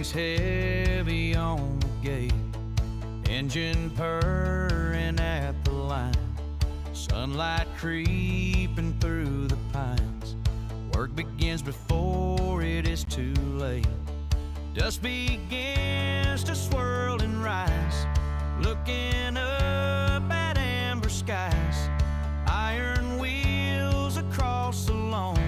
weighs heavy on the gate, engine purring at the line, sunlight creeping through the pines. Work begins before it is too late. Dust begins to swirl and rise, looking up at amber skies. Iron wheels across the lawn,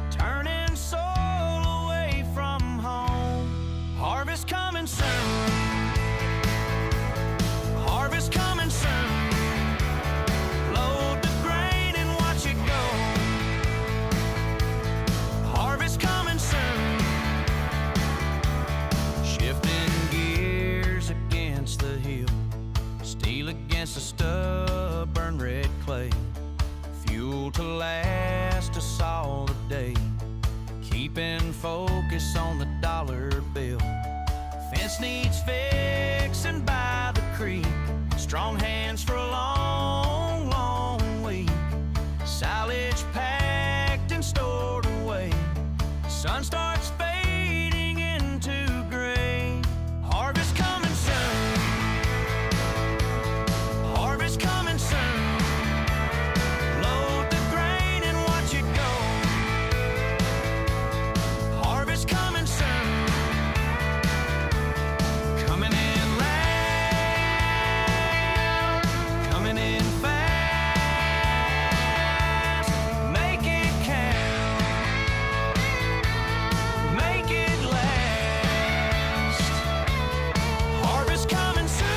turning soul away from home. Harvest coming soon, harvest coming soon. Load the grain and watch it go. Harvest coming soon. Shifting gears against the hill, steel against the stubborn red clay. Fuel to last us all the day, keeping focus on the dollar bill. Fence needs fixing by the creek, strong hands for a long, long week. Silage packed and stored away, sun starts fading into gray. Harvest coming soon, harvest coming soon. Load the grain and watch it go. Harvest coming soon. Coming in loud, coming in fast. Make it count, make it last. Harvest coming soon.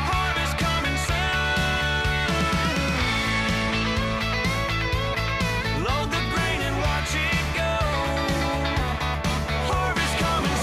Harvest coming soon. Load the grain and watch it go. Harvest coming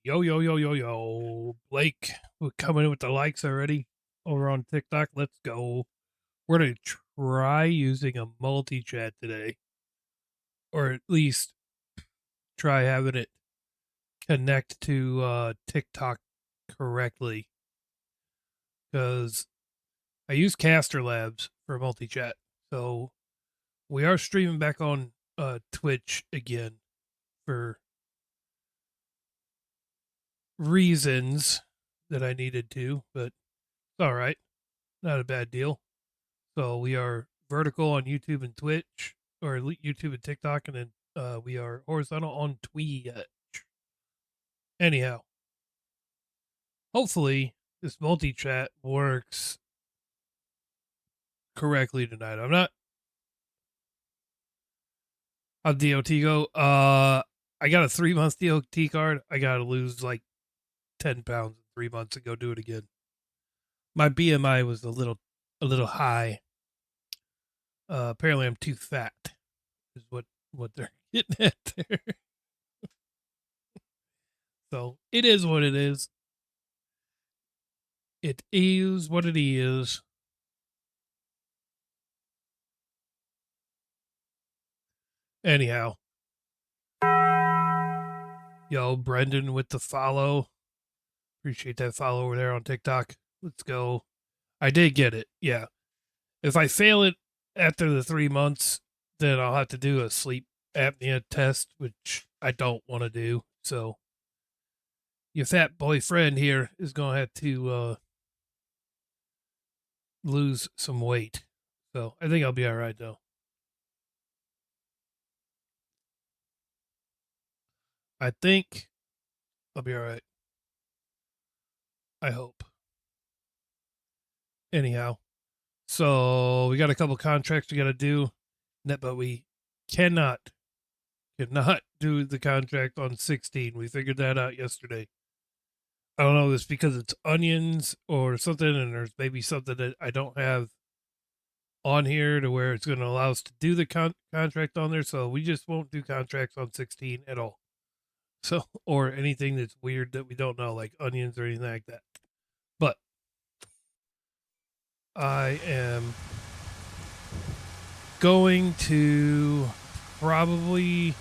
Yo, yo, yo, yo, yo. Blake, we're coming in with the likes already over on TikTok. Let's go. We're going to try using a multi-chat today, or at least try having it connect to TikTok correctly, because I use Caster Labs for multi-chat. So we are streaming back on Twitch again for reasons that I needed to, but it's all right. Not a bad deal. So we are vertical on YouTube and Twitch, or YouTube and TikTok, and then we are horizontal on Twitch. Anyhow, hopefully this multi-chat works correctly tonight. I'm not. How'd DOT go? I got a 3-month DOT card. I gotta lose like 10 pounds in 3 months and go do it again. My BMI was a little high. Apparently I'm too fat, is what they're getting at there. So it is what it is. It is what it is. Anyhow. Yo, Brendan with the follow. Appreciate that follow over there on TikTok. Let's go. I did get it. Yeah. If I fail it after the 3 months, then I'll have to do a sleep apnea test, which I don't want to do. So your fat boyfriend here is going to have to lose some weight. So I think I'll be all right, though. I think I'll be all right. I hope. Anyhow, so we got a couple contracts we got to do, but we cannot do the contract on 16. We figured that out yesterday. I don't know if it's because it's onions or something, and there's maybe something that I don't have on here to where it's going to allow us to do the contract on there. So we just won't do contracts on 16 at all. So, or anything that's weird that we don't know, like onions or anything like that. But I am going to probably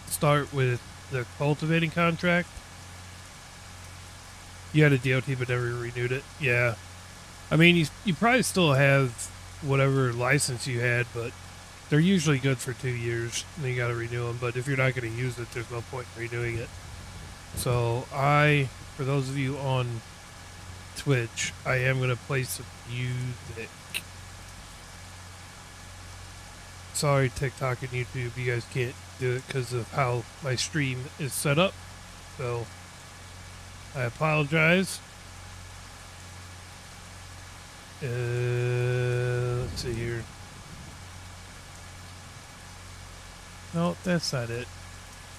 start with the cultivating contract. You had a DOT but never renewed it. Yeah. I mean, you probably still have whatever license you had, but they're usually good for 2 years, and you got to renew them. But if you're not going to use it, there's no point in renewing it. So for those of you on Twitch, I am going to play some music. Sorry, TikTok and YouTube, you guys can't do it because of how my stream is set up. So I apologize. Let's see here. No, that's not it.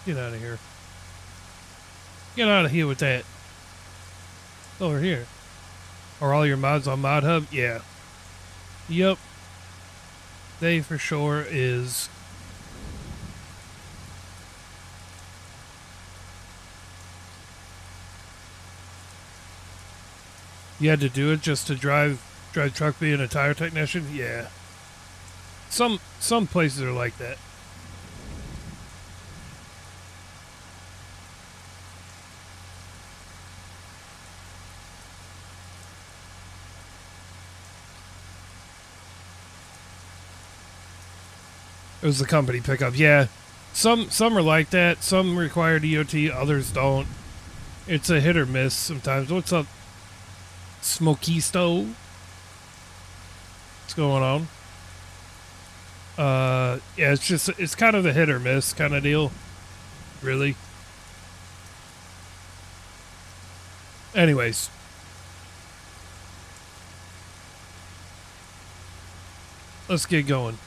Get out of here. Get out of here with that. Over here. Are all your mods on Mod Hub? Yeah. Yep. They for sure is. You had to do it just to drive truck being a tire technician? Yeah. Some places are like that. It was the company pickup. Yeah. Some are like that. Some require DOT, others don't. It's a hit or miss sometimes. What's up, Smoky Stove? What's going on? Yeah, it's kind of a hit or miss kind of deal. Really. Anyways. Let's get going.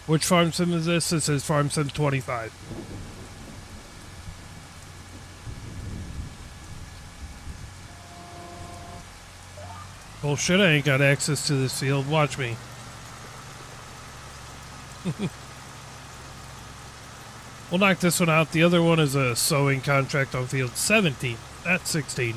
Which farm sim is this? This is Farm Sim 25. Bullshit, I ain't got access to this field. Watch me. We'll knock this one out. The other one is a sowing contract on field 17. That's 16.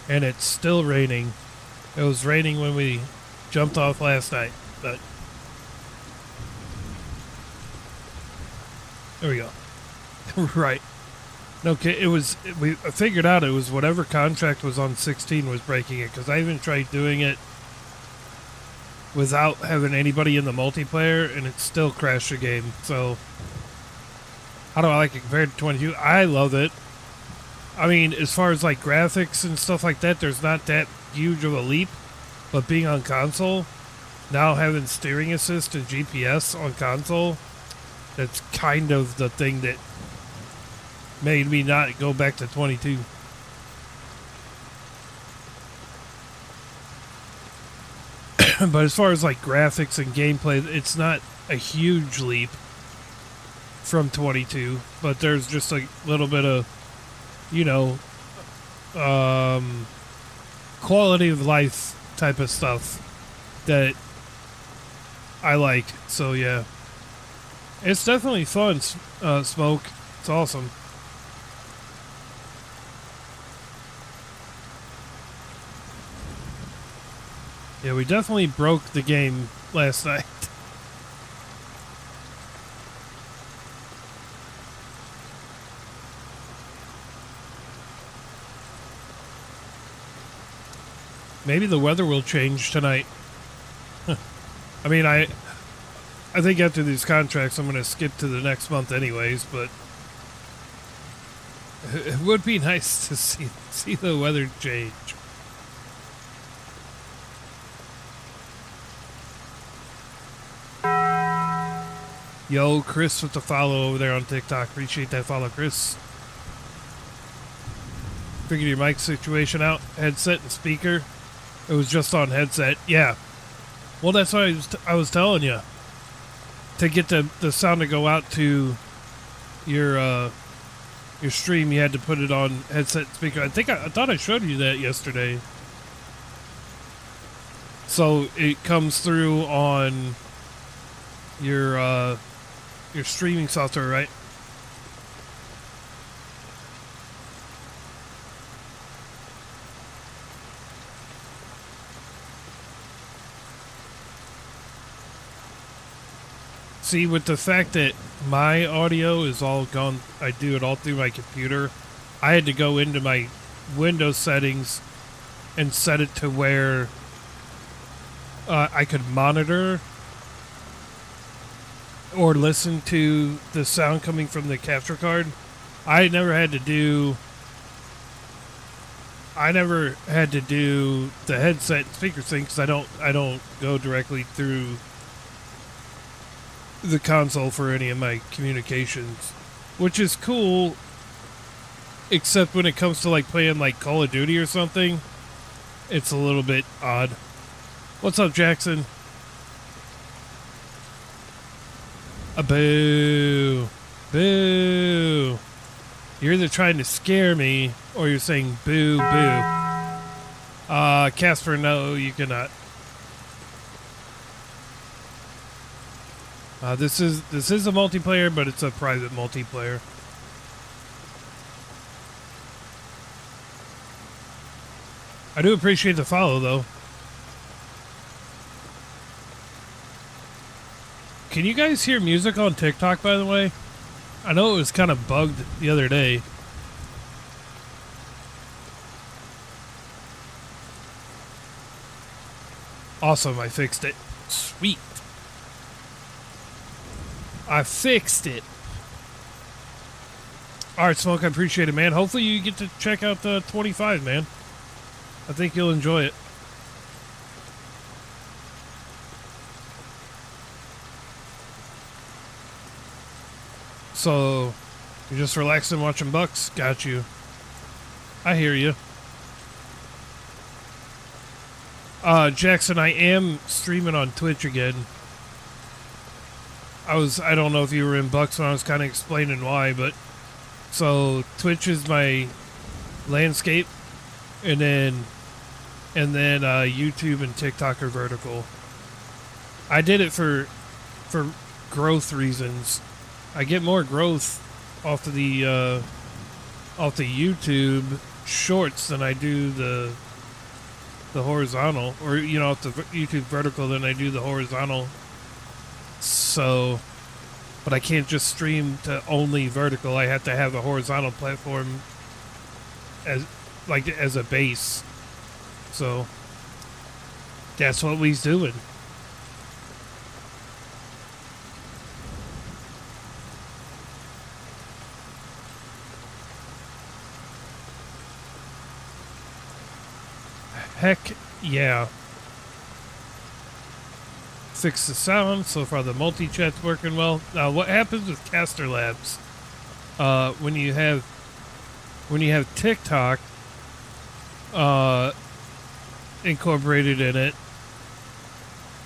And it's still raining. It was raining when we jumped off last night, but there we go. Right. Okay, we figured out it was whatever contract was on 16 was breaking it, because I even tried doing it without having anybody in the multiplayer, and it still crashed the game. So how do I like it compared to 22? I love it. I mean, as far as like graphics and stuff like that, there's not that huge of a leap. But being on console, now having steering assist and GPS on console, that's kind of the thing that made me not go back to 22. But as far as like graphics and gameplay, it's not a huge leap from 22, but there's just a little bit of, you know, quality of life type of stuff that I like. So yeah, it's definitely fun. Smoke, it's awesome. Yeah, we definitely broke the game last night. Maybe the weather will change tonight. I mean, I think after these contracts, I'm going to skip to the next month anyways, but it would be nice to see the weather change. Yo, Chris with the follow over there on TikTok. Appreciate that follow, Chris. Figured your mic situation out. Headset and speaker. It was just on headset. Yeah. Well, that's what I was telling you. To get the sound to go out to your stream, you had to put it on headset and speaker. I thought I showed you that yesterday. So it comes through on your streaming software, right? See, with the fact that my audio is all gone, I do it all through my computer. I had to go into my Windows settings and set it to where I could monitor or listen to the sound coming from the capture card. I never had to do the headset and speaker thing because I don't go directly through the console for any of my communications, which is cool, except when it comes to like playing like Call of Duty or something, it's a little bit odd. What's up, Jackson? A boo. Boo. You're either trying to scare me or you're saying boo, boo. Casper, no, you cannot. This is a multiplayer, but it's a private multiplayer. I do appreciate the follow, though. Can you guys hear music on TikTok, by the way? I know it was kind of bugged the other day. Awesome, I fixed it. Sweet. I fixed it. Alright, Smoke, I appreciate it, man. Hopefully you get to check out the 25, man. I think you'll enjoy it. So, you're just relaxing watching Bucks? Got you. I hear you. Jackson, I am streaming on Twitch again. I don't know if you were in Bucks when I was kind of explaining why, but so Twitch is my landscape, and then YouTube and TikTok are vertical. I did it for growth reasons. I get more growth off of the YouTube shorts than I do the horizontal, or off the YouTube vertical than I do the horizontal. So, but I can't just stream to only vertical. I have to have a horizontal platform as a base. So that's what we's doing. Heck yeah. Fix the sound. So far the multi-chat's working well. Now what happens with Caster Labs? When you have TikTok incorporated in it,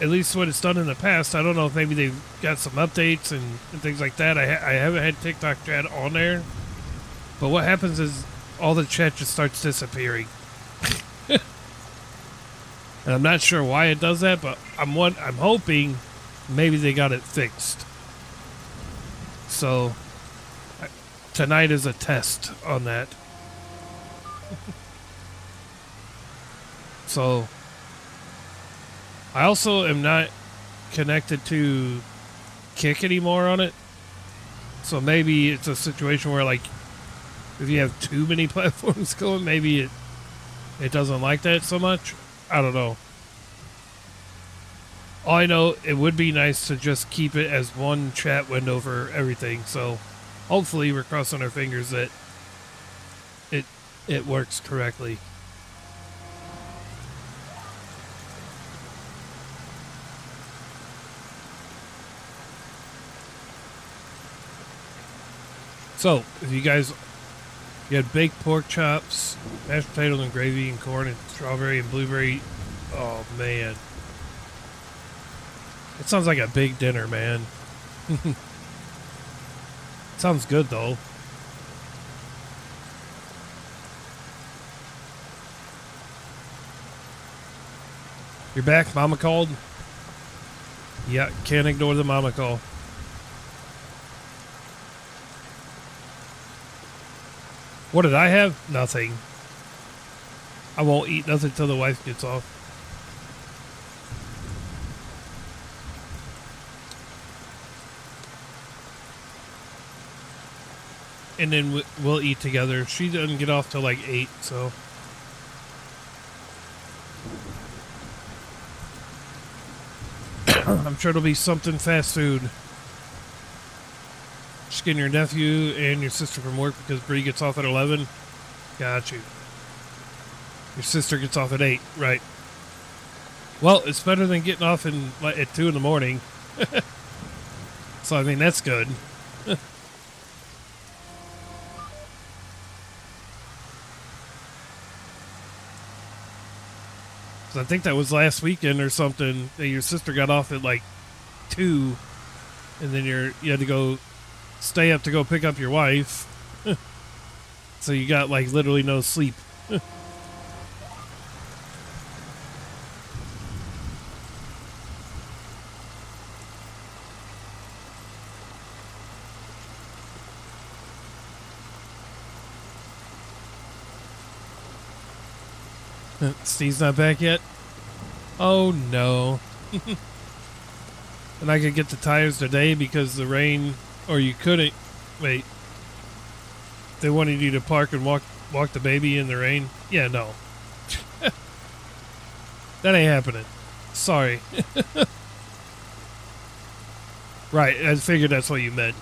at least what it's done in the past, I don't know if maybe they've got some updates and things like that. I haven't had TikTok chat on there, but what happens is all the chat just starts disappearing. And I'm not sure why it does that, but I'm hoping maybe they got it fixed. So tonight is a test on that. So I also am not connected to Kick anymore on it. So maybe it's a situation where, like, if you have too many platforms going, maybe it doesn't like that so much. I don't know. All I know, it would be nice to just keep it as one chat window for everything. So hopefully we're crossing our fingers that it works correctly. So, if you had baked pork chops, mashed potatoes and gravy and corn and strawberry and blueberry. Oh, man. It sounds like a big dinner, man. Sounds good, though. You're back? Mama called? Yeah, can't ignore the mama call. What did I have? Nothing. I won't eat nothing till the wife gets off. And then we'll eat together. She doesn't get off till like 8, so. I'm sure it'll be something fast food. Just getting your nephew and your sister from work because Bree gets off at 11. Got you. Your sister gets off at 8, right? Well, it's better than getting off at 2 in the morning. So, I mean, that's good. So I think that was last weekend or something that your sister got off at like 2, and then you had to go stay up to go pick up your wife. So you got like literally no sleep. Steve's not back yet? Oh no. And I could get the tires today because the rain, or you couldn't. Wait. They wanted you to park and walk the baby in the rain? Yeah, no. That ain't happening. Sorry. Right, I figured that's what you meant.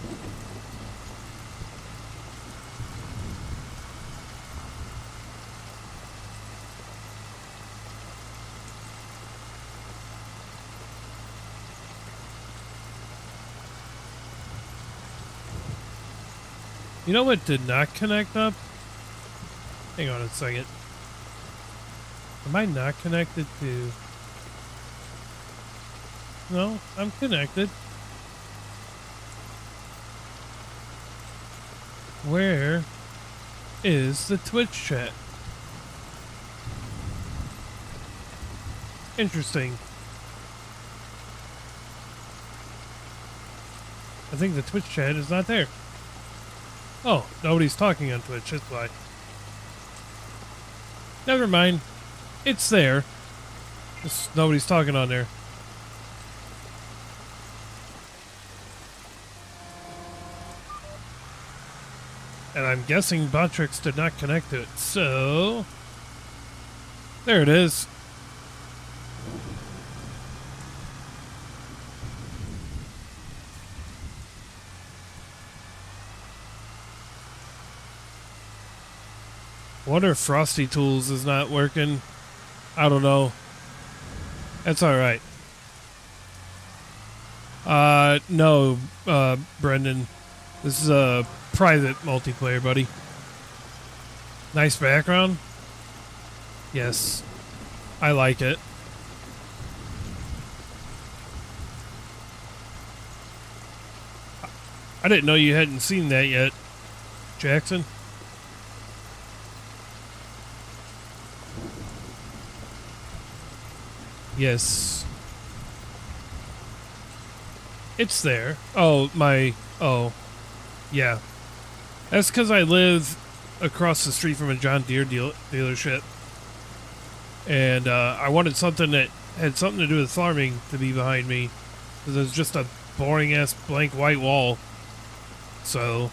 You know what did not connect up? Hang on a second. Am I not connected to... No, I'm connected. Where is the Twitch chat? Interesting. I think the Twitch chat is not there. Oh, nobody's talking on Twitch, that's why. Never mind. It's there. Just nobody's talking on there. And I'm guessing Botrix did not connect to it, so... There it is. Wonder if Frosty Tools is not working. I don't know. That's all right. No, Brendan. This is a private multiplayer, buddy. Nice background. Yes, I like it. I didn't know you hadn't seen that yet, Jackson. Yes. It's there. Oh, oh, yeah. That's because I live across the street from a John Deere dealership. And I wanted something that had something to do with farming to be behind me. Because it's just a boring-ass blank white wall. So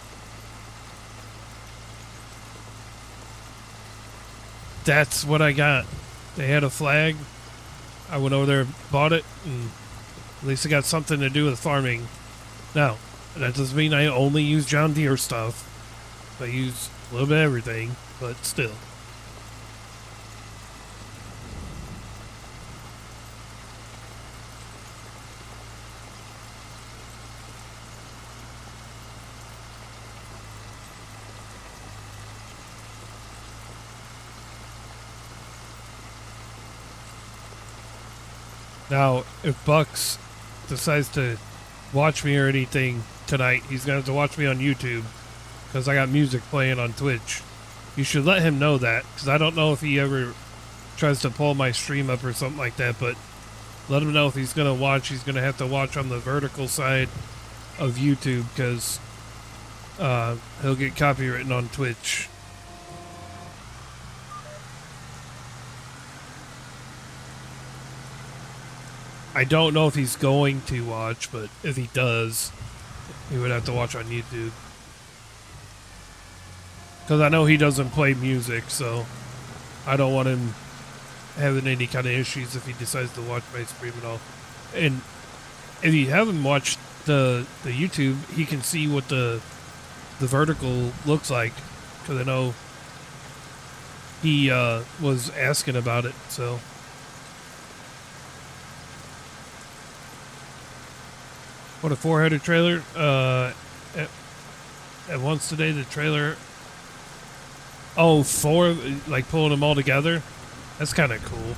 that's what I got. They had a flag. I went over there, bought it, and at least it got something to do with farming. Now, that doesn't mean I only use John Deere stuff. I use a little bit of everything, but still. Now, if Bucks decides to watch me or anything tonight, he's going to have to watch me on YouTube because I got music playing on Twitch. You should let him know that because I don't know if he ever tries to pull my stream up or something like that, but let him know if he's going to watch. He's going to have to watch on the vertical side of YouTube because he'll get copywritten on Twitch. I don't know if he's going to watch, but if he does, he would have to watch on YouTube. Because I know he doesn't play music, so I don't want him having any kind of issues if he decides to watch my stream at all. And if you haven't watched the YouTube, he can see what the vertical looks like. Because I know he was asking about it, so... What a four-headed trailer. At once today, the trailer... Oh, four, like pulling them all together? That's kind of cool.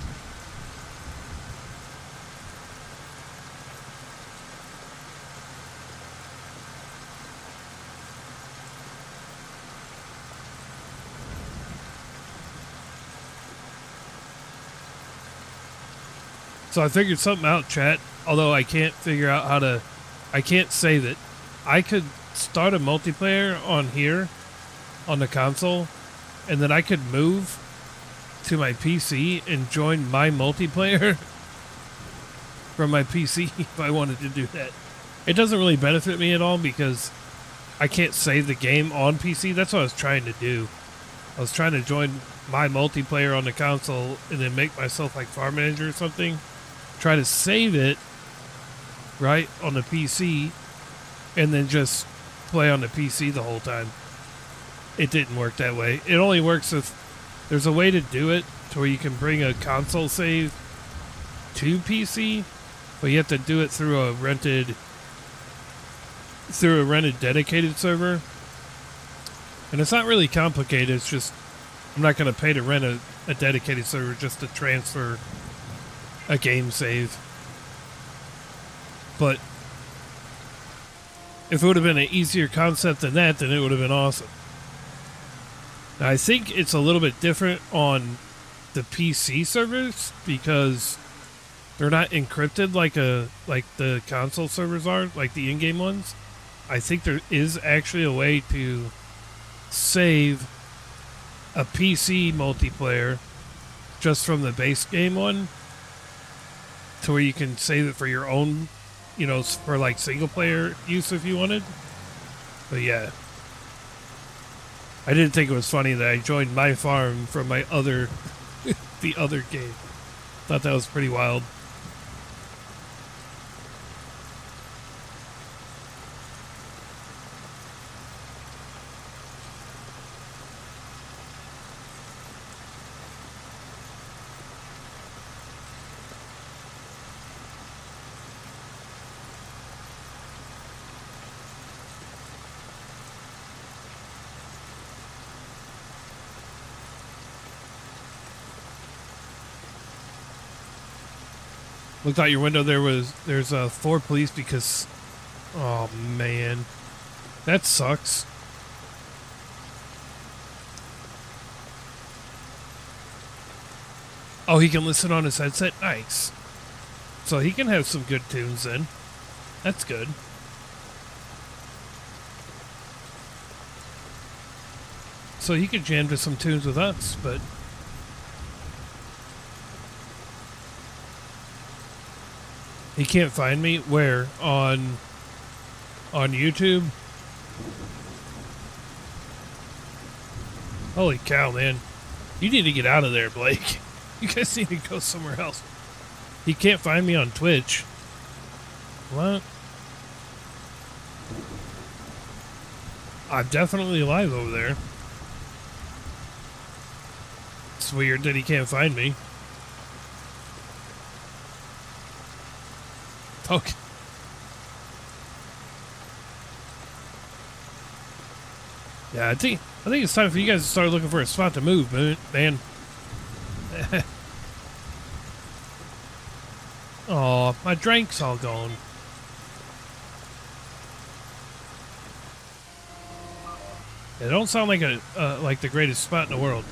So I figured something out, chat. Although I can't figure out how to... I can't save it. I could start a multiplayer on here, on the console, and then I could move to my PC and join my multiplayer from my PC if I wanted to do that. It doesn't really benefit me at all because I can't save the game on PC. That's what I was trying to do. I was trying to join my multiplayer on the console and then make myself like Farm Manager or something. Try to save it right on the PC and then just play on the PC the whole time. It didn't work that way. It only works if there's a way to do it to where you can bring a console save to PC, but you have to do it through a rented dedicated server. And it's not really complicated. It's just I'm not going to pay to rent a dedicated server just to transfer a game save. But if it would have been an easier concept than that, then it would have been awesome. Now, I think it's a little bit different on the PC servers because they're not encrypted like the console servers are, like the in-game ones. I think there is actually a way to save a PC multiplayer just from the base game one to where you can save it for your own, you know, for like single player use if you wanted. But yeah, I didn't think it was funny that I joined my farm from my other the other game. Thought that was pretty wild. Looked out your window. There's 4 police because. Oh man, that sucks. Oh, he can listen on his headset. Nice. So he can have some good tunes then. That's good. So he could jam to some tunes with us, but he can't find me. Where? On YouTube? Holy cow, man. You need to get out of there, Blake. You guys need to go somewhere else. He can't find me on Twitch. What? I'm definitely live over there. It's weird that he can't find me. Okay. Yeah, I think it's time for you guys to start looking for a spot to move, man. Oh, my drink's all gone. It don't sound like like the greatest spot in the world.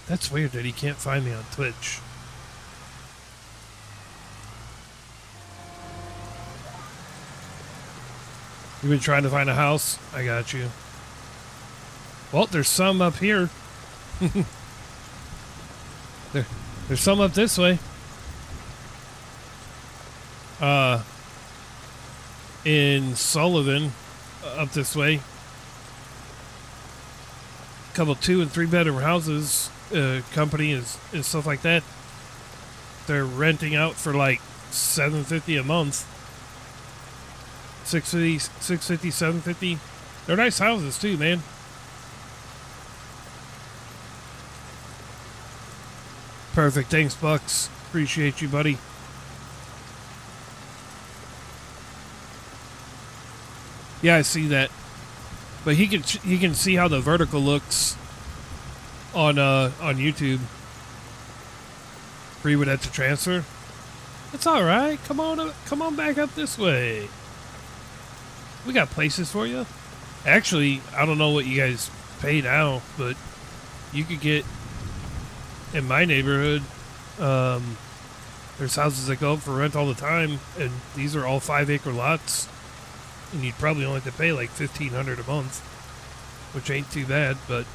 That's weird that he can't find me on Twitch. You've been trying to find a house? I got you. Well, there's some up here. There's some up this way. In Sullivan, up this way. A couple 2 and 3 bedroom houses, company and stuff like that. They're renting out for like $750 a month. $650, $750. They're nice houses too, man. Perfect. Thanks, Bucks. Appreciate you, buddy. Yeah, I see that. But he can see how the vertical looks on YouTube. Free would have to transfer. It's all right. Come on back up this way. We got places for you. Actually, I don't know what you guys pay now, but you could get in my neighborhood. There's houses that go up for rent all the time, and these are all 5-acre lots, and you'd probably only have to pay like $1,500 a month, which ain't too bad. But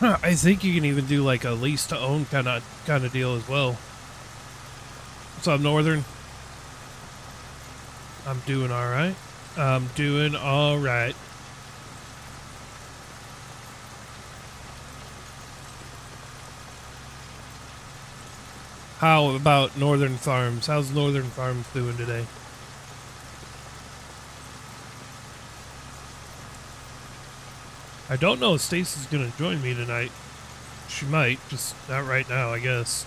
I think you can even do like a lease to own kind of deal as well. What's up, Northern? I'm doing all right. I'm doing all right. How about Northern Farms? How's Northern Farms doing today? I don't know if Stacy's going to join me tonight. She might, just not right now, I guess.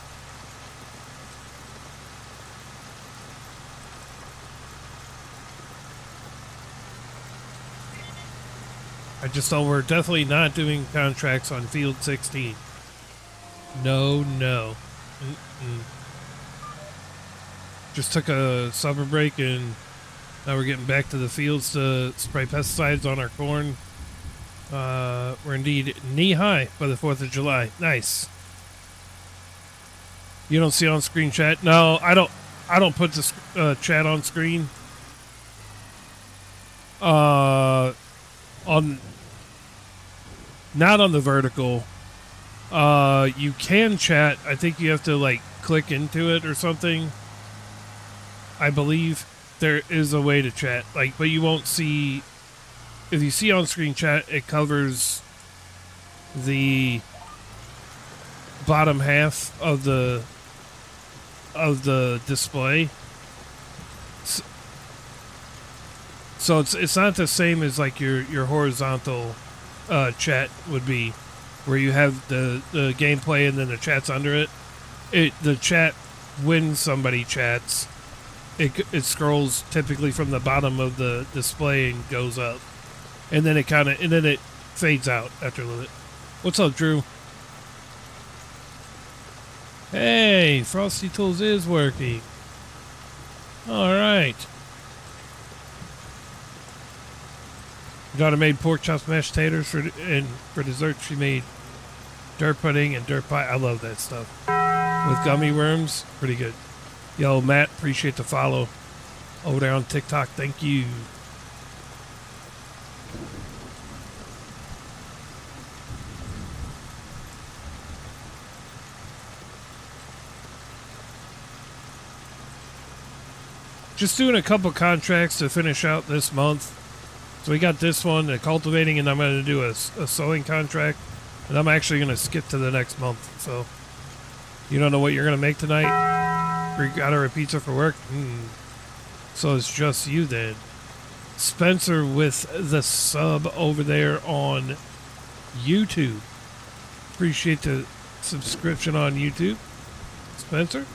I just know we're definitely not doing contracts on Field 16. No. Just took a summer break and now we're getting back to the fields to spray pesticides on our corn. We're indeed knee high by the 4th of July. Nice. You don't see on screen chat? No, I don't put the chat on screen. Not on the vertical. You can chat. I think you have to like click into it or something. I believe there is a way to chat, like, but you won't see. If you see on screen chat, it covers the bottom half of the display. So it's not the same as like your horizontal chat would be, where you have the gameplay and then the chat's under it. The chat, when somebody chats, it scrolls typically from the bottom of the display and goes up, and then it fades out after a little bit. What's up, Drew? Hey, Frosty Tools is working. All right. Daughter made pork chops, mashed taters for dessert. She made dirt pudding and dirt pie. I love that stuff. With gummy worms, pretty good. Yo, Matt, appreciate the follow over there on TikTok. Thank you. Just doing a couple contracts to finish out this month. So we got this one, the cultivating, and I'm going to do a sowing contract. And I'm actually going to skip to the next month. So you don't know what you're going to make tonight? We got her a pizza for work? So it's just you then. Spencer with the sub over there on YouTube. Appreciate the subscription on YouTube. Spencer?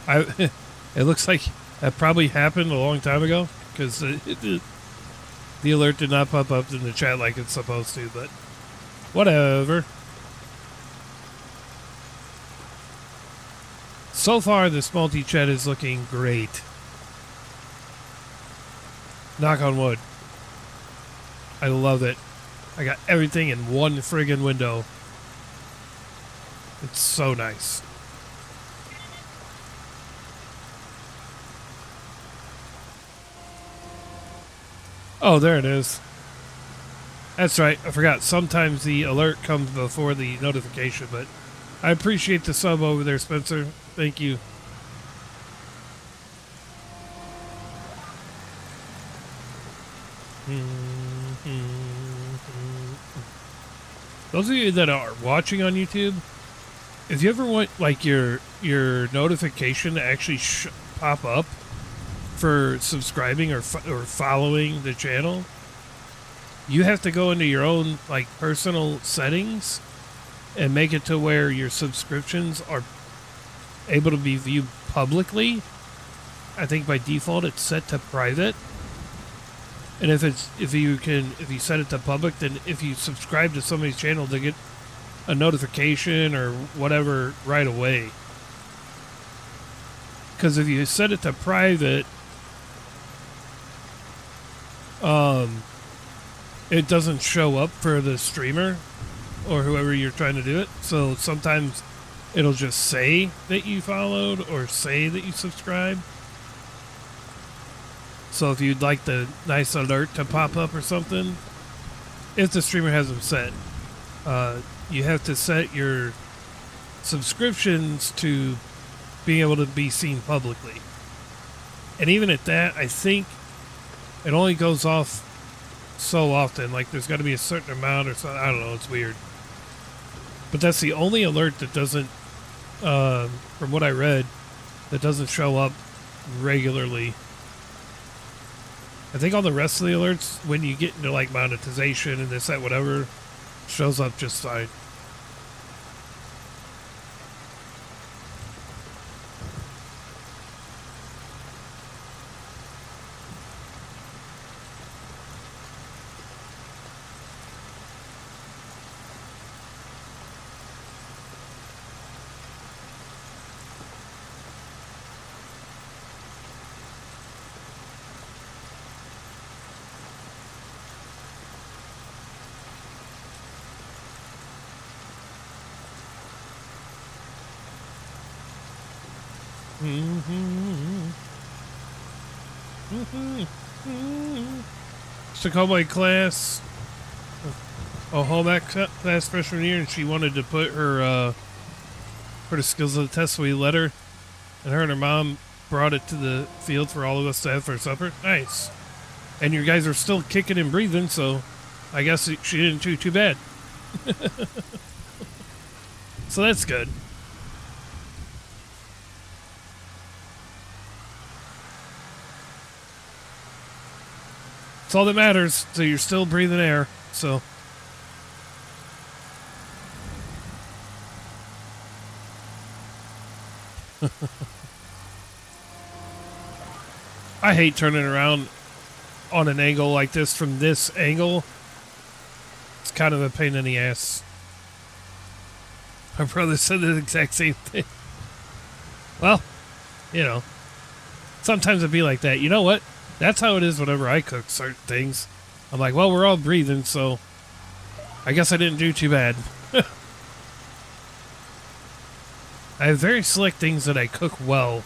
It looks like that probably happened a long time ago because the alert did not pop up in the chat like it's supposed to, but whatever. So far, this multi-chat is looking great. Knock on wood. I love it. I got everything in one friggin' window. It's so nice. Oh, there it is. That's right. I forgot. Sometimes the alert comes before the notification, but I appreciate the sub over there, Spencer. Thank you. Those of you that are watching on YouTube, if you ever want like your notification to actually pop up for subscribing or following the channel, you have to go into your own like personal settings and make it to where your subscriptions are able to be viewed publicly. I think by default it's set to private. And if you set it to public, then if you subscribe to somebody's channel, they get a notification or whatever right away. Because if you set it to private, it doesn't show up for the streamer or whoever you're trying to do it. So sometimes it'll just say that you followed or say that you subscribed. So if you'd like the nice alert to pop up or something, if the streamer has them set, you have to set your subscriptions to being able to be seen publicly. And even at that, I think it only goes off so often. Like there's got to be a certain amount or something. I don't know. It's weird. But that's the only alert that doesn't, from what I read, that doesn't show up regularly. I think all the rest of the alerts, when you get into like monetization and this, that, whatever, shows up just fine. Took home my class, a home ec class freshman year, and she wanted to put her skills on the test, so we let her, and her mom brought it to the field for all of us to have for supper. Nice. And you guys are still kicking and breathing, so I guess she didn't do too bad. So that's good. It's all that matters. So you're still breathing air. So I hate turning around on an angle like this from this angle. It's kind of a pain in the ass. My brother said the exact same thing. Well, you know, sometimes it'd be like that. You know what? That's how it is whenever I cook certain things. I'm like, well, we're all breathing, so I guess I didn't do too bad. I have very select things that I cook well.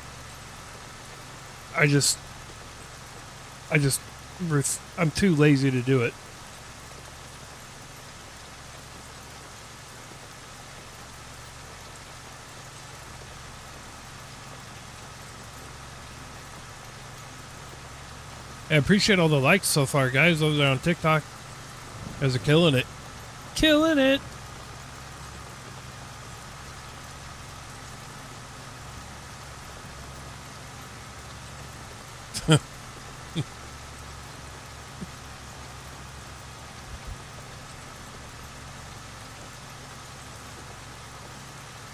I'm too lazy to do it. I appreciate all the likes so far, guys, over there on TikTok. You guys are killing it. Killing it!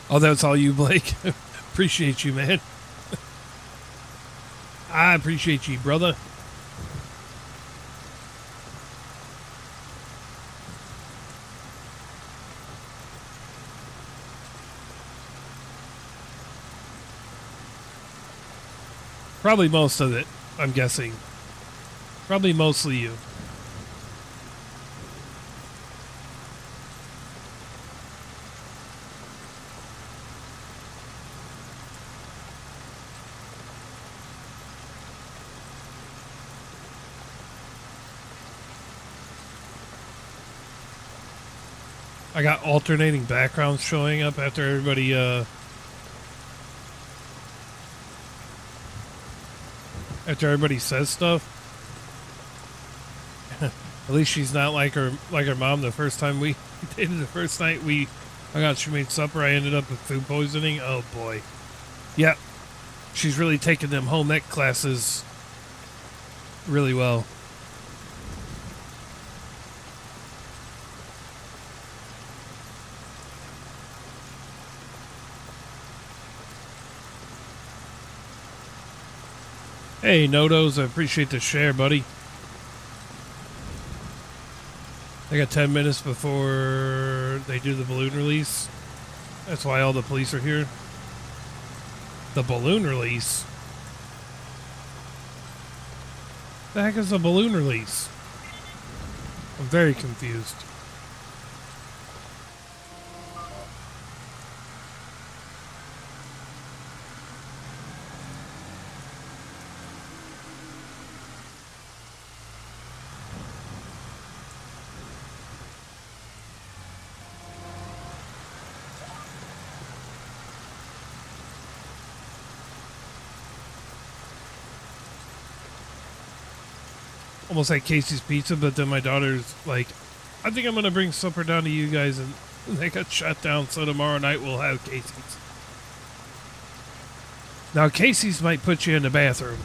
Oh, that's all you, Blake. Appreciate you, man. I appreciate you, brother. Probably most of it, I'm guessing. Probably mostly you. I got alternating backgrounds showing up after everybody, says stuff. At least she's not like her mom. The first time we dated, the first night we hung out, she made supper. I ended up with food poisoning. Oh boy. Yep. She's really taking them home ec classes really well. Hey, Nodos, I appreciate the share, buddy. I got 10 minutes before they do the balloon release. That's why all the police are here. The balloon release? The heck is a balloon release? I'm very confused. Almost like Casey's Pizza, but then my daughter's like, I think I'm going to bring supper down to you guys, and they got shut down, so tomorrow night we'll have Casey's. Now, Casey's might put you in the bathroom.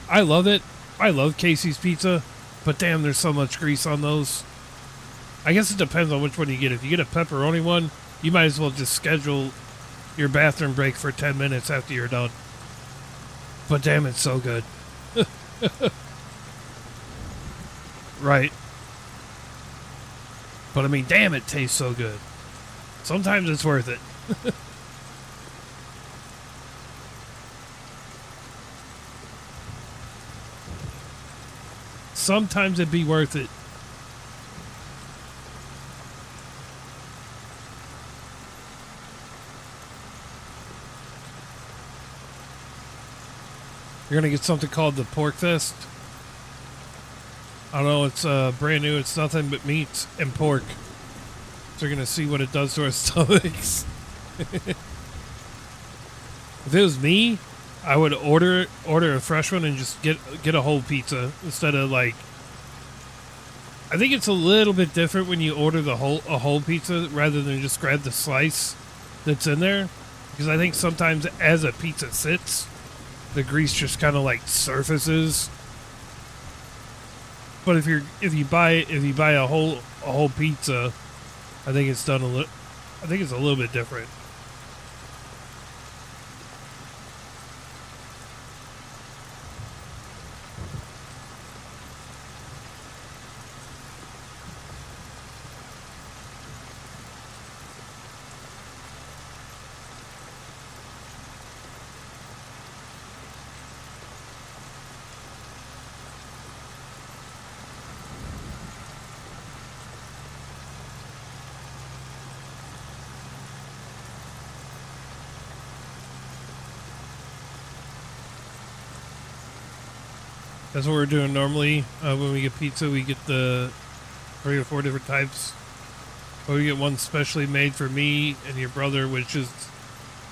I love it. I love Casey's Pizza, but damn, there's so much grease on those. I guess it depends on which one you get. If you get a pepperoni one, you might as well just schedule your bathroom break for 10 minutes after you're done. But damn, it's so good. Right. But I mean, damn, it tastes so good. Sometimes it's worth it. Sometimes it'd be worth it. You're going to get something called the Pork Fest. I don't know, it's brand new. It's nothing but meat and pork. So you're going to see what it does to our stomachs. If it was me, I would order a fresh one and just get a whole pizza instead of like... I think it's a little bit different when you order a whole pizza rather than just grab the slice that's in there. Because I think sometimes as a pizza sits, the grease just kind of like surfaces. But if you buy a whole pizza, I think it's done a little bit different. That's what we're doing normally. When we get pizza, we get the 3 or 4 different types. But we get one specially made for me and your brother, which is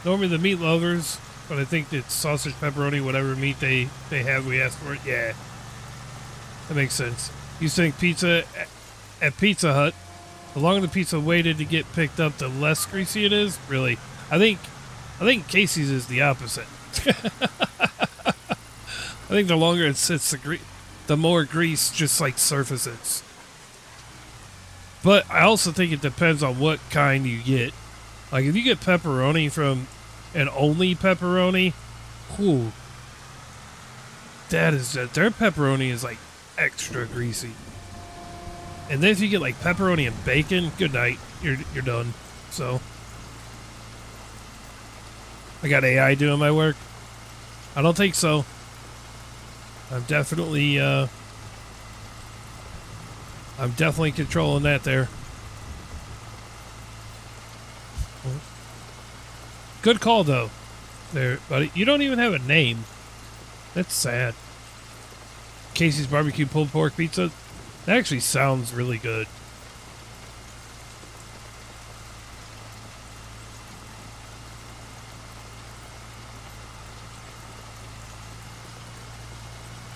normally the meat lovers. But I think it's sausage, pepperoni, whatever meat they have. We ask for it. Yeah, that makes sense. You think pizza at Pizza Hut, the longer the pizza waited to get picked up, the less greasy it is. Really, I think Casey's is the opposite. I think the longer it sits, the more grease just like surfaces. But I also think it depends on what kind you get. Like if you get pepperoni from an only pepperoni, ooh, their pepperoni is like extra greasy. And then if you get like pepperoni and bacon, good night, you're done. So I got AI doing my work? I don't think so. I'm definitely controlling that there. Good call though, there, buddy. You don't even have a name. That's sad. Casey's barbecue pulled pork pizza. That actually sounds really good.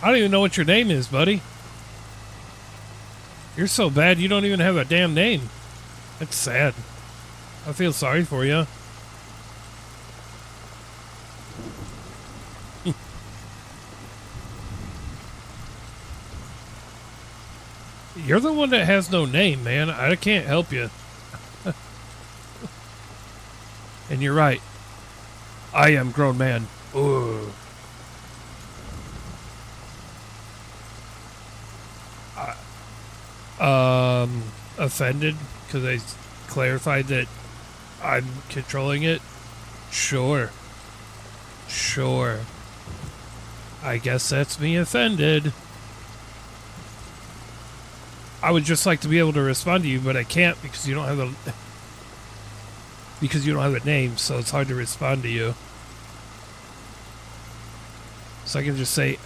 I don't even know what your name is, buddy. You're so bad you don't even have a damn name. That's sad. I feel sorry for you. You're the one that has no name, man. I can't help you. And you're right. I am grown man. Ooh. Offended because I clarified that I'm controlling it. Sure. I guess that's me offended. I would just like to be able to respond to you, but I can't because you don't have a name, so it's hard to respond to you. So I can just say,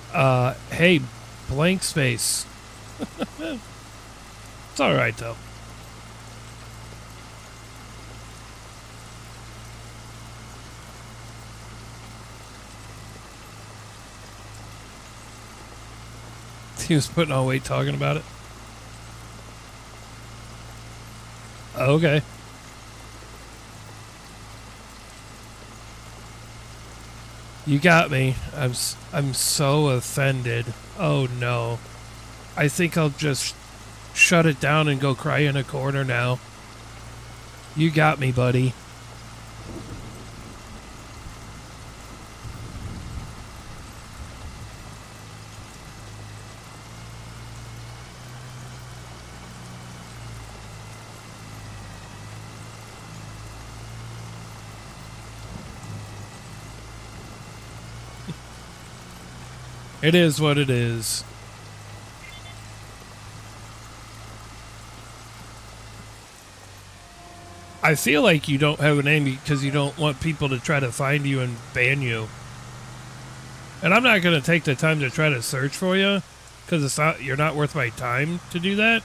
hey, blank space. It's all right though. He was putting on weight talking about it. Okay. You got me. I'm so offended. Oh no. I think I'll just shut it down and go cry in a corner now. You got me, buddy. It is what it is. I feel like you don't have a name because you don't want people to try to find you and ban you. And I'm not going to take the time to try to search for you because you're not worth my time to do that.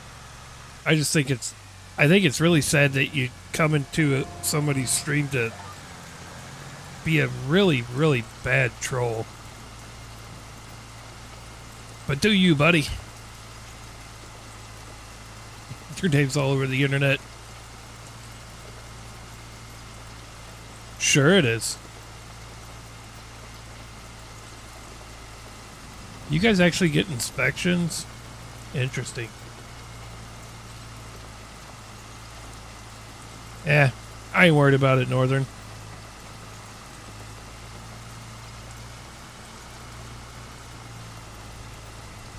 I think it's really sad that you come into somebody's stream to be a really, really bad troll. But do you, buddy? Your name's all over the internet. Sure it is. You guys actually get inspections? Interesting. I ain't worried about it, Northern.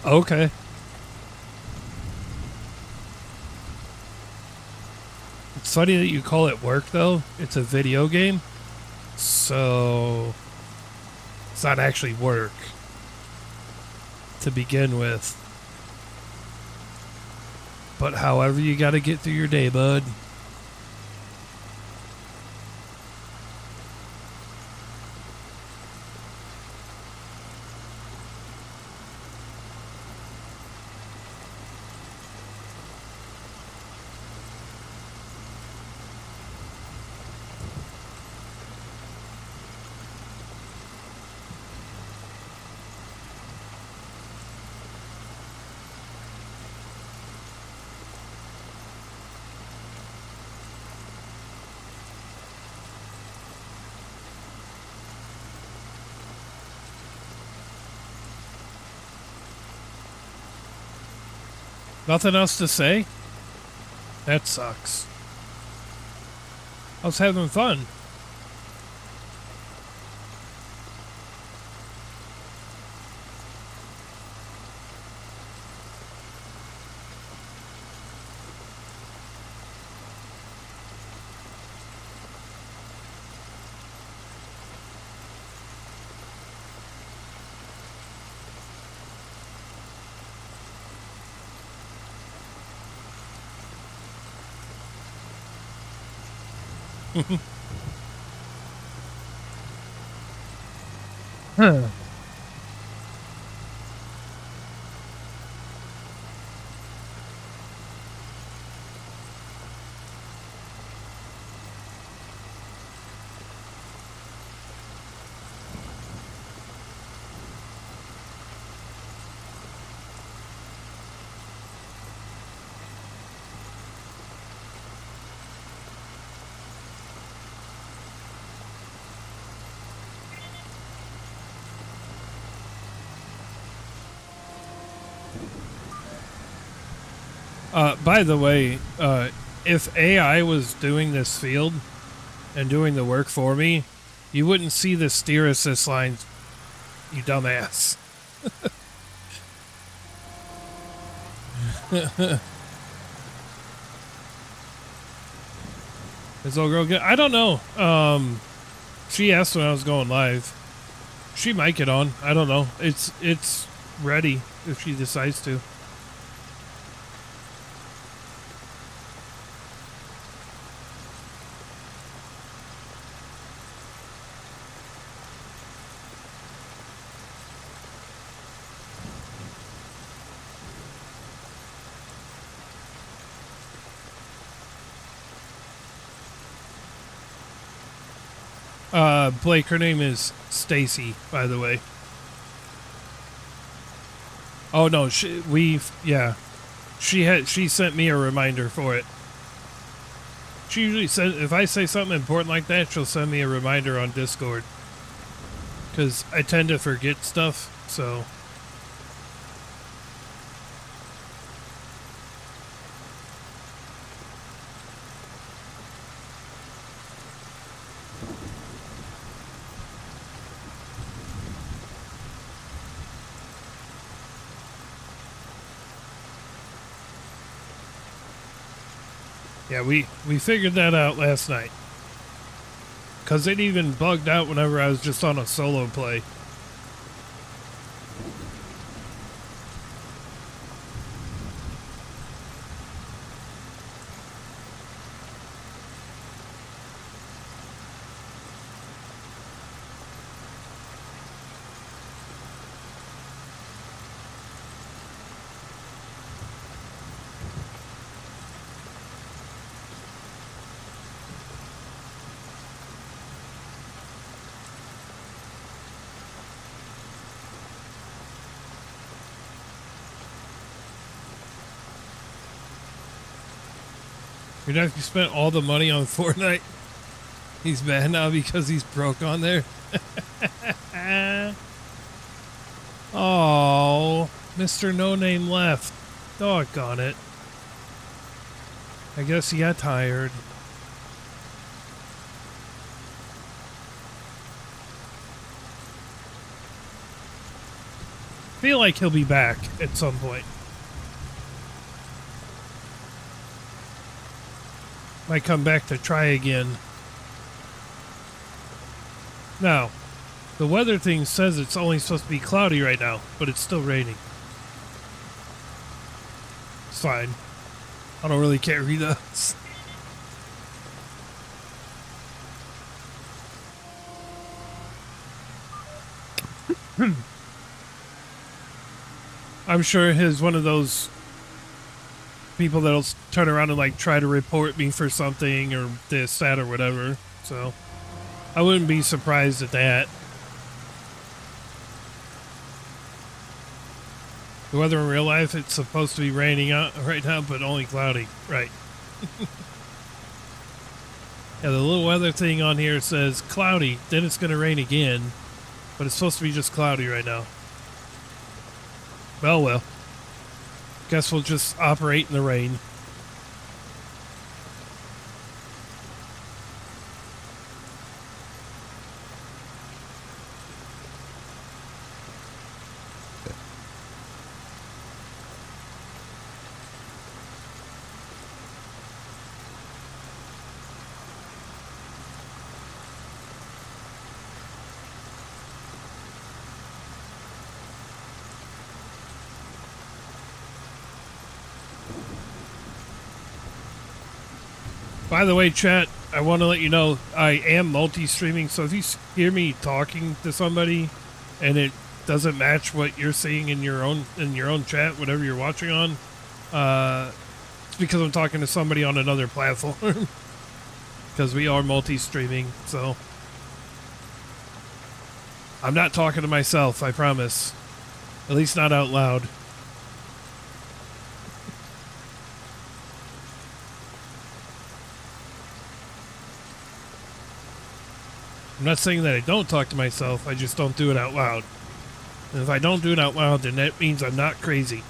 Okay. It's funny that you call it work, though. It's a video game. So it's not actually work to begin with. But however you got to get through your day, bud. Nothing else to say? That sucks. I was having fun. Huh. By the way, if AI was doing this field and doing the work for me, you wouldn't see the steer assist lines, you dumbass. Is old girl good? I don't know. She asked when I was going live. She might get on. I don't know. It's ready if she decides to. Blake, her name is Stacy, by the way. Oh no, she sent me a reminder for it. She usually says, if I say something important like that, she'll send me a reminder on Discord. Because I tend to forget stuff, so. Yeah, we figured that out last night. Because it even bugged out whenever I was just on a solo play. Your nephew spent all the money on Fortnite. He's mad now because he's broke on there. Oh, Mr. No Name left. Doggone it. I guess he got tired. Feel like he'll be back at some point. Might come back to try again. Now, the weather thing says it's only supposed to be cloudy right now, but it's still raining. It's fine. I don't really care who does. I'm sure he's one of those people that'll turn around and like try to report me for something or this, that, or whatever. So I wouldn't be surprised at that. The weather in real life, it's supposed to be raining out right now, but only cloudy. Right. Yeah, the little weather thing on here says cloudy, then it's going to rain again, but it's supposed to be just cloudy right now. Well. Guess we'll just operate in the rain. By the way, chat, I want to let you know I am multi-streaming, so if you hear me talking to somebody and it doesn't match what you're seeing in your own chat, whatever you're watching on, it's because I'm talking to somebody on another platform. Because we are multi-streaming, so I'm not talking to myself, I promise. At least not out loud. I'm not saying that I don't talk to myself, I just don't do it out loud. And if I don't do it out loud, then that means I'm not crazy.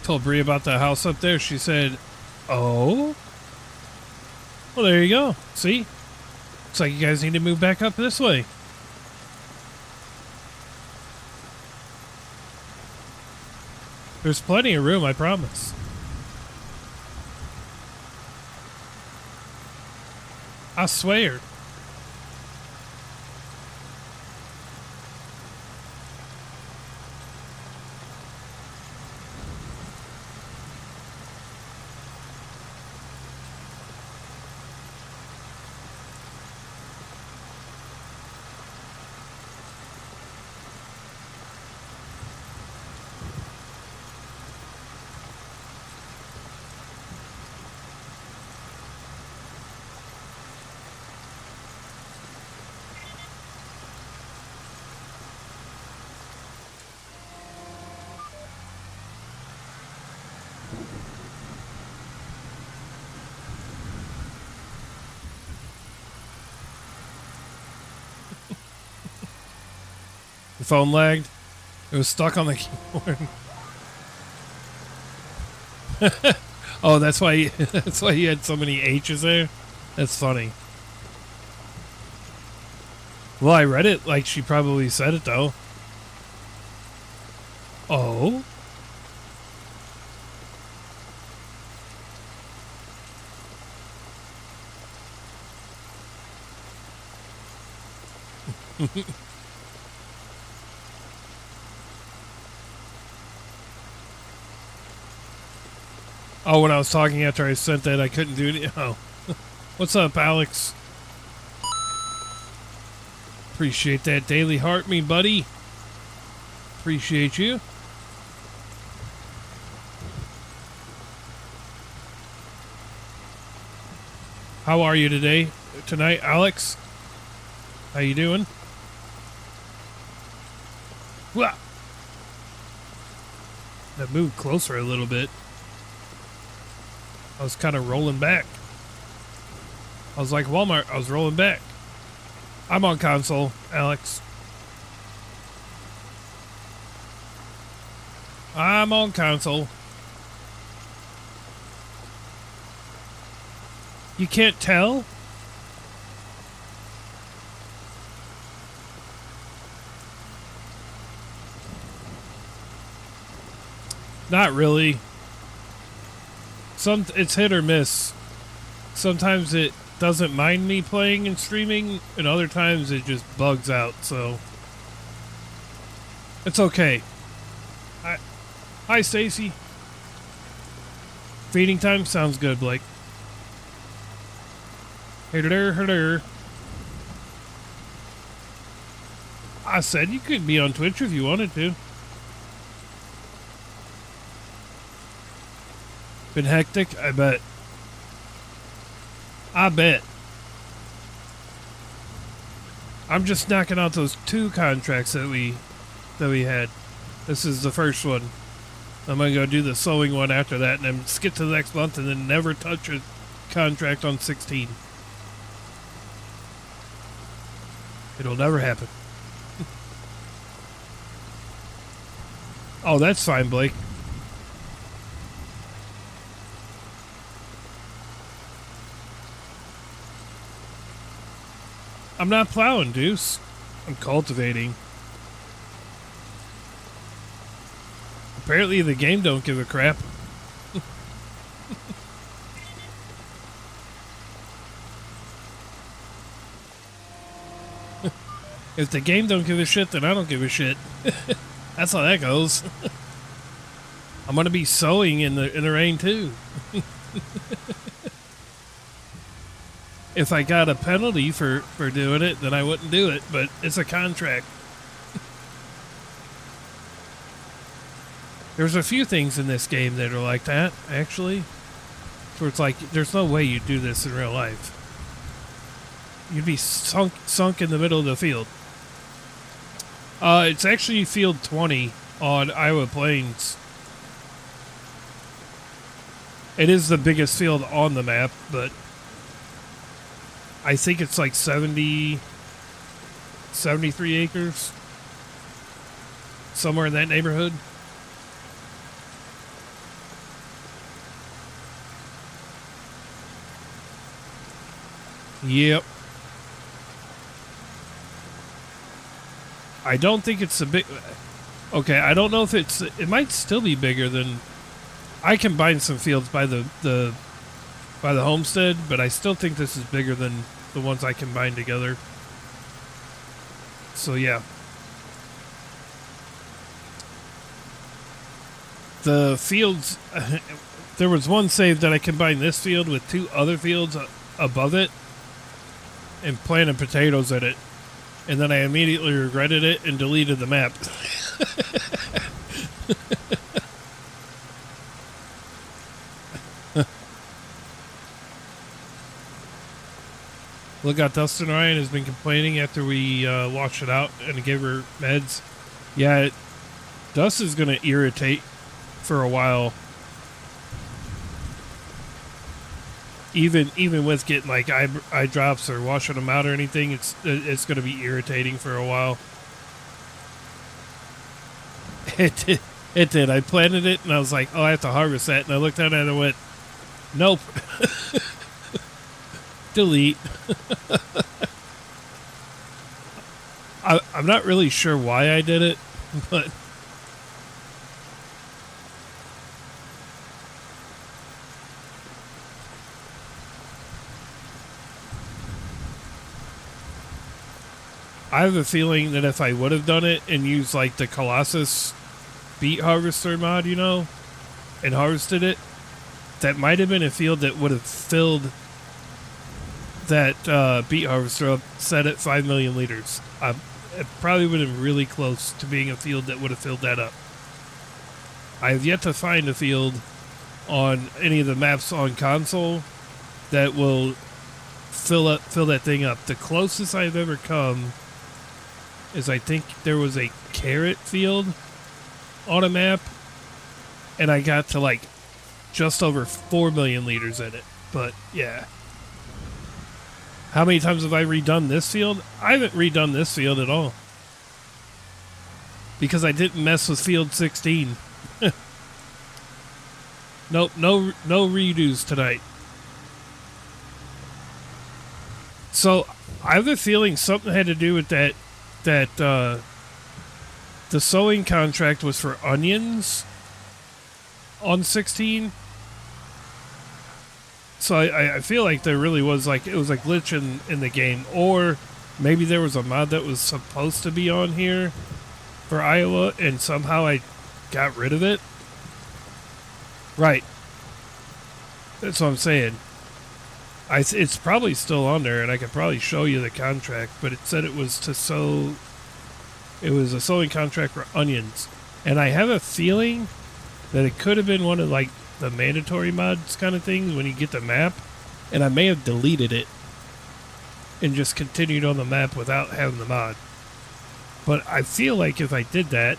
Told Bree about the house up there. She said, "Oh, well, there you go. See, looks like you guys need to move back up this way." There's plenty of room, I promise. I swear. The phone lagged. It was stuck on the keyboard. Oh, that's why you had so many H's there? That's funny. Well, I read it like she probably said it, though. Oh? Oh, when I was talking after I sent that, I couldn't do it. Oh. What's up, Alex? Appreciate that daily heart, me buddy. Appreciate you. How are you tonight, Alex? How you doing? Wah! That moved closer a little bit. I was kind of rolling back. I was like Walmart. I was rolling back. I'm on console, Alex. I'm on console. You can't tell? Not really. It's hit or miss. Sometimes it doesn't mind me playing and streaming, and other times it just bugs out, so it's okay. Hi, Stacy. Feeding time sounds good, Blake. Hello. I said you could be on Twitch if you wanted to. Been hectic? I bet. I'm just knocking out those 2 contracts that we had. This is the first one. I'm gonna go do the sewing one after that, and then skip to the next month, and then never touch a contract on 16. It'll never happen. Oh, that's fine, Blake. I'm not plowing, Deuce. I'm cultivating. Apparently the game don't give a crap. If the game don't give a shit, then I don't give a shit. That's how that goes. I'm gonna be sowing in the rain too. If I got a penalty for doing it, then I wouldn't do it, but it's a contract. There's a few things in this game that are like that, actually. Where it's like, there's no way you'd do this in real life. You'd be sunk in the middle of the field. It's actually field 20 on Iowa Plains. It is the biggest field on the map, but I think it's like 73 acres. Somewhere in that neighborhood. Yep. I don't think it's a big... Okay, I don't know if it's... It might still be bigger than... I combined some fields by the homestead, but I still think this is bigger than the ones I combined together. So, yeah. The fields... There was one save that I combined this field with 2 other fields above it and planted potatoes in it. And then I immediately regretted it and deleted the map. Look out, Dustin Ryan has been complaining after we washed it out and gave her meds. Yeah, dust is going to irritate for a while. Even with getting like eye drops or washing them out or anything, it's going to be irritating for a while. It did. I planted it and I was like, oh, I have to harvest that. And I looked at it and I went, nope. Delete. I'm not really sure why I did it, but I have a feeling that if I would have done it and used like the Colossus beet harvester mod, you know, and harvested it, that might have been a field that would have filled that beet harvester up, set at 5 million liters. It probably would have been really close to being a field that would have filled that up. I have yet to find a field on any of the maps on console that will fill that thing up. The closest I've ever come is I think there was a carrot field on a map, and I got to like just over 4 million liters in it. But yeah. How many times have I redone this field? I haven't redone this field at all. Because I didn't mess with field 16. Nope, no redos tonight. So, I have a feeling something had to do with that the sowing contract was for onions on 16. So I feel like there really was like, it was a glitch in the game, or maybe there was a mod that was supposed to be on here for Iowa and somehow I got rid of it. Right. That's what I'm saying. It's probably still on there and I could probably show you the contract, but it said it was to sow, it was a sowing contract for onions. And I have a feeling that it could have been one of like the mandatory mods kind of things when you get the map, and I may have deleted it. and just continued on the map without having the mod. But I feel like if I did that,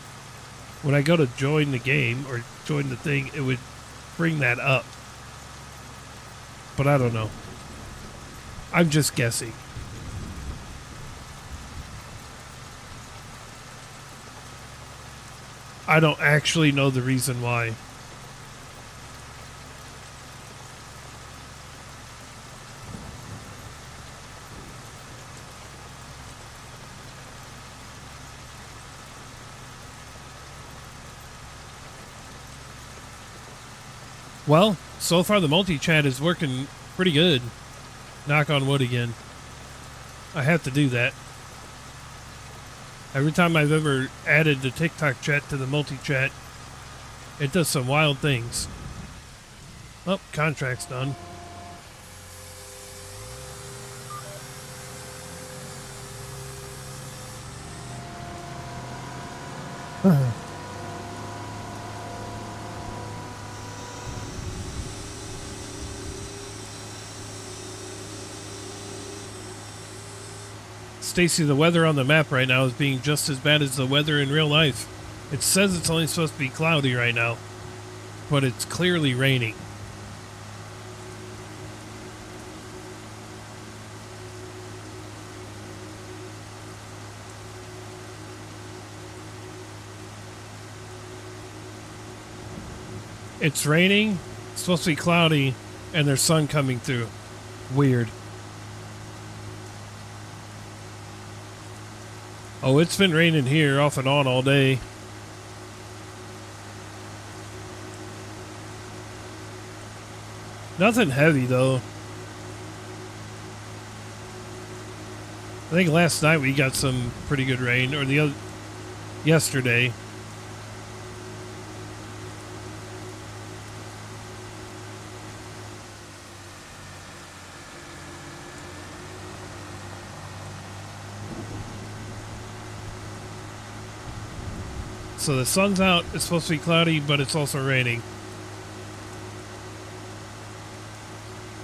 when I go to join the game or join the thing, it would bring that up. But I don't know. I'm just guessing. I don't actually know the reason why. Well, so far the multi-chat is working pretty good. Knock on wood again. I have to do that. Every time I've ever added the TikTok chat to the multi-chat, it does some wild things. Oh, contract's done. Stacy, the weather on the map right now is being just as bad as the weather in real life. It says it's only supposed to be cloudy right now, but it's clearly raining. It's raining, it's supposed to be cloudy, and there's sun coming through. Weird. Oh, it's been raining here off and on all day. Nothing heavy though. I think last night we got some pretty good rain, or the other yesterday. So the sun's out, it's supposed to be cloudy, but it's also raining.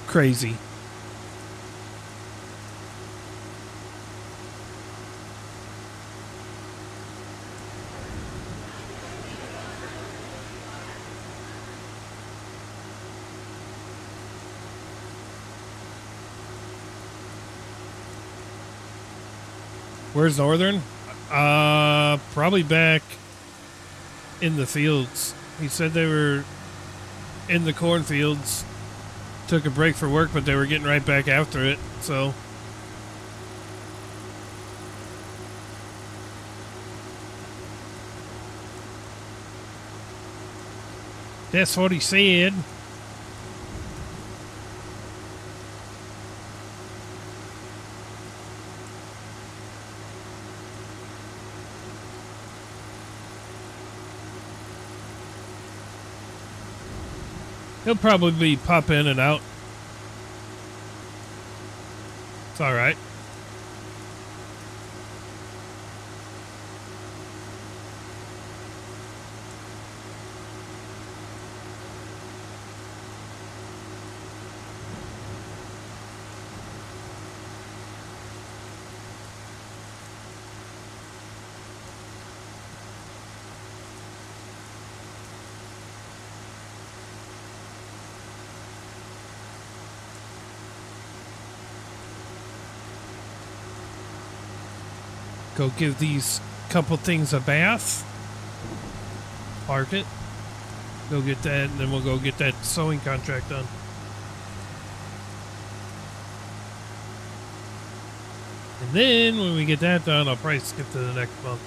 Crazy. Where's Northern? Probably back in the fields. He said they were in the cornfields, took a break for work, but they were getting right back after it, so. That's what he said. He'll probably pop in and out. It's all right. Go give these couple things a bath. Park it. Go get that, and then we'll go get that sewing contract done. And then when we get that done, I'll probably skip to the next month.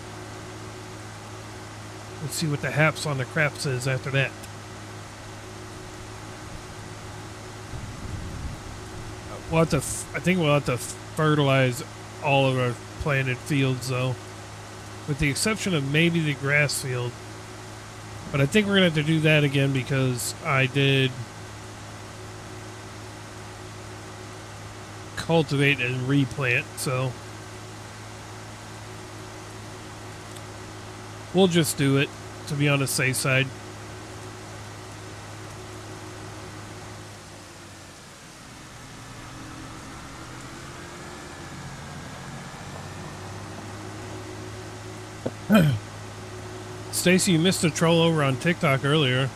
Let's see what the haps on the crap says after that. We'll have to, I think we'll have to fertilize all of our planted fields though, with the exception of maybe the grass field. But I think we're gonna have to do that again because I did cultivate and replant, so we'll just do it to be on the safe side. Stacy, you missed a troll over on TikTok earlier.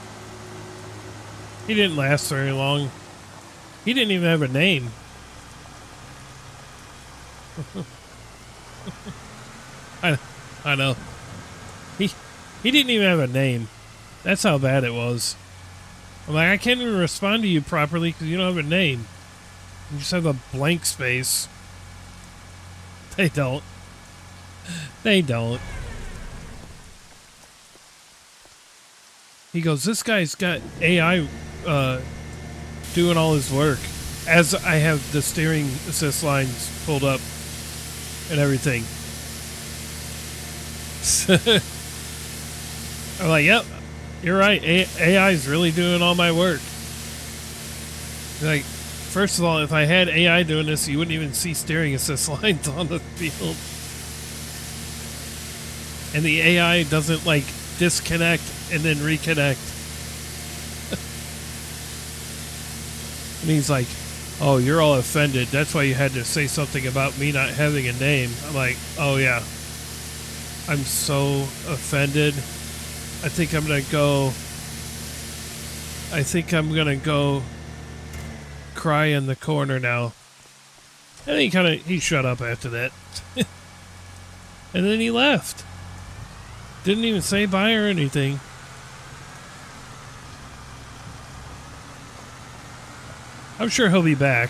He didn't last very long. He didn't even have a name. I know. He didn't even have a name. That's how bad it was. I'm like, I can't even respond to you properly because you don't have a name. You just have a blank space. They don't. They don't. He goes, this guy's got AI doing all his work as I have the steering assist lines pulled up and everything. I'm like, yep, you're right. AI is really doing all my work. Like, first of all, if I had AI doing this, you wouldn't even see steering assist lines on the field. And the AI doesn't like disconnect and then reconnect. And he's like, oh, you're all offended. That's why you had to say something about me not having a name. I'm like, oh yeah. I'm so offended. I think I'm gonna go cry in the corner now. And he shut up after that. And then he left. Didn't even say bye or anything. I'm sure he'll be back.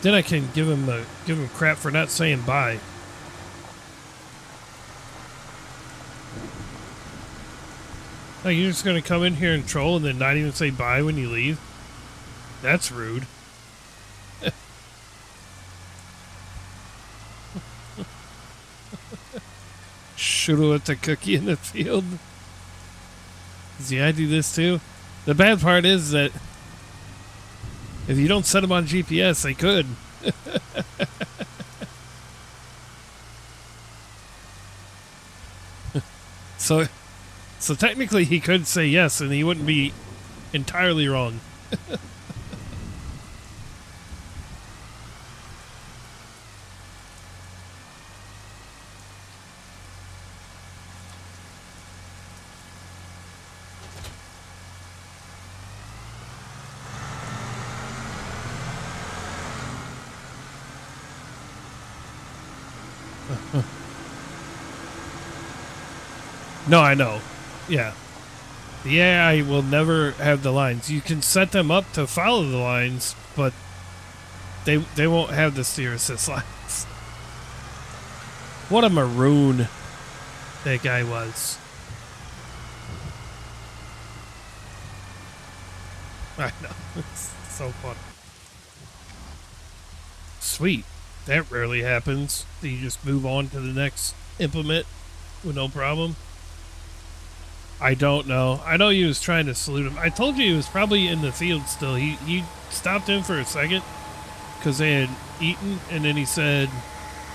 Then I can give him crap for not saying bye. Like, you're just gonna come in here and troll and then not even say bye when you leave? That's rude. Shoot with the cookie in the field. See, I do this too. The bad part is that if you don't set them on GPS, they could. So technically he could say yes and he wouldn't be entirely wrong. No, I know. Yeah. The AI will never have the lines. You can set them up to follow the lines, but they won't have the steer assist lines. What a maroon that guy was. I know. It's so funny. Sweet. That rarely happens. You just move on to the next implement with no problem. I don't know. I know he was trying to salute him. I told you he was probably in the field still. He stopped in for a second because they had eaten, and then he said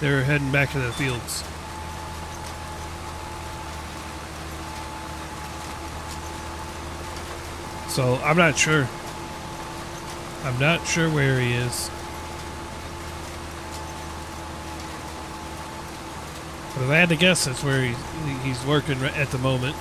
they were heading back to the fields. So I'm not sure. I'm not sure where he is. But if I had to guess, that's where he's working at the moment.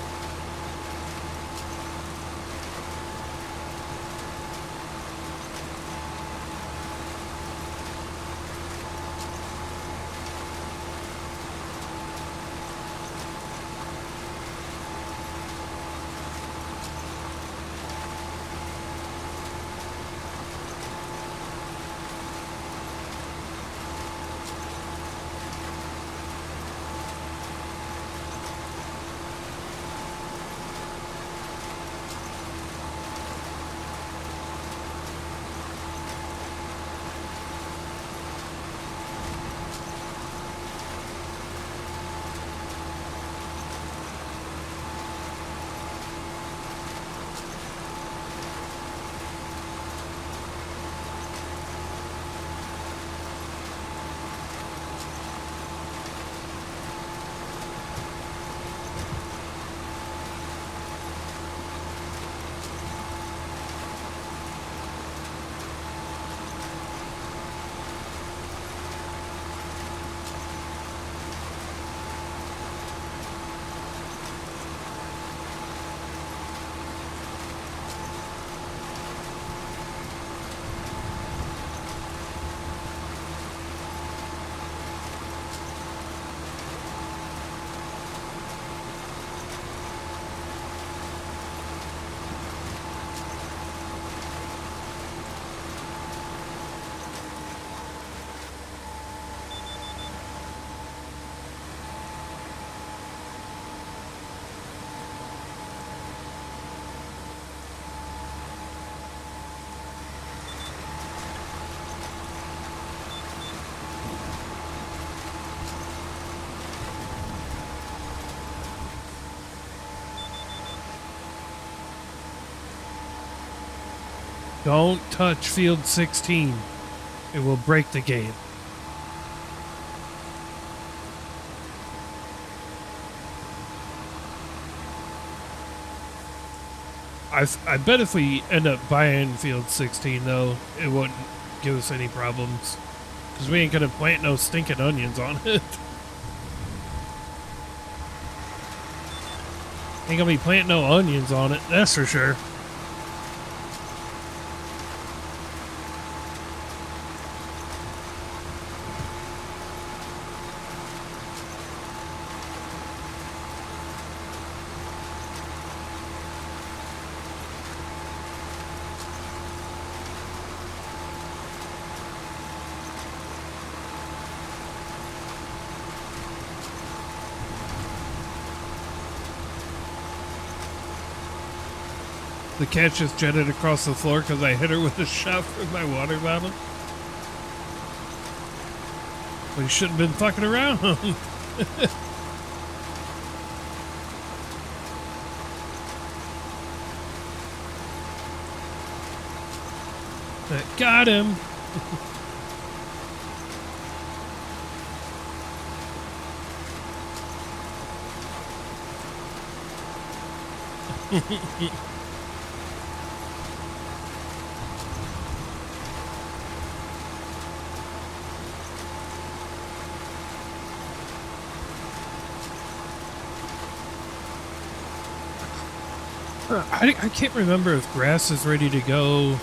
Don't touch field 16. It will break the game. I bet if we end up buying field 16, though, it wouldn't give us any problems. Because we ain't going to plant no stinking onions on it. Ain't going to be planting no onions on it, that's for sure. The cat just jetted across the floor because I hit her with a shot from my water bottle. We shouldn't have been fucking around. Got him. I can't remember if grass is ready to go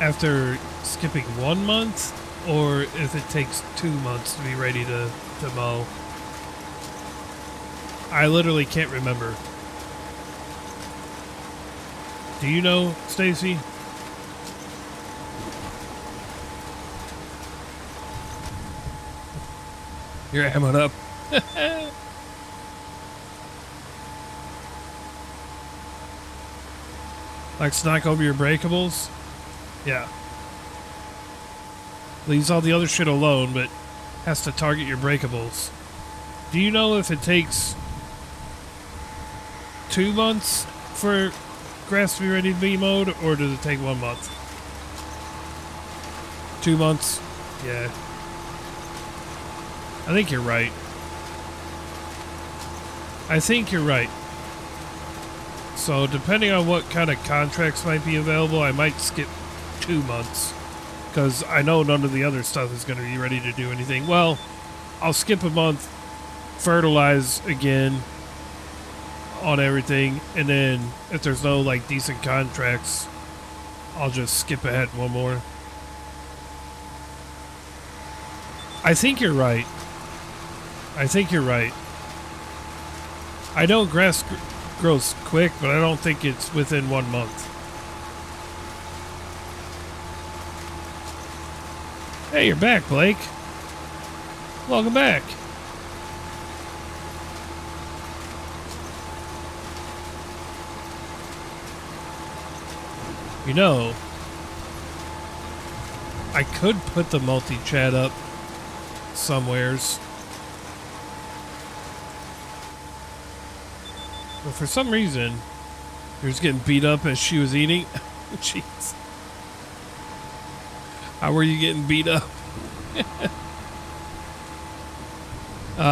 after skipping 1 month or if it takes 2 months to be ready to mow. I literally can't remember. Do you know, Stacy? You're hamming up. Like knock over your breakables? Yeah. Leaves all the other shit alone, but has to target your breakables. Do you know if it takes 2 months for grass to be ready to be mowed, or does it take 1 month? 2 months? Yeah. I think you're right. I think you're right. So depending on what kind of contracts might be available, I might skip 2 months. Because I know none of the other stuff is going to be ready to do anything. Well, I'll skip a month, fertilize again on everything, and then if there's no like decent contracts, I'll just skip ahead one more. I think you're right. I think you're right. I know grass grows quick, but I don't think it's within 1 month. Hey, you're back, Blake. Welcome back. You know, I could put the multi-chat up somewheres. But for some reason, she was getting beat up as she was eating. Jeez. How were you getting beat up?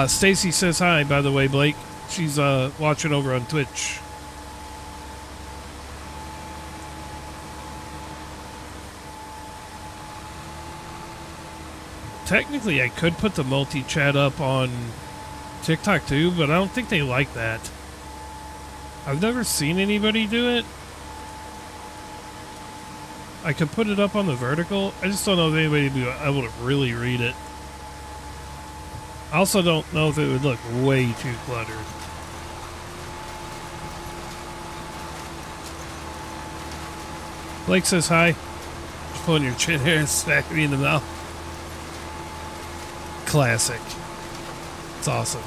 Stacy says hi, by the way, Blake. She's watching over on Twitch. Technically, I could put the multi-chat up on TikTok too, but I don't think they like that. I've never seen anybody do it. I could put it up on the vertical. I just don't know if anybody would be able to really read it. I also don't know if it would look way too cluttered. Blake says hi. Just pulling your chin hair and smacking me in the mouth. Classic. It's awesome.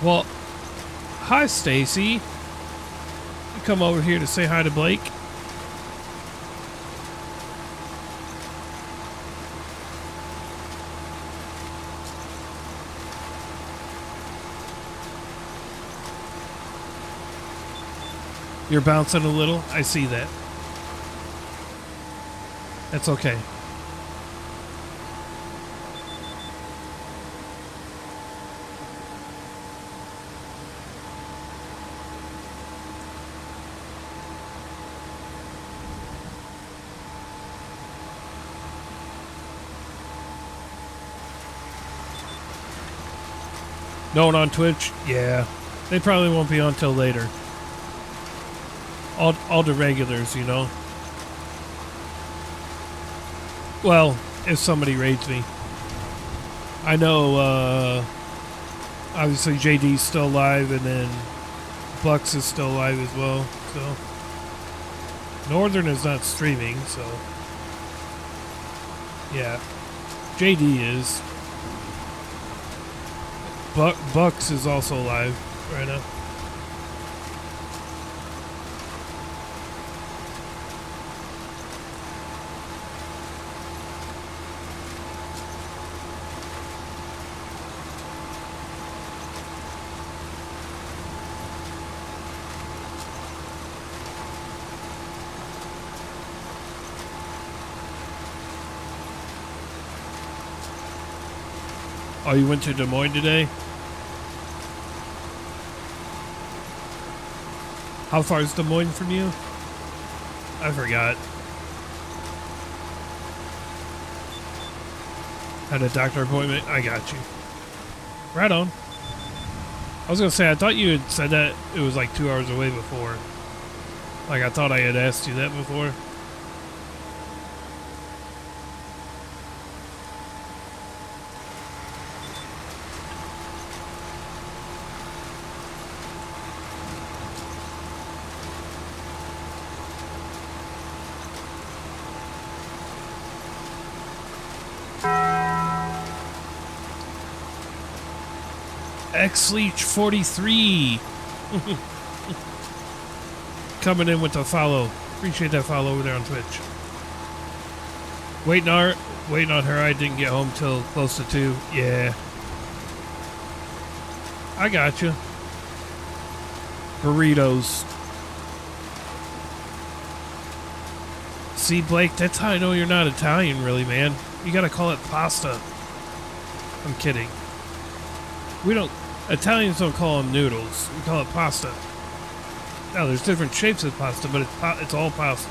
Well, hi, Stacy. You come over here to say hi to Blake? You're bouncing a little. I see that. That's okay. No one on Twitch? Yeah. They probably won't be on till later. All the regulars, you know. Well, if somebody raids me. I know, obviously JD's still live, and then Bucks is still live as well, so. Northern is not streaming, so. Yeah. JD is. Bucks is also live right now. Oh, you went to Des Moines today? How far is Des Moines from you? I forgot. Had a doctor appointment? I got you. Right on. I was gonna say, I thought you had said that it was like 2 hours away before. Like, I thought I had asked you that before. Xleech43 coming in with a follow. Appreciate that follow over there on Twitch. Waiting on her. I didn't get home till close to 2. Yeah. I got you. Burritos. See, Blake, that's how I know you're not Italian, really, man. You gotta call it pasta. I'm kidding. Italians don't call them noodles. We call it pasta. Now, there's different shapes of pasta, but it's all pasta.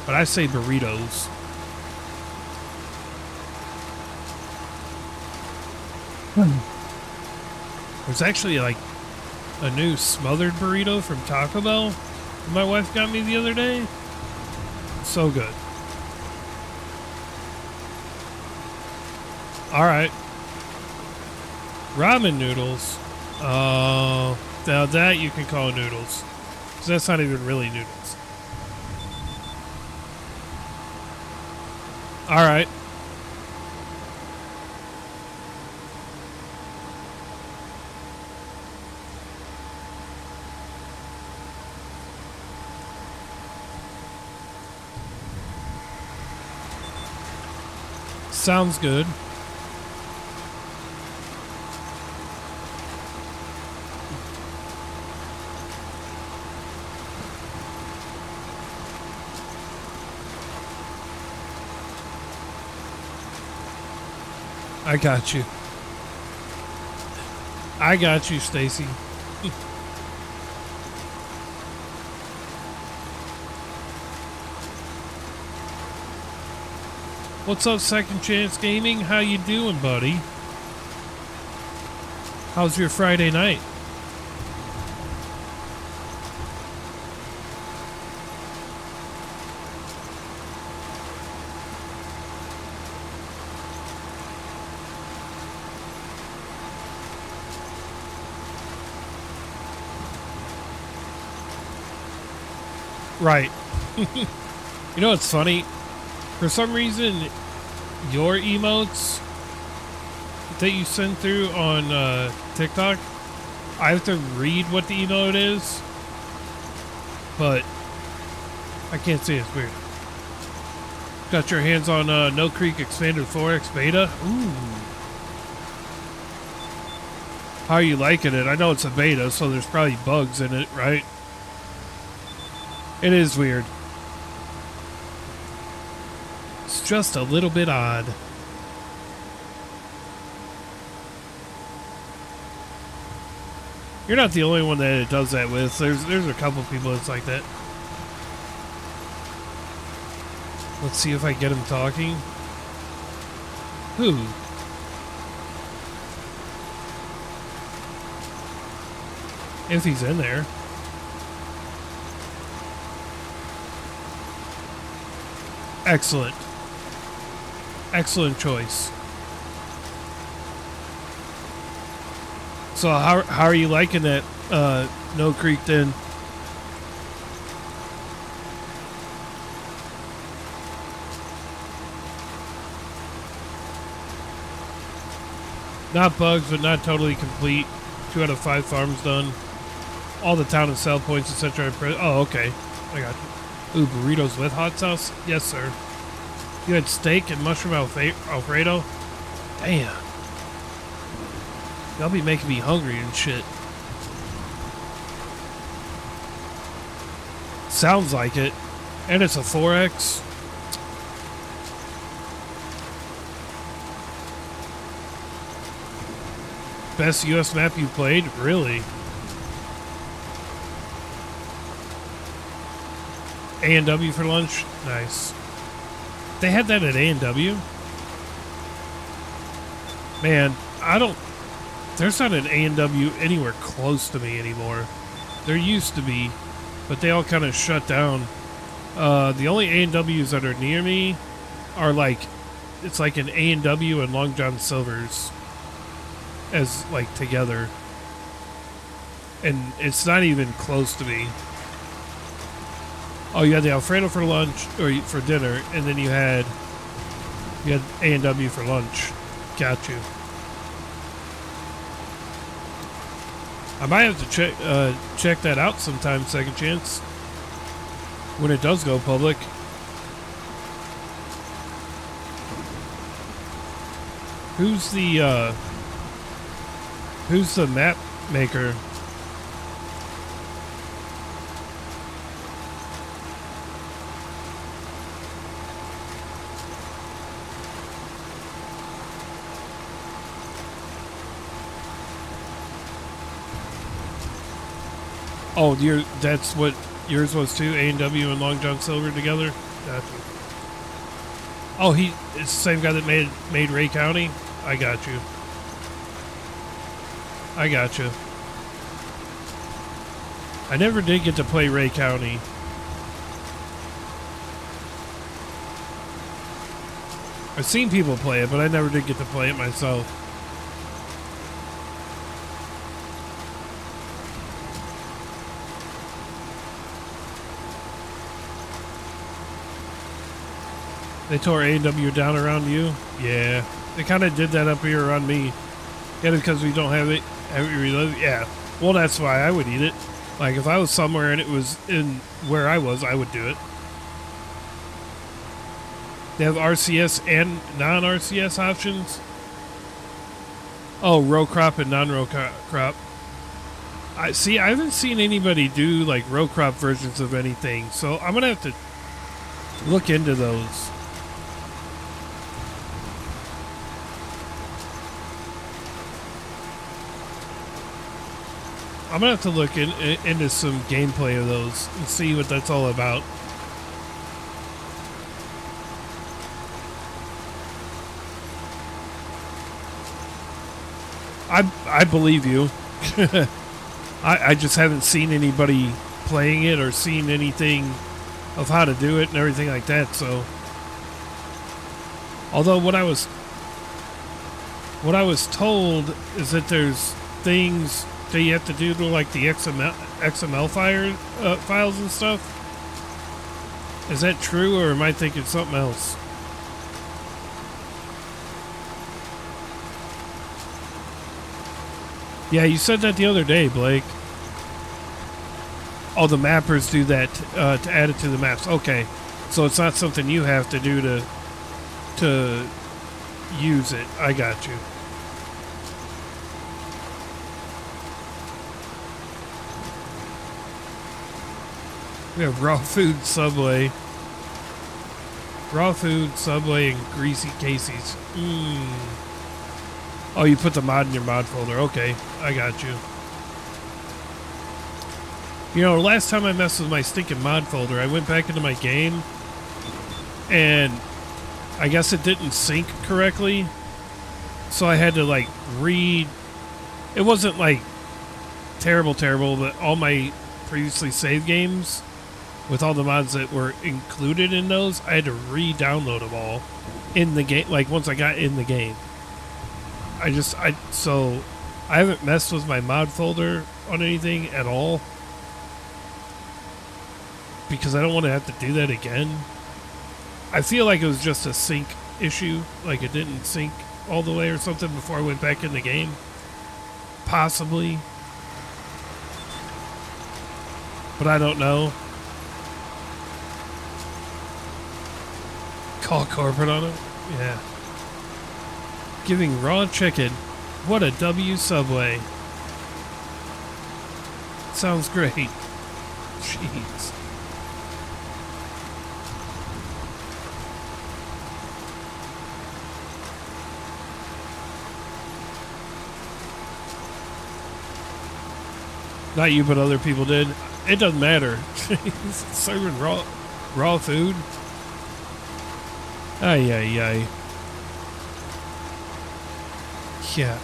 But I say burritos. There's actually like a new smothered burrito from Taco Bell my wife got me the other day. So good. All right. Ramen noodles. Oh, now that you can call noodles. 'Cause that's not even really noodles. All right. Sounds good. I got you. I got you, Stacy. What's up, Second Chance Gaming? How you doing, buddy? How's your Friday night? Right. You know what's funny? For some reason, your emotes that you send through on TikTok I have to read what the emote is, but I can't see it. It's weird. Got your hands on No Creek Expanded 4X Beta? Ooh. How are you liking it? I know it's a beta, so there's probably bugs in it, right? It is weird. It's just a little bit odd. You're not the only one that it does that with. There's a couple people that's like that. Let's see if I get him talking. Who? If he's in there. Excellent. Excellent choice. So how are you liking that No Creek then? Not bugs, but not totally complete. 2 out of 5 farms done. All the town and sell points, etc. Oh, okay. I got you. Ooh, burritos with hot sauce? Yes, sir. You had steak and mushroom Alfredo? Damn. Y'all be making me hungry and shit. Sounds like it. And it's a 4X. Best US map you played? Really? A&W for lunch? Nice. They had that at A&W? Man, I don't... There's not an A&W anywhere close to me anymore. There used to be, but they all kind of shut down. The only A&Ws that are near me are like... It's like an A&W and Long John Silver's. As like together, and it's not even close to me. Oh, you had the Alfredo for lunch or for dinner, and then you had A&W for lunch. Got you. I might have to check that out sometime. Second chance when it does go public. Who's the map maker? Oh, that's what yours was too? A&W and Long John Silver together? Gotcha. Oh, it's the same guy that made Ray County? I got you. I gotcha. I never did get to play Ray County. I've seen people play it, but I never did get to play it myself. They tore A&W down around you? Yeah. They kind of did that up here around me. Yeah, because we don't have it. Yeah. Well, that's why I would eat it. Like, if I was somewhere and it was in where I was, I would do it. They have RCS and non-RCS options. Oh, row crop and non-row crop. I haven't seen anybody do, like, row crop versions of anything. So I'm going to have to look into those. I'm gonna have to look into some gameplay of those and see what that's all about. I believe you. I just haven't seen anybody playing it or seen anything of how to do it and everything like that. So, although what I was told is that there's things that you have to do to like the XML files and stuff. Is that true, or am I thinking something else? Yeah, you said that the other day, Blake. Oh, the mappers do that to add it to the maps. Okay, so it's not something you have to do to use it. I got you. We have raw food, Subway. Raw food, Subway, and greasy Casey's. Oh, you put the mod in your mod folder. Okay, I got you. You know, last time I messed with my stinking mod folder, I went back into my game, and I guess it didn't sync correctly, so I had to, like, read. It wasn't, like, terrible, but all my previously saved games, with all the mods that were included in those, I had to re-download them all in the game, like, once I got in the game. So, I haven't messed with my mod folder on anything at all, because I don't want to have to do that again. I feel like it was just a sync issue, like it didn't sync all the way or something before I went back in the game. Possibly. But I don't know. Call corporate on it? Yeah. Giving raw chicken. What a W, Subway. Sounds great. Jeez. Not you, but other people did. It doesn't matter. Serving raw food. Ay, ay, ay. Yeah.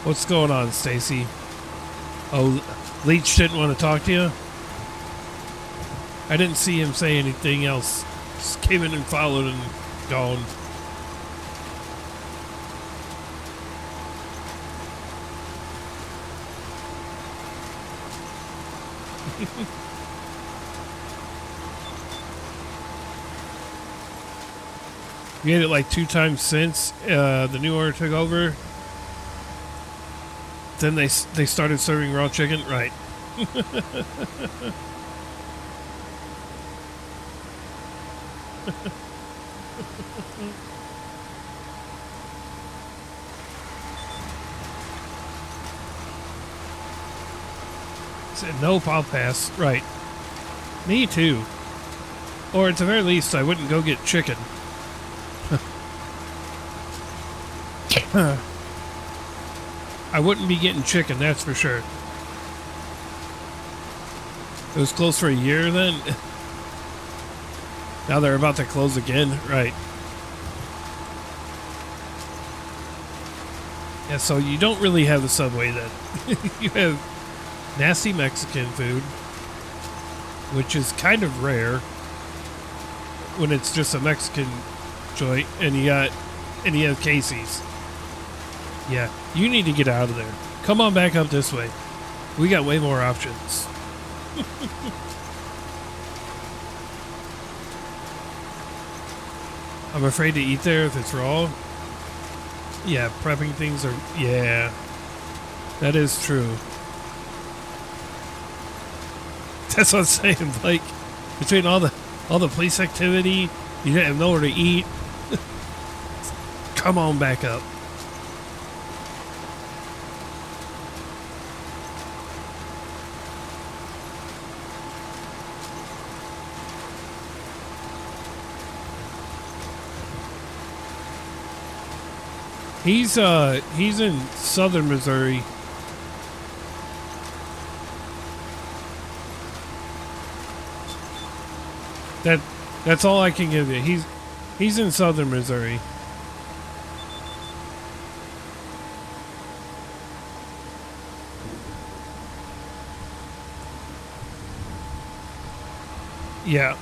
What's going on, Stacy? Oh, Leech didn't want to talk to you? I didn't see him say anything else. Just came in and followed and gone. We had it like 2 times since the new order took over. Then they started serving raw chicken, right? Said nope, I'll pass. Right. Me too. Or at the very least, I wouldn't go get chicken. I wouldn't be getting chicken, that's for sure. It was closed for a year then. Now they're about to close again, right? Yeah, so you don't really have a Subway then. You have nasty Mexican food, which is kind of rare when it's just a Mexican joint, and you have Casey's. Yeah, you need to get out of there. Come on back up this way. We got way more options. I'm afraid to eat there if it's raw. Yeah, prepping things are... Yeah, that is true. That's what I'm saying, Blake. Between all the police activity, you didn't have nowhere to eat. Come on back up. He's in southern Missouri. That's all I can give you. He's in southern Missouri. Yeah.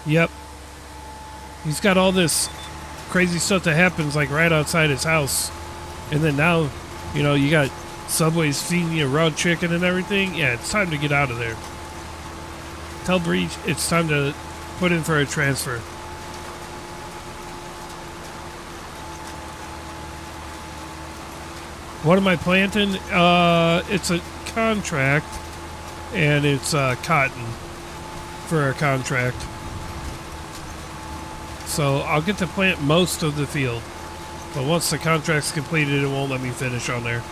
Yep. He's got all this crazy stuff that happens like right outside his house. And then now, you know, you got Subway's feeding you raw chicken and everything. Yeah, it's time to get out of there. Tell Breach it's time to put in for a transfer. What am I planting? It's a contract, and it's cotton for a contract. So I'll get to plant most of the field. But once the contract's completed, it won't let me finish on there.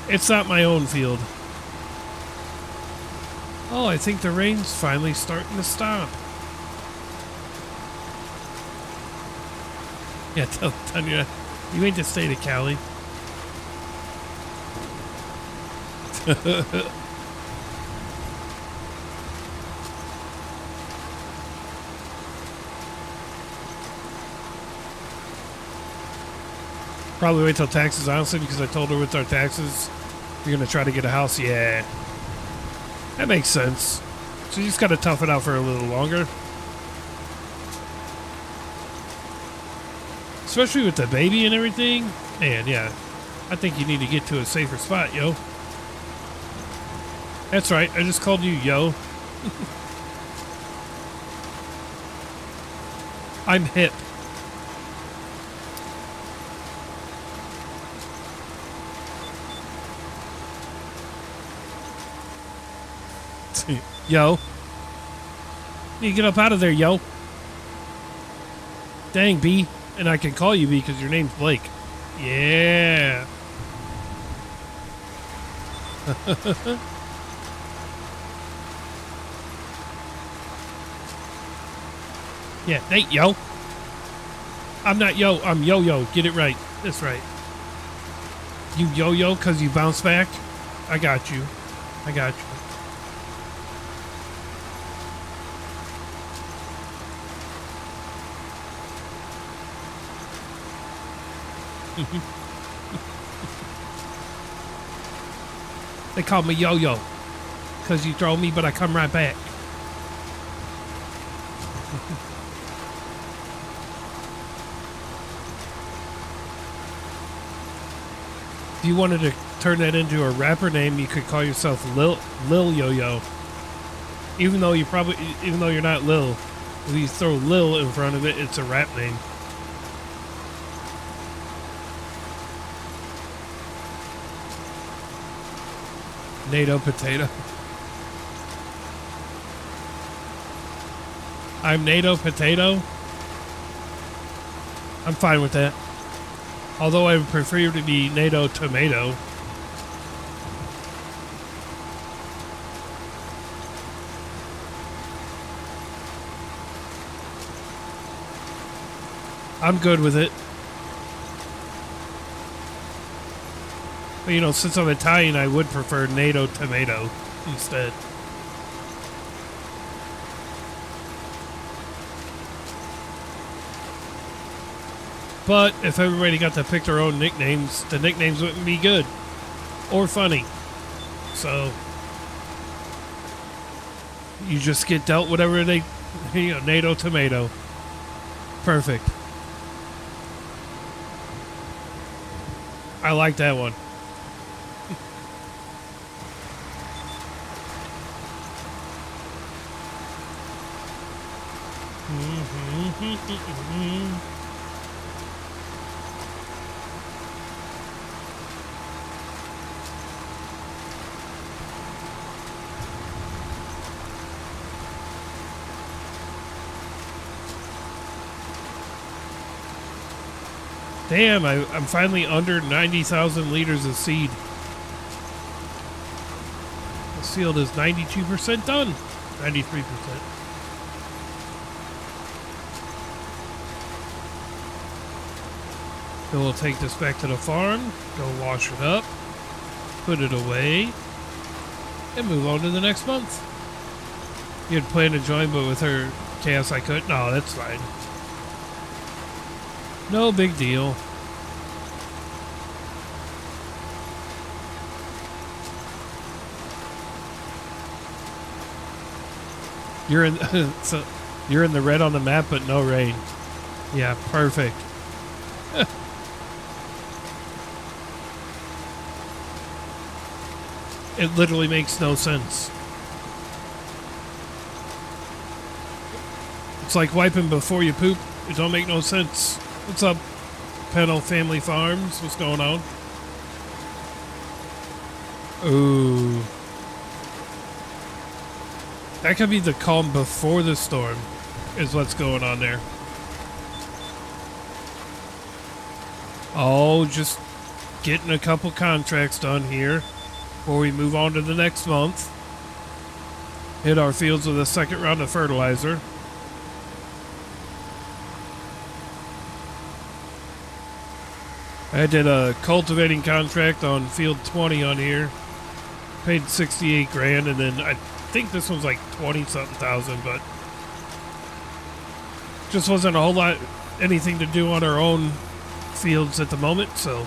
It's not my own field. Oh, I think the rain's finally starting to stop. Yeah, tell Tanya, you ain't the state of Cali. Probably wait till taxes, honestly, because I told her with our taxes, you're going to try to get a house. Yeah. That makes sense. So you just got to tough it out for a little longer. Especially with the baby and everything. Man, yeah. I think you need to get to a safer spot, yo. That's right. I just called you yo. I'm hip. Yo. You get up out of there, yo. Dang, B. And I can call you B because your name's Blake. Yeah. Yeah, Nate, yo. I'm not yo, I'm yo-yo. Get it right. That's right. You yo-yo because you bounce back? I got you. I got you. They call me yo-yo because you throw me, but I come right back. If you wanted to turn that into a rapper name, you could call yourself Lil Yo-Yo. Even though you're not Lil, if you throw Lil in front of it, it's a rap name. NATO potato. I'm NATO potato. I'm fine with that. Although I would prefer to be NATO tomato. I'm good with it. But, you know, since I'm Italian, I would prefer NATO tomato instead. But if everybody got to pick their own nicknames, the nicknames wouldn't be good or funny. So you just get dealt whatever they, you know, NATO tomato. Perfect. I like that one. Damn, I'm finally under 90,000 liters of seed. This field is 92% done. 93%. Then we'll take this back to the farm, go wash it up, put it away, and move on to the next month. You had planned to join, but with her chaos I couldn't. No, that's fine. No big deal. You're in so you're in the red on the map, but no rain. Yeah, perfect. It literally makes no sense. It's like wiping before you poop. It don't make no sense. What's up, Pennell Family Farms? What's going on? Ooh. That could be the calm before the storm, is what's going on there. Oh, just getting a couple contracts done here before we move on to the next month. Hit our fields with a second round of fertilizer. I did a cultivating contract on field 20 on here. Paid 68 grand, and then I think this one's like 20-something thousand, but just wasn't a whole lot anything to do on our own fields at the moment, so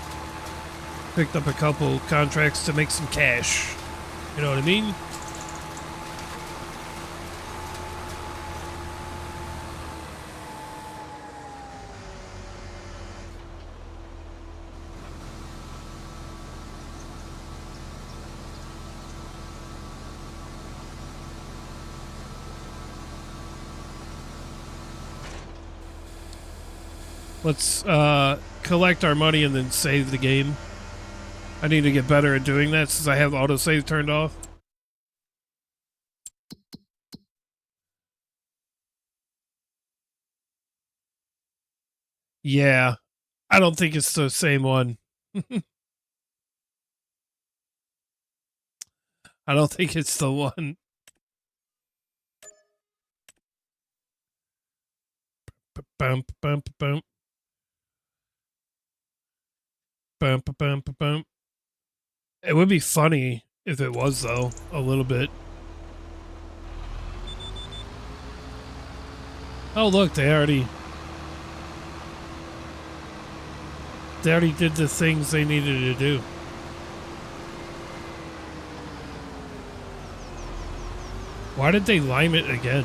picked up a couple contracts to make some cash. You know what I mean? Let's collect our money and then save the game. I need to get better at doing that since I have autosave turned off. Yeah, I don't think it's the same one. I don't think it's the one. Bum, bum, bum. Bum, bum, bum, bum. It would be funny if it was, though, a little bit. Oh, look, they already did the things they needed to do. Why did they lime it again?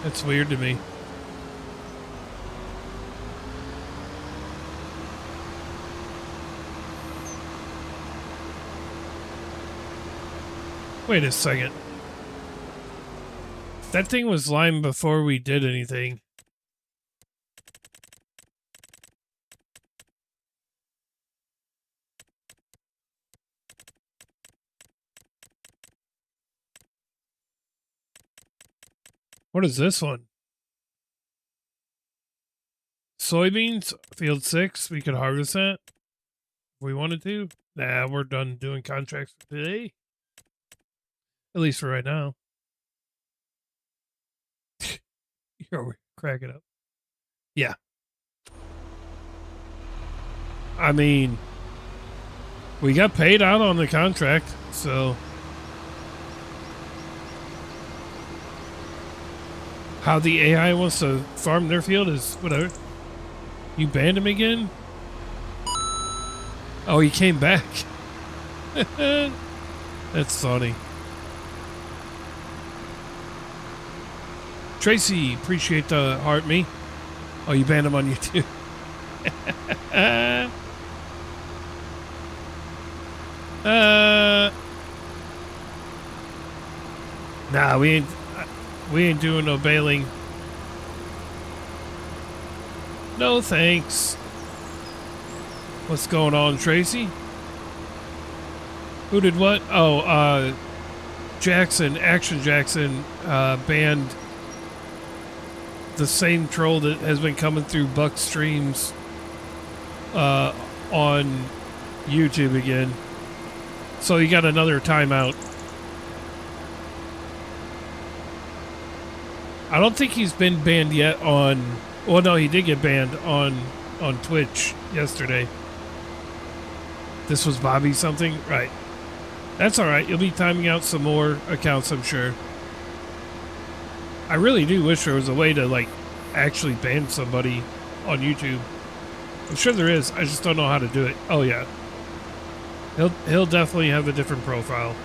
That's weird to me. Wait a second. That thing was limed before we did anything. What is this one? Soybeans, field 6. We could harvest that if we wanted to. Nah, we're done doing contracts for today. At least for right now. You're cracking up. Yeah. I mean, we got paid out on the contract, so how the AI wants to farm their field is whatever. You banned him again? Oh, he came back. That's funny. Tracy, appreciate the heart me. Oh, you banned him on YouTube. Nah, we ain't doing no bailing. No thanks. What's going on, Tracy? Who did what? Oh, Jackson, Action Jackson, banned the same troll that has been coming through Buck streams on YouTube again. So he got another timeout. I don't think he's been banned yet on... Well, no, he did get banned on Twitch yesterday. This was Bobby something? Right. That's alright. You'll be timing out some more accounts, I'm sure. I really do wish there was a way to, like, actually ban somebody on YouTube. I'm sure there is. I just don't know how to do it. Oh, yeah. He'll definitely have a different profile.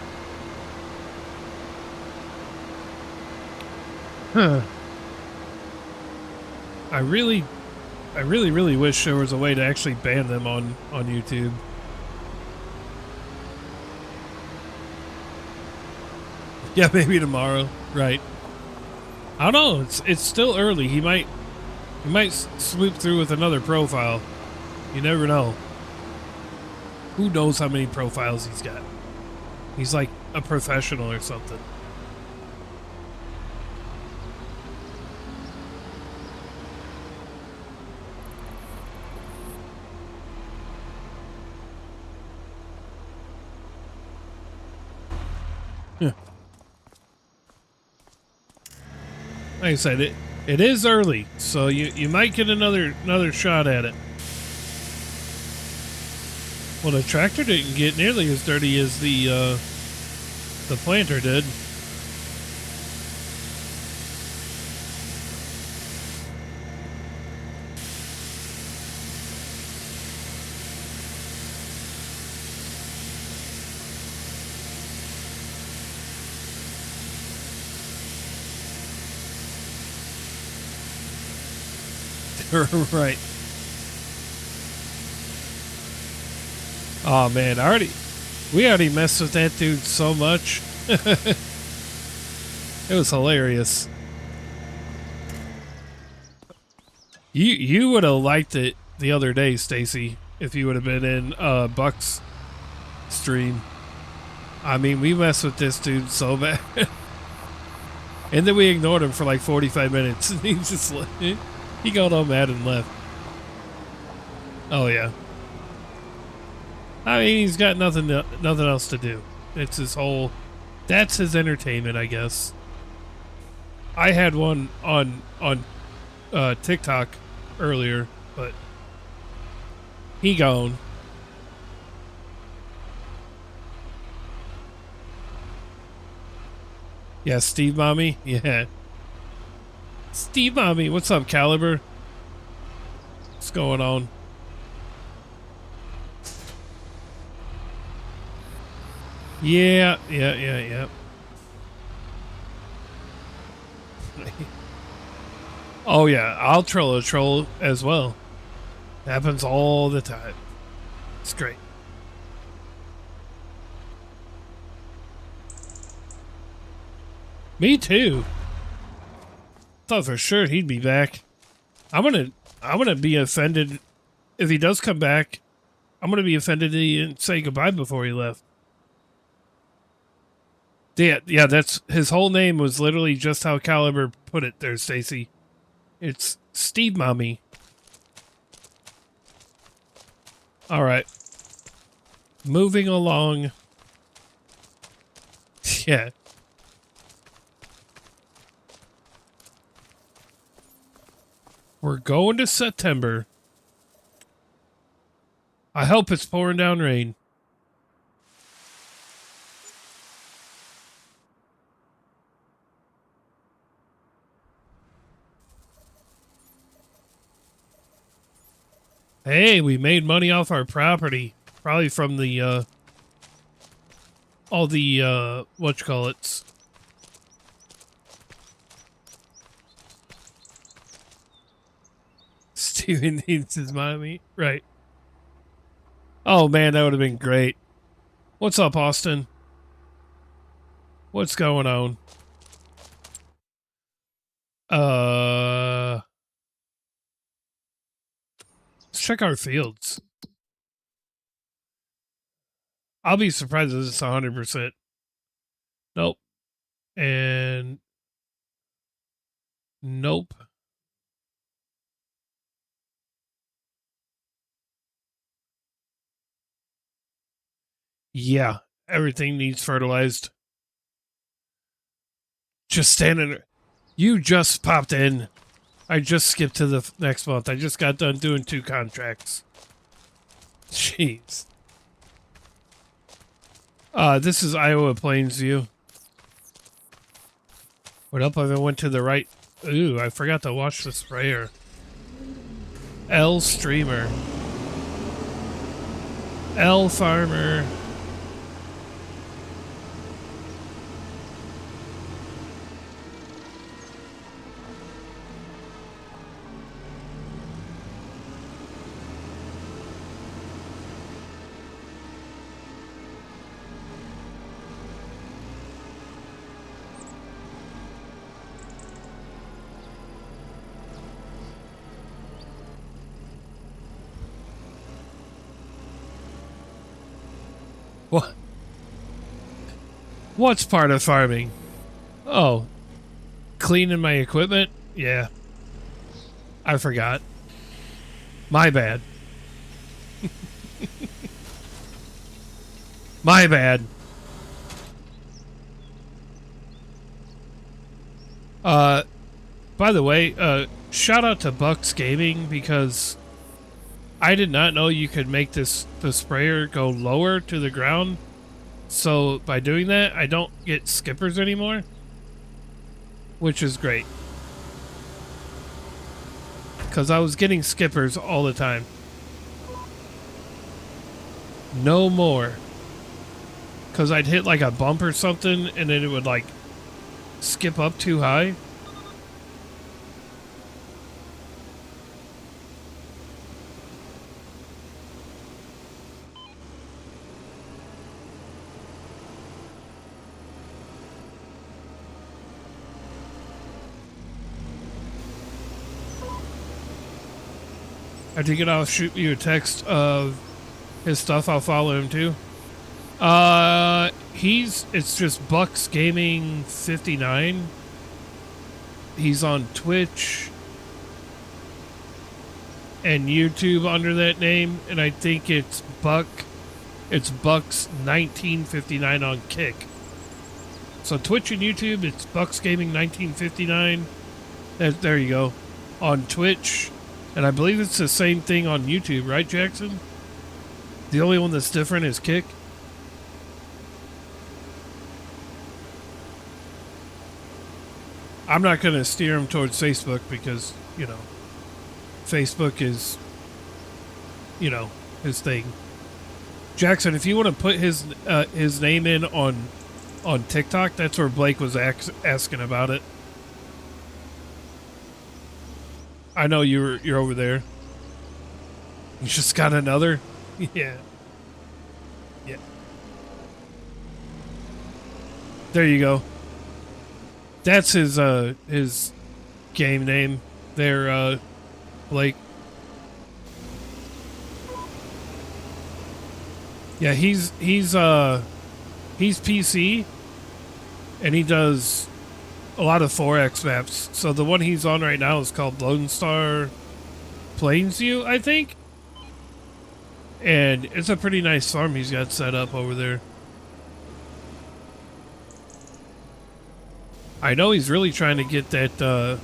Huh. I really wish there was a way to actually ban them on YouTube. Yeah, maybe tomorrow. Right. I don't know. It's still early. He might swoop through with another profile. You never know. Who knows how many profiles he's got? He's like a professional or something. Yeah. Like I said, it is early, so you might get another shot at it. Well, the tractor didn't get nearly as dirty as the planter did. Right. Oh man, we already messed with that dude so much. It was hilarious. You would have liked it the other day, Stacy, if you would have been in Buck's stream. I mean, we messed with this dude so bad. And then we ignored him for like 45 minutes. And he just he got all mad and left. Oh yeah. I mean, he's got nothing else to do. It's his whole. That's his entertainment, I guess. I had one on TikTok earlier, but he gone. Yeah, Steve Mommy. Yeah, Steve Mommy. What's up, Caliber? What's going on? Yeah. Oh yeah, I'll troll a troll as well. Happens all the time. It's great. Me too. Thought for sure he'd be back. I'm gonna be offended if he does come back. I'm gonna be offended he didn't say goodbye before he left. Yeah, that's his whole name was literally just how Caliber put it there, Stacy. It's Steve Mommy. All right. Moving along. Yeah. We're going to September. I hope it's pouring down rain. Hey, we made money off our property. Probably from the, all the, whatchamacallits. Steven needs his mommy. Right. Oh, man, that would have been great. What's up, Austin? What's going on? Let's check our fields. I'll be surprised if it's 100%. Nope. And nope. Yeah, everything needs fertilized. Just standing there. You just popped in. I just skipped to the next month. I just got done doing 2 contracts. Jeez. This is Iowa Plains View. What up if I went to the right? Ooh, I forgot to wash the sprayer. L Streamer. L Farmer. What? What's part of farming? Oh, cleaning my equipment? Yeah. I forgot. My bad. My bad. By the way, shout out to Bucks Gaming because I did not know you could make the sprayer go lower to the ground. So by doing that, I don't get skippers anymore, which is great. Because I was getting skippers all the time. No more. Because I'd hit like a bump or something and then it would like skip up too high. After you get off, shoot you a text of his stuff. I'll follow him too. It's just Bucks Gaming 59. He's on Twitch and YouTube under that name, and I think it's Bucks 1959 on Kick. So Twitch and YouTube, it's Bucks Gaming 1959. There you go. On Twitch. And I believe it's the same thing on YouTube, right, Jackson? The only one that's different is Kick. I'm not going to steer him towards Facebook because, you know, Facebook is, you know, his thing. Jackson, if you want to put his name in on TikTok, that's where Blake was asking about it. I know you're over there. You just got another? Yeah. Yeah. There you go. That's his game name there, Blake. Yeah, he's PC and he does a lot of 4X maps. So the one he's on right now is called Lone Star Plains-View, I think. And it's a pretty nice farm he's got set up over there. I know he's really trying to get that,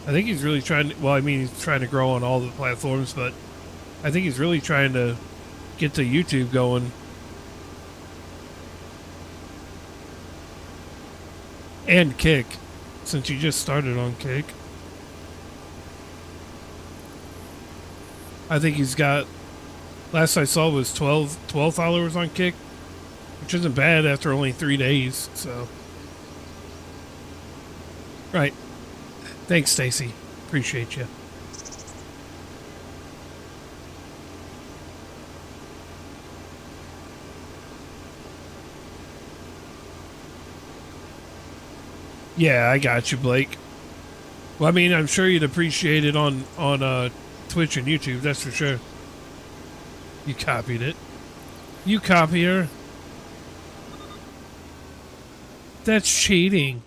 I think he's really trying to, well, I mean, he's trying to grow on all the platforms, but I think he's really trying to get the YouTube going. And Kick, since you just started on Kick. I think he's got, last I saw was 12 followers on Kick, which isn't bad after only 3 days, so. Right. Thanks, Stacy. Appreciate you. Yeah, I got you, Blake. Well, I mean, I'm sure you'd appreciate it on Twitch and YouTube, that's for sure. You copied it. You copier. That's cheating.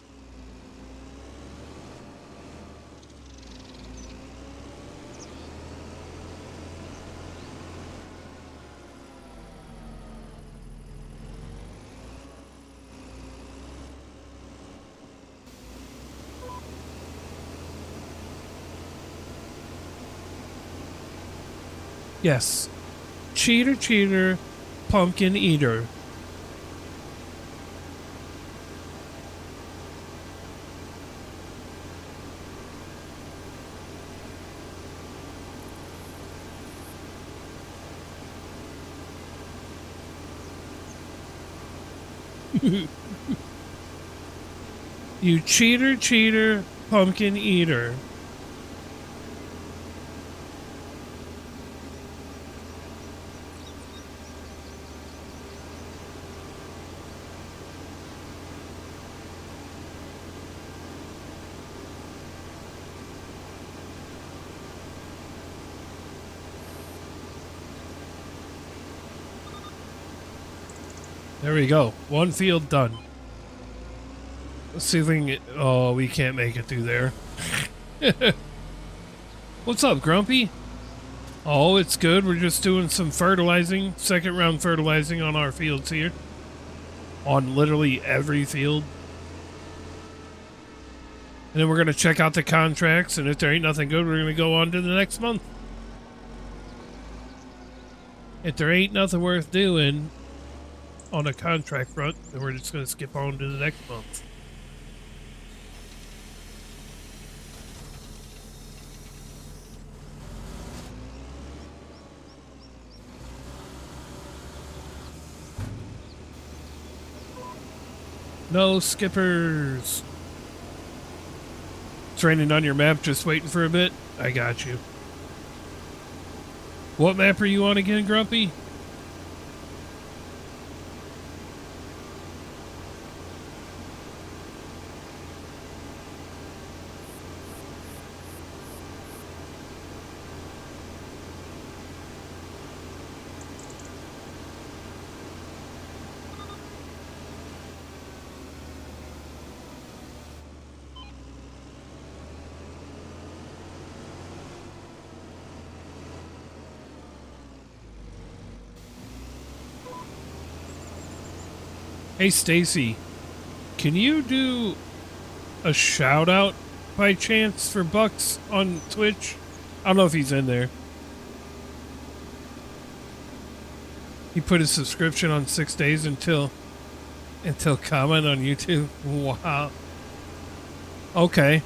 Yes. Cheater, cheater, pumpkin eater. You cheater, cheater, pumpkin eater. There we go. One field done. Let's see if we can get... Oh, we can't make it through there. What's up, Grumpy? Oh, it's good. We're just doing some fertilizing. Second round fertilizing on our fields here. On literally every field. And then we're going to check out the contracts. And if there ain't nothing good, we're going to go on to the next month. If there ain't nothing worth doing on a contract front, then we're just going to skip on to the next month. No skippers. It's raining on your map, just waiting for a bit. I got you. What map are you on again, Grumpy? Hey Stacy, can you do a shout out by chance for Bucks on Twitch? I don't know if he's in there. He put his subscription on 6 days until comment on YouTube. Wow. Okay.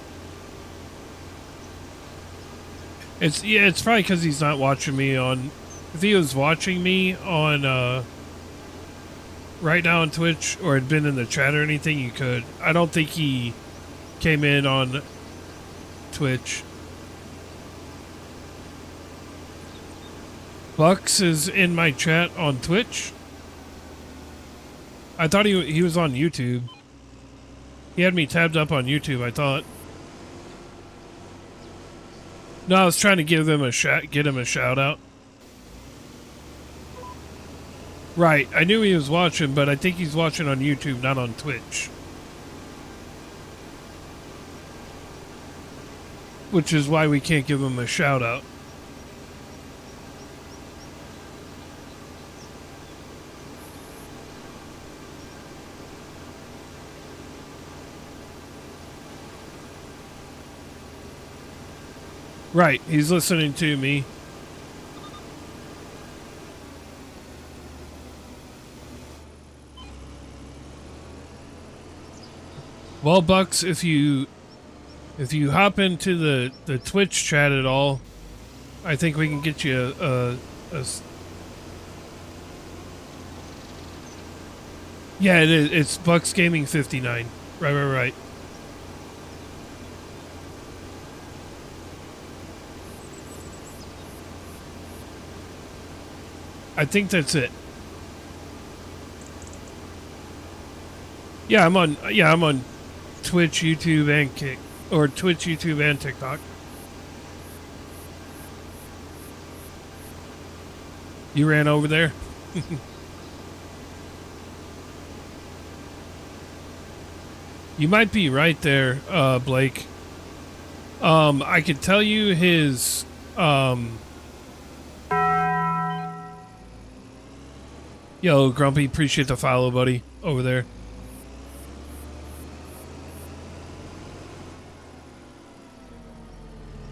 It's probably because he's not watching me on. If he was watching me on right now on Twitch or had been in the chat or anything, you could. I don't think he came in on Twitch. Bucks is in my chat on Twitch. I thought he was on YouTube. He had me tabbed up on YouTube, I thought. No, I was trying to give him get him a shout out. Right, I knew he was watching, but I think he's watching on YouTube, not on Twitch. Which is why we can't give him a shout out. Right, he's listening to me. Well, Bucks, if you hop into the Twitch chat at all, I think we can get you yeah, it is. It's Bucks Gaming 59. Right. I think that's it. Yeah, I'm on Twitch, YouTube, and Twitch, YouTube, and TikTok. You ran over there? You might be right there, Blake. I could tell you his, Yo, Grumpy, appreciate the follow, buddy, over there.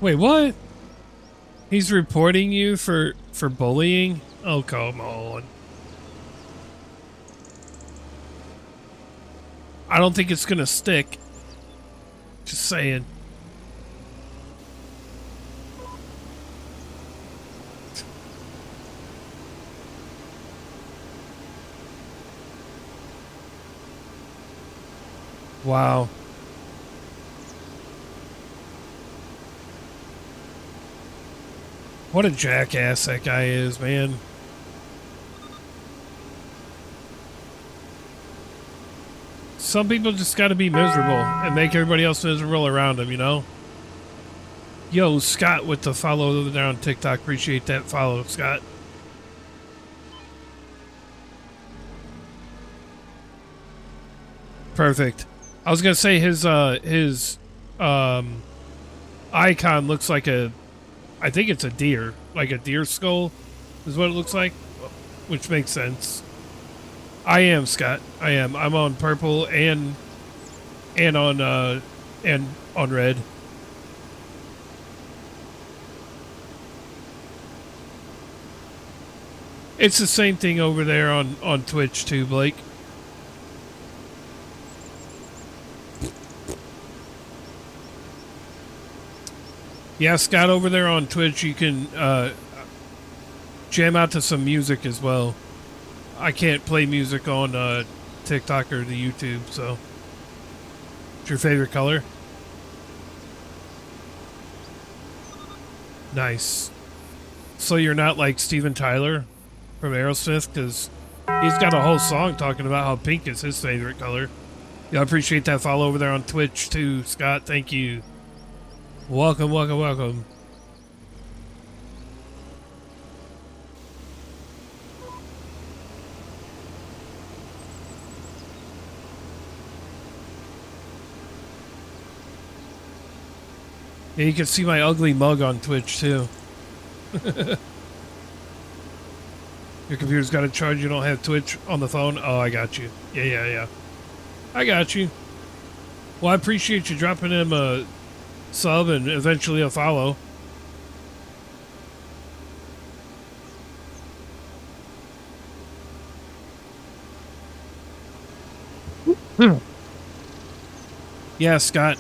Wait, what? He's reporting you for bullying? Oh, come on. I don't think it's gonna stick. Just saying. Wow. What a jackass that guy is, man. Some people just gotta be miserable and make everybody else miserable around them, you know? Yo, Scott with the follow there on TikTok. Appreciate that follow, Scott. Perfect. I was gonna say his icon looks like I think it's a deer, like a deer skull is what it looks like, which makes sense. I am, Scott. I am. I'm on purple and on red. It's the same thing over there on Twitch too, Blake. Yeah, Scott, over there on Twitch, you can jam out to some music as well. I can't play music on TikTok or the YouTube, so. What's your favorite color? Nice. So you're not like Steven Tyler from Aerosmith, because he's got a whole song talking about how pink is his favorite color. Yeah, I appreciate that follow over there on Twitch too, Scott. Thank you. Welcome, welcome, welcome. Yeah, you can see my ugly mug on Twitch too. Your computer's got a charge, you don't have Twitch on the phone? Oh, I got you. Yeah. I got you. Well, I appreciate you dropping him a sub and eventually a follow. Yeah, Scott.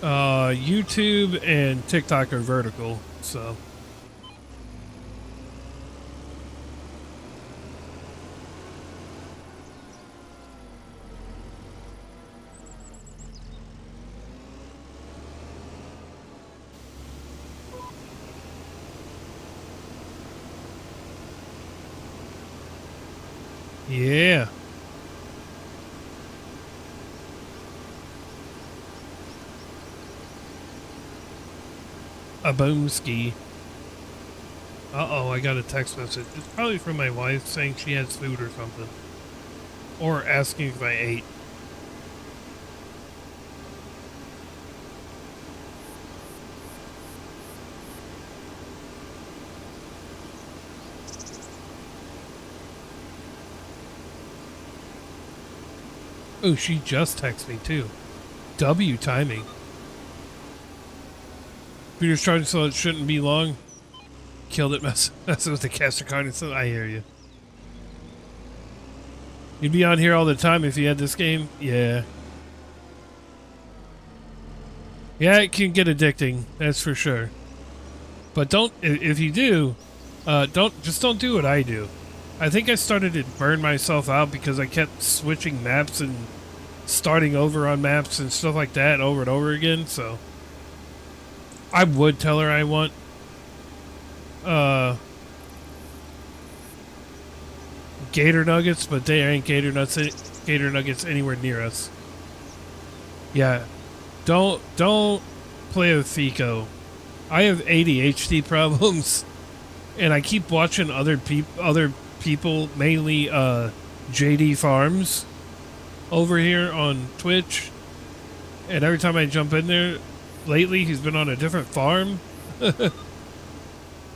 YouTube and TikTok are vertical, so. Yeah. A boomski. Uh-oh, I got a text message. It's probably from my wife saying she has food or something. Or asking if I ate. Oh, she just texted me too. W timing. Computer's charging so it shouldn't be long. Killed it messing with the caster card and so I hear you. You'd be on here all the time if you had this game? Yeah. Yeah, it can get addicting, that's for sure. But don't, if you do, don't do what I do. I think I started to burn myself out because I kept switching maps and starting over on maps and stuff like that over and over again, so. I would tell her I want gator nuggets, but they ain't gator nuggets anywhere near us. Yeah. Don't play with Fico. I have ADHD problems and I keep watching other people, mainly JD Farms over here on Twitch. And every time I jump in there, lately he's been on a different farm.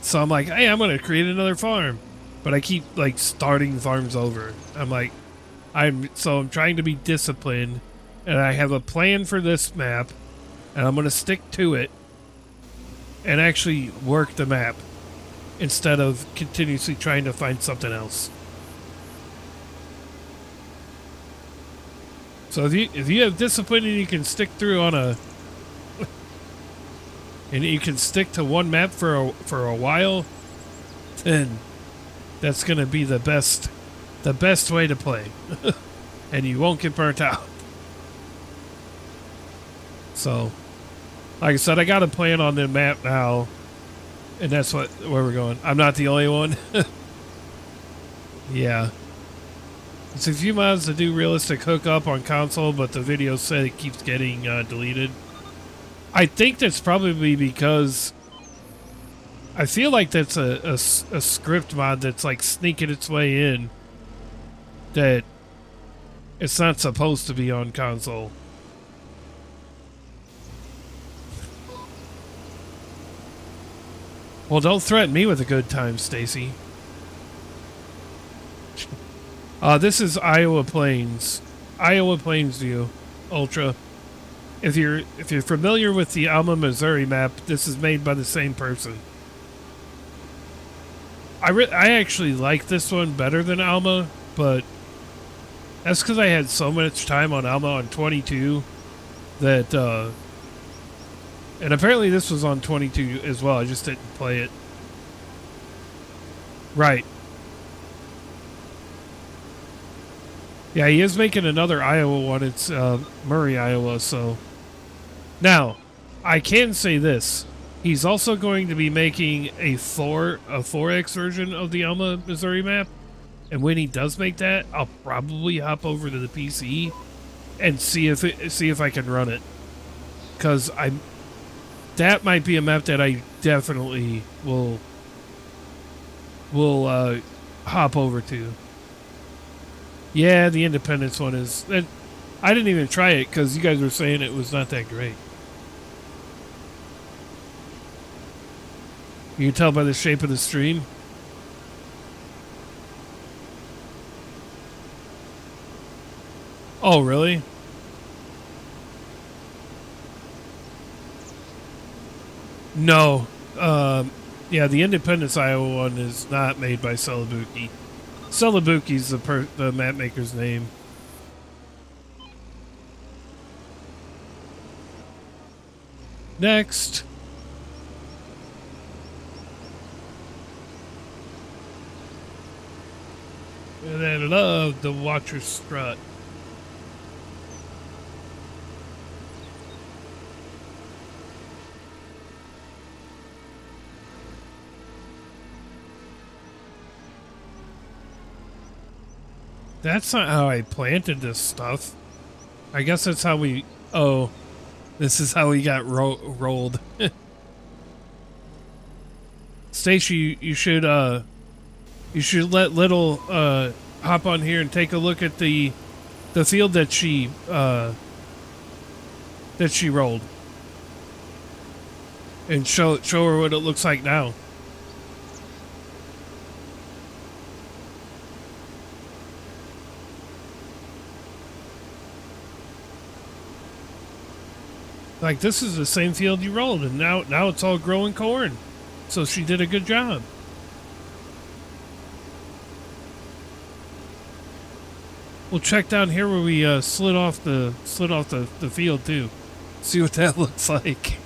So I'm like, hey, I'm gonna create another farm, but I keep like starting farms over. I'm like, I'm trying to be disciplined, and I have a plan for this map, and I'm gonna stick to it and actually work the map instead of continuously trying to find something else. So if you have discipline and you can stick through on a and you can stick to one map for a while, then that's gonna be the best way to play. And you won't get burnt out. So like I said, I got a plan on the map now, and that's where we're going. I'm not the only one. Yeah. It's a few mods to do realistic hookup on console, but the video said it keeps getting deleted. I think that's probably because I feel like that's a script mod that's like sneaking its way in that it's not supposed to be on console. Well, don't threaten me with a good time, Stacy. This is Iowa Plains View Ultra. If you're familiar with the Alma, Missouri map, this is made by the same person. I actually like this one better than Alma, but that's because I had so much time on Alma on 22 that and apparently this was on 22 as well. I just didn't play it. Right. Yeah, he is making another Iowa one. It's Murray, Iowa. So now I can say this: he's also going to be making a 4X version of the Alma, Missouri map. And when he does make that, I'll probably hop over to the PC and see if I can run it, because that might be a map that I definitely will hop over to. Yeah, the Independence one is. I didn't even try it because you guys were saying it was not that great. You can tell by the shape of the stream. Oh, really? No. Yeah, the Independence Iowa one is not made by Celebuki. Celebuki's the map maker's name. Next. And I love the Watcher strut. That's not how I planted this stuff. I guess that's how we... Oh, this is how we got rolled. Stacy, you should let Little hop on here and take a look at the field that she rolled, and show her what it looks like now. Like, this is the same field you rolled, and now it's all growing corn. So she did a good job. We'll check down here where we slid off the field too. See what that looks like.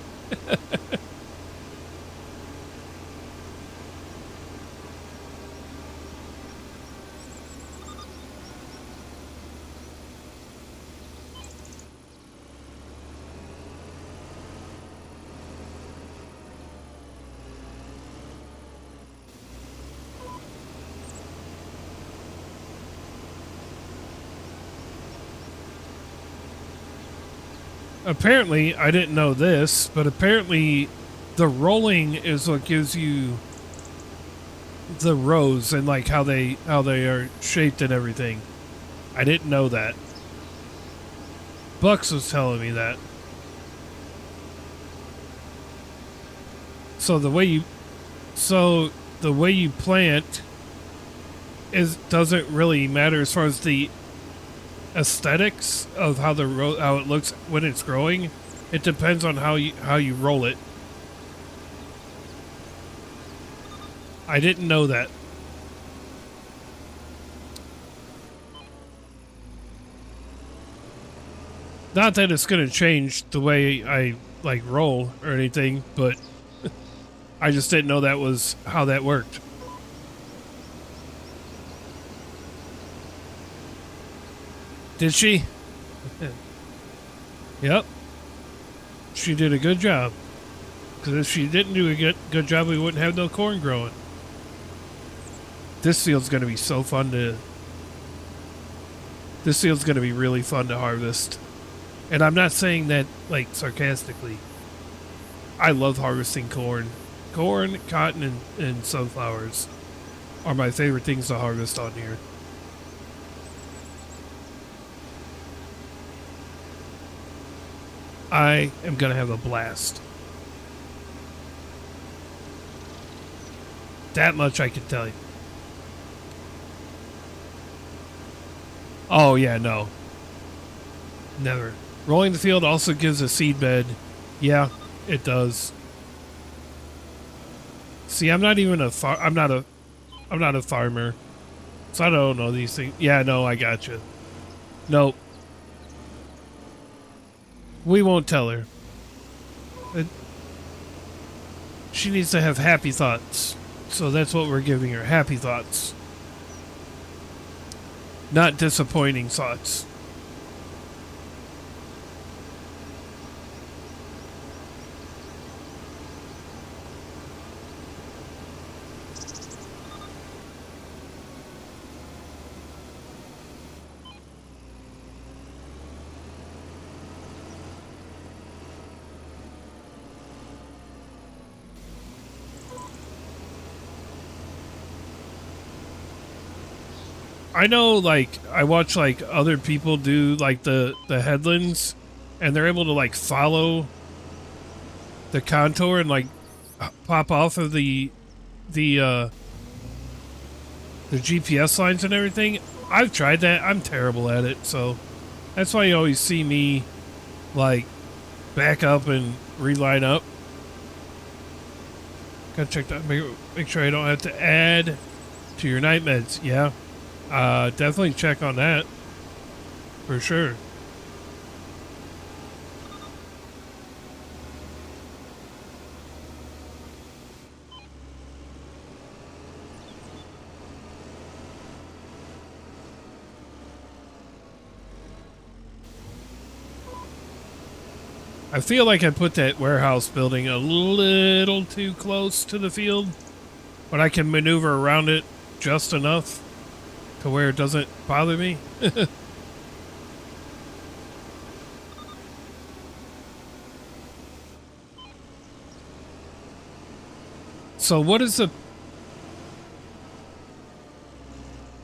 Apparently, I didn't know this, but apparently the rolling is what gives you the rows and like how they are shaped and everything. I didn't know that. Bucks was telling me that. So the way you plant doesn't really matter as far as the aesthetics of how it looks when it's growing. It depends on how you roll it. I didn't know that. Not that it's going to change the way I like roll or anything, but I just didn't know that was how that worked. Did she? Yep. She did a good job. Because if she didn't do a good job, we wouldn't have no corn growing. This field's going to be so fun to... This field's going to be really fun to harvest. And I'm not saying that, like, sarcastically. I love harvesting corn. Corn, cotton, and sunflowers are my favorite things to harvest on here. I am going to have a blast. That much I can tell you. Oh, yeah, no. Never. Rolling the field also gives a seed bed. Yeah, it does. See, I'm not even I'm not a farmer. So I don't know these things. Yeah, no, I gotcha. Nope. We won't tell her. She needs to have happy thoughts. So that's what we're giving her. Happy thoughts. Not disappointing thoughts. I know, like, I watch, like, other people do, like, the headlands, and they're able to, like, follow the contour and, like, pop off of the GPS lines and everything. I've tried that. I'm terrible at it, so that's why you always see me, like, back up and reline up. Gotta check that. Make sure I don't have to add to your night meds. Yeah. Definitely check on that. For sure. I feel like I put that warehouse building a little too close to the field, but I can maneuver around it just enough to where it doesn't bother me. So what is the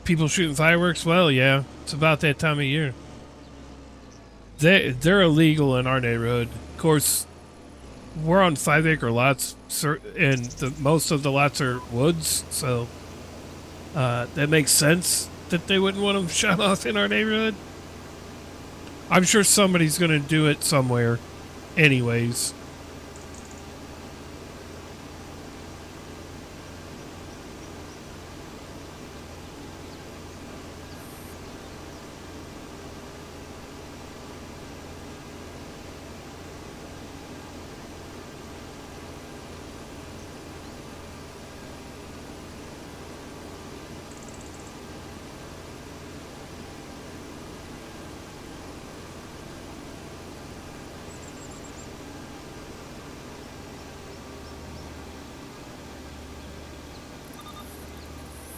people shooting fireworks? Well, yeah, it's about that time of year. They're illegal in our neighborhood. Of course, we're on 5-acre lots, and most of the lots are woods, so that makes sense that they wouldn't want them shot off in our neighborhood. I'm sure somebody's going to do it somewhere anyways.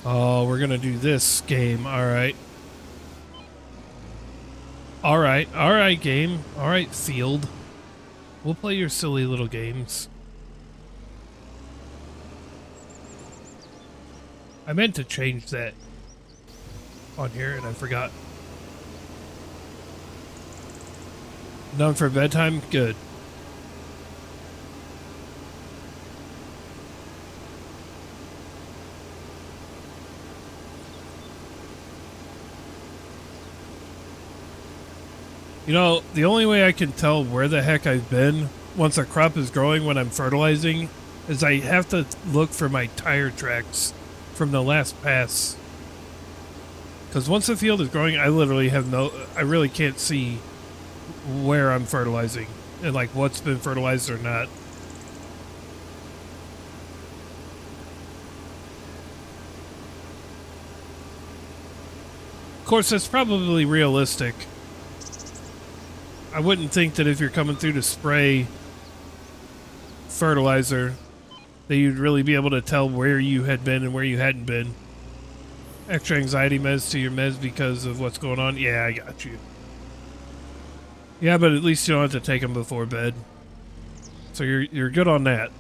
Oh, we're going to do this game. All right. All right. All right, game. All right, field. We'll play your silly little games. I meant to change that on here and I forgot. None for bedtime? Good. You know, the only way I can tell where the heck I've been once a crop is growing when I'm fertilizing is I have to look for my tire tracks from the last pass. Because once the field is growing, I literally have I really can't see where I'm fertilizing and like what's been fertilized or not. Of course, that's probably realistic. I wouldn't think that if you're coming through to spray fertilizer that you'd really be able to tell where you had been and where you hadn't been. Extra anxiety meds to your meds because of what's going on. Yeah, I got you. Yeah, but at least you don't have to take them before bed. So you're good on that.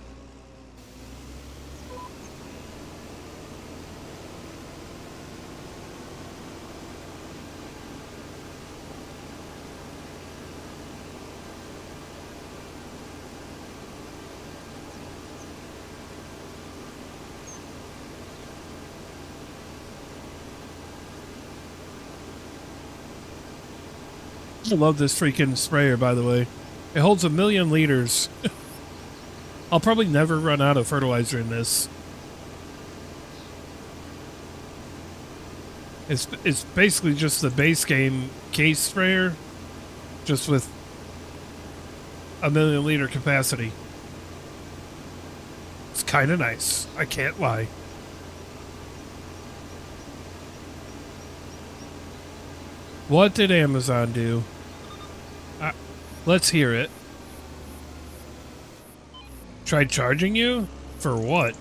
I love this freaking sprayer, by the way. It holds 1,000,000 liters. I'll probably never run out of fertilizer in this. It's basically just the base game case sprayer, just with 1,000,000 liter capacity. It's kind of nice. I can't lie. What did Amazon do? Let's hear it. Tried charging you? For what?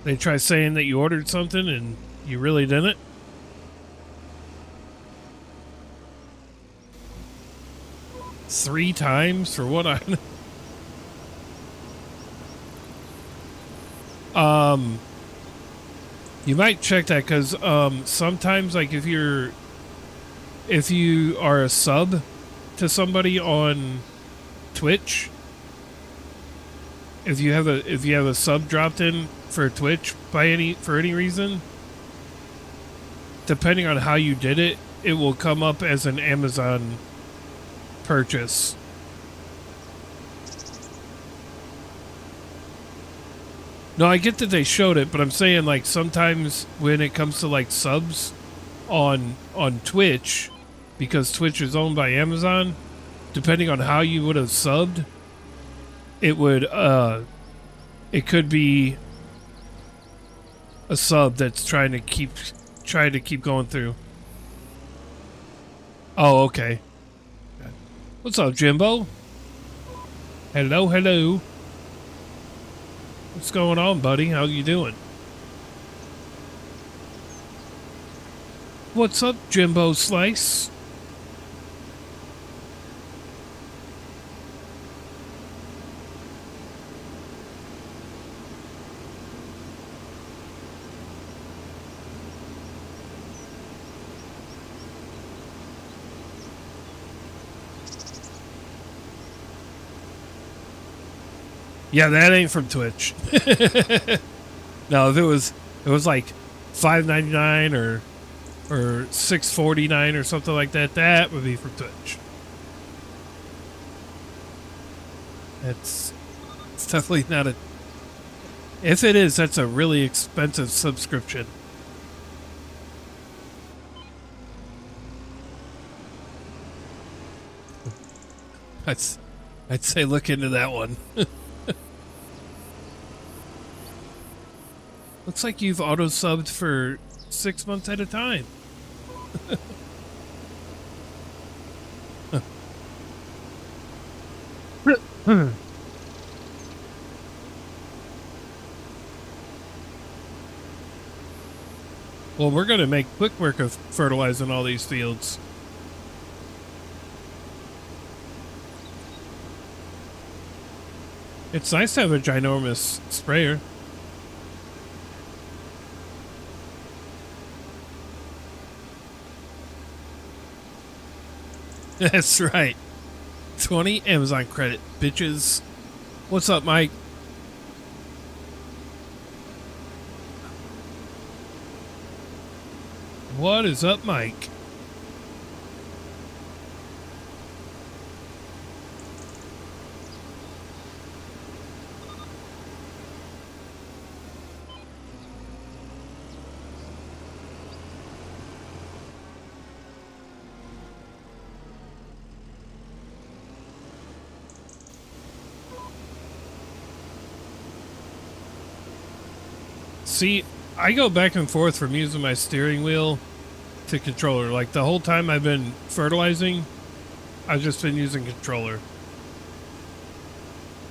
They try saying that you ordered something and you really didn't? Three times for what I... You might check that because sometimes, like, if you are a sub to somebody on Twitch, if you have a sub dropped in for Twitch for any reason, depending on how you did it, it will come up as an Amazon purchase. No, I get that they showed it, but I'm saying, like, sometimes when it comes to, like, subs on Twitch, because Twitch is owned by Amazon, depending on how you would have subbed, it could be a sub that's trying to keep going through. Oh, okay. What's up, Jimbo? Hello, hello. What's going on, buddy? How you doing? What's up, Jimbo Slice? Yeah, that ain't from Twitch. No, if it was like $5.99 or $6.49 or something like that, that would be from Twitch. It's definitely not a... If it is, that's a really expensive subscription. I'd say look into that one. Looks like you've auto-subbed for 6 months at a time. Well, we're going to make quick work of fertilizing all these fields. It's nice to have a ginormous sprayer. That's right. 20 Amazon credit, bitches. What's up, Mike? What is up, Mike? See, I go back and forth from using my steering wheel to controller. Like, the whole time I've been fertilizing, I've just been using controller.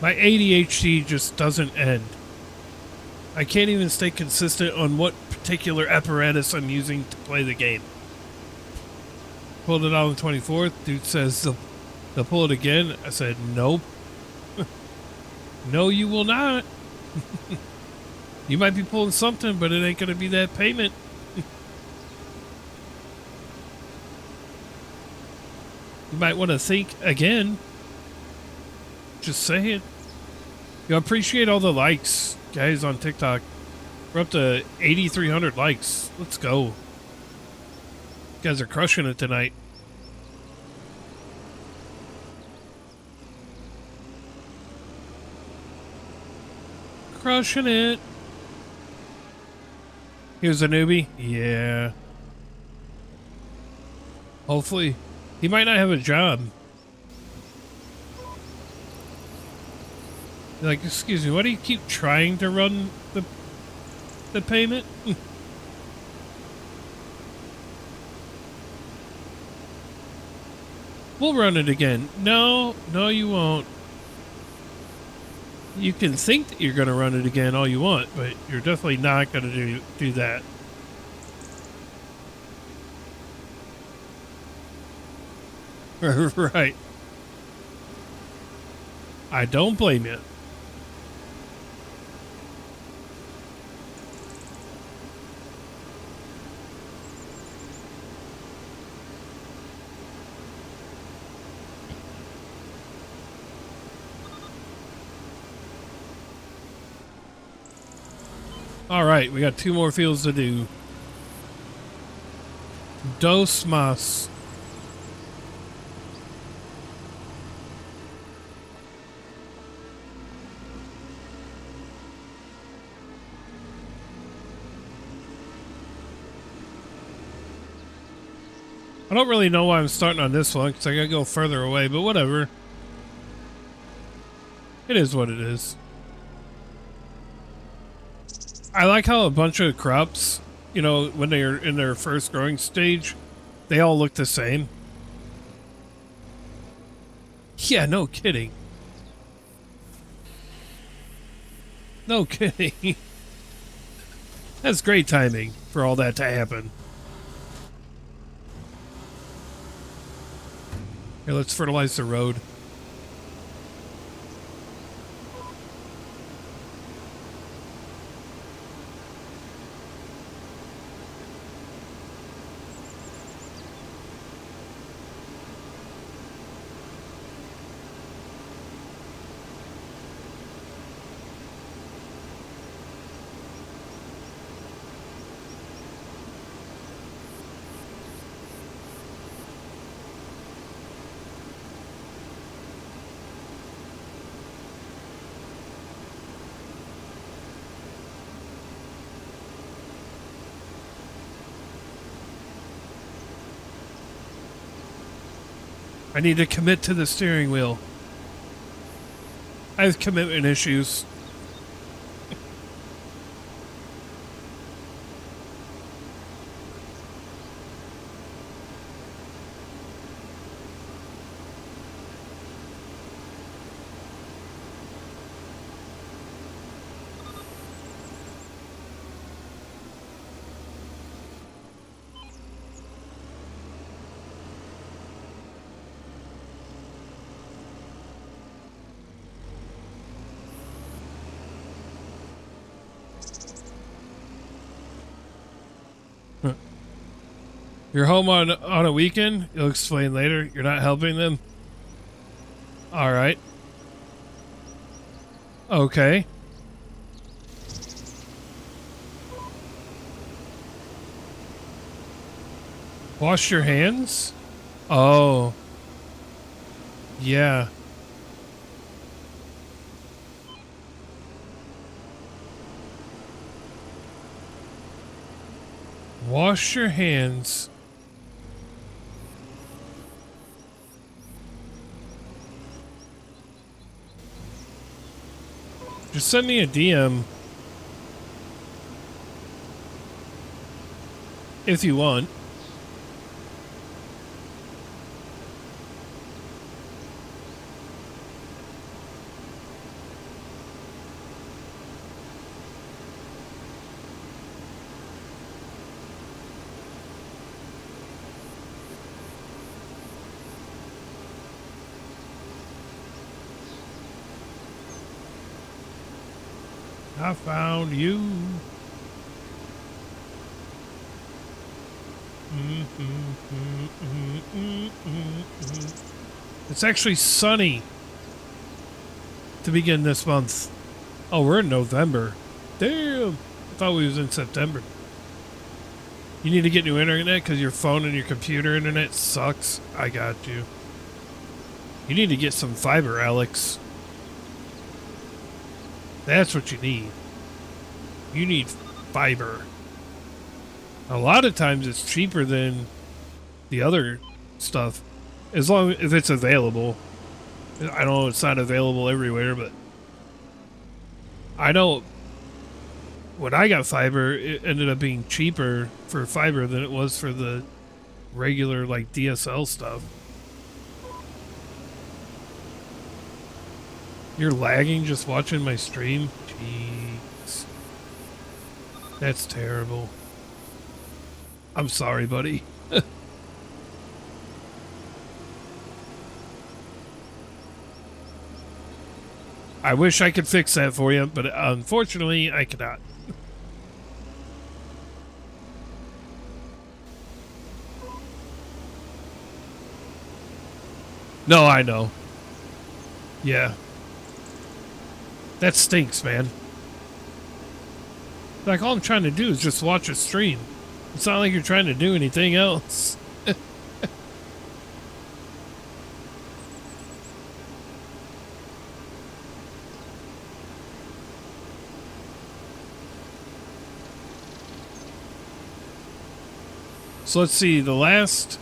My ADHD just doesn't end. I can't even stay consistent on what particular apparatus I'm using to play the game. Pulled it out on the 24th. Dude says they'll pull it again. I said, nope. No, you will not. You might be pulling something, but it ain't going to be that payment. You might want to think again. Just saying. You appreciate all the likes, guys, on TikTok. We're up to 8,300 likes. Let's go. You guys are crushing it tonight. Crushing it. Here's a newbie. Yeah. Hopefully. He might not have a job. Like, excuse me, why do you keep trying to run the payment? We'll run it again. No, you won't. You can think that you're going to run it again all you want, but you're definitely not going to do that. Right. I don't blame you. All right, we got 2 more fields to do. Dos más. I don't really know why I'm starting on this one because I gotta go further away, but whatever. It is what it is. I like how a bunch of crops, you know, when they're in their first growing stage, they all look the same. Yeah, no kidding. No kidding. That's great timing for all that to happen. Here, let's fertilize the road. I need to commit to the steering wheel. I have commitment issues. You're home on a weekend? You'll explain later. You're not helping them? Alright. Okay. Wash your hands? Oh. Yeah. Wash your hands. Just send me a DM if you want. I found you. It's actually sunny to begin this month. Oh, we're in November. Damn. thought we was in September. You need to get new internet because your phone and your computer internet sucks. I got you. You need to get some fiber, Alex. That's what you need. You need fiber. A lot of times it's cheaper than the other stuff, as long as it's available. I know it's not available everywhere, but I know when I got fiber, it ended up being cheaper for fiber than it was for the regular like DSL stuff. You're lagging just watching my stream? Jeez. That's terrible. I'm sorry, buddy. I wish I could fix that for you, but unfortunately, I cannot. No, I know. Yeah. That stinks, man. Like, all I'm trying to do is just watch a stream. It's not like you're trying to do anything else. So let's see, the last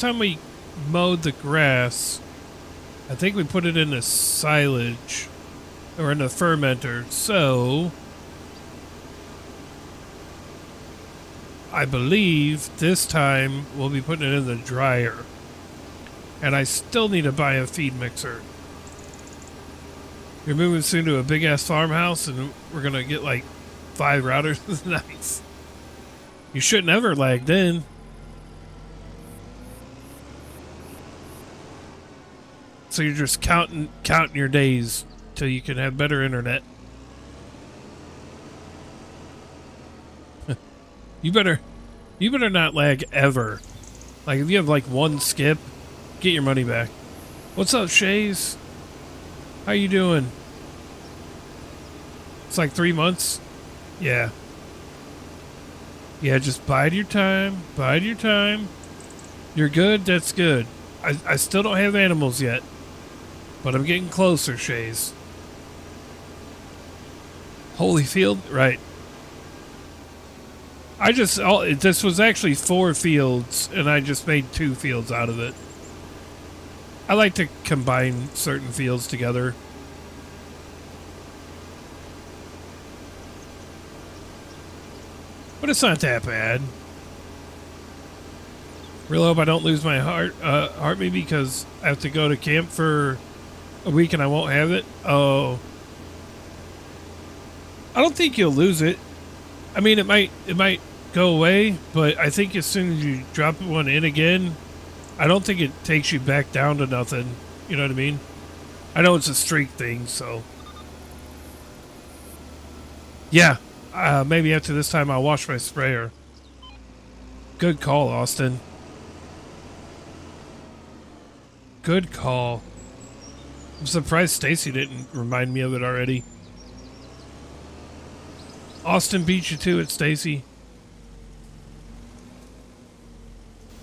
time we mowed the grass, I think we put it in the silage or in the fermenter. So I believe this time we'll be putting it in the dryer. And I still need to buy a feed mixer. You're moving soon to a big ass farmhouse and we're gonna get like 5 routers. Nice. You shouldn't ever lag then. So you're just counting your days till you can have better internet. You better not lag ever. Like if you have like one skip, get your money back. What's up, Shays? How you doing? It's like 3 months. Yeah. Yeah, just bide your time. Bide your time. You're good? That's good. I still don't have animals yet. But I'm getting closer, Shays. Holyfield? Right. This was actually 4 fields, and I just made 2 fields out of it. I like to combine certain fields together. But it's not that bad. Really hope I don't lose my heartbeat because I have to go to camp for a week and I won't have it. Oh, I don't think you'll lose it. I mean, it might go away, but I think as soon as you drop one in again, I don't think it takes you back down to nothing. You know what I mean? I know it's a streak thing, so yeah. Maybe after this time I'll wash my sprayer. Good call, Austin. Good call. I'm surprised Stacy didn't remind me of it already. Austin beat you to it, Stacy.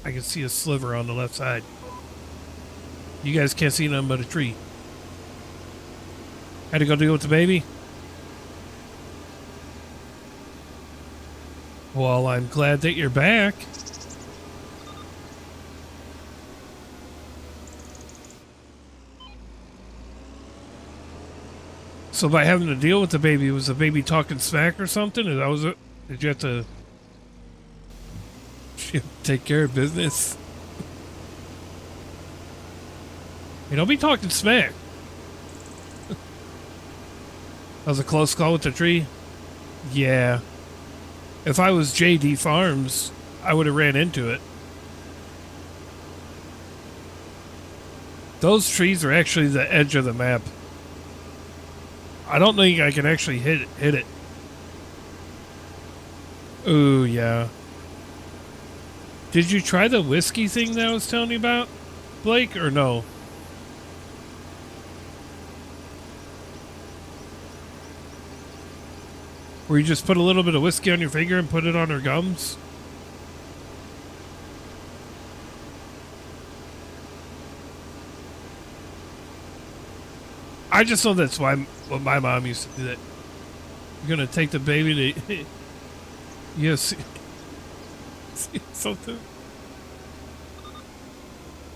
I can see a sliver on the left side. You guys can't see nothing but a tree. Had to go deal with the baby? Well, I'm glad that you're back. So by having to deal with the baby, was the baby talking smack or something? Or that was it? Did you have to take care of business? You don't be talking smack. That was a close call with the tree? Yeah. If I was JD Farms, I would have ran into it. Those trees are actually the edge of the map. I don't think I can actually hit it. Ooh, yeah. Did you try the whiskey thing that I was telling you about, Blake, or no? Where you just put a little bit of whiskey on your finger and put it on her gums? I just know that's why what my mom used to do that. You're gonna take the baby to yes, see something.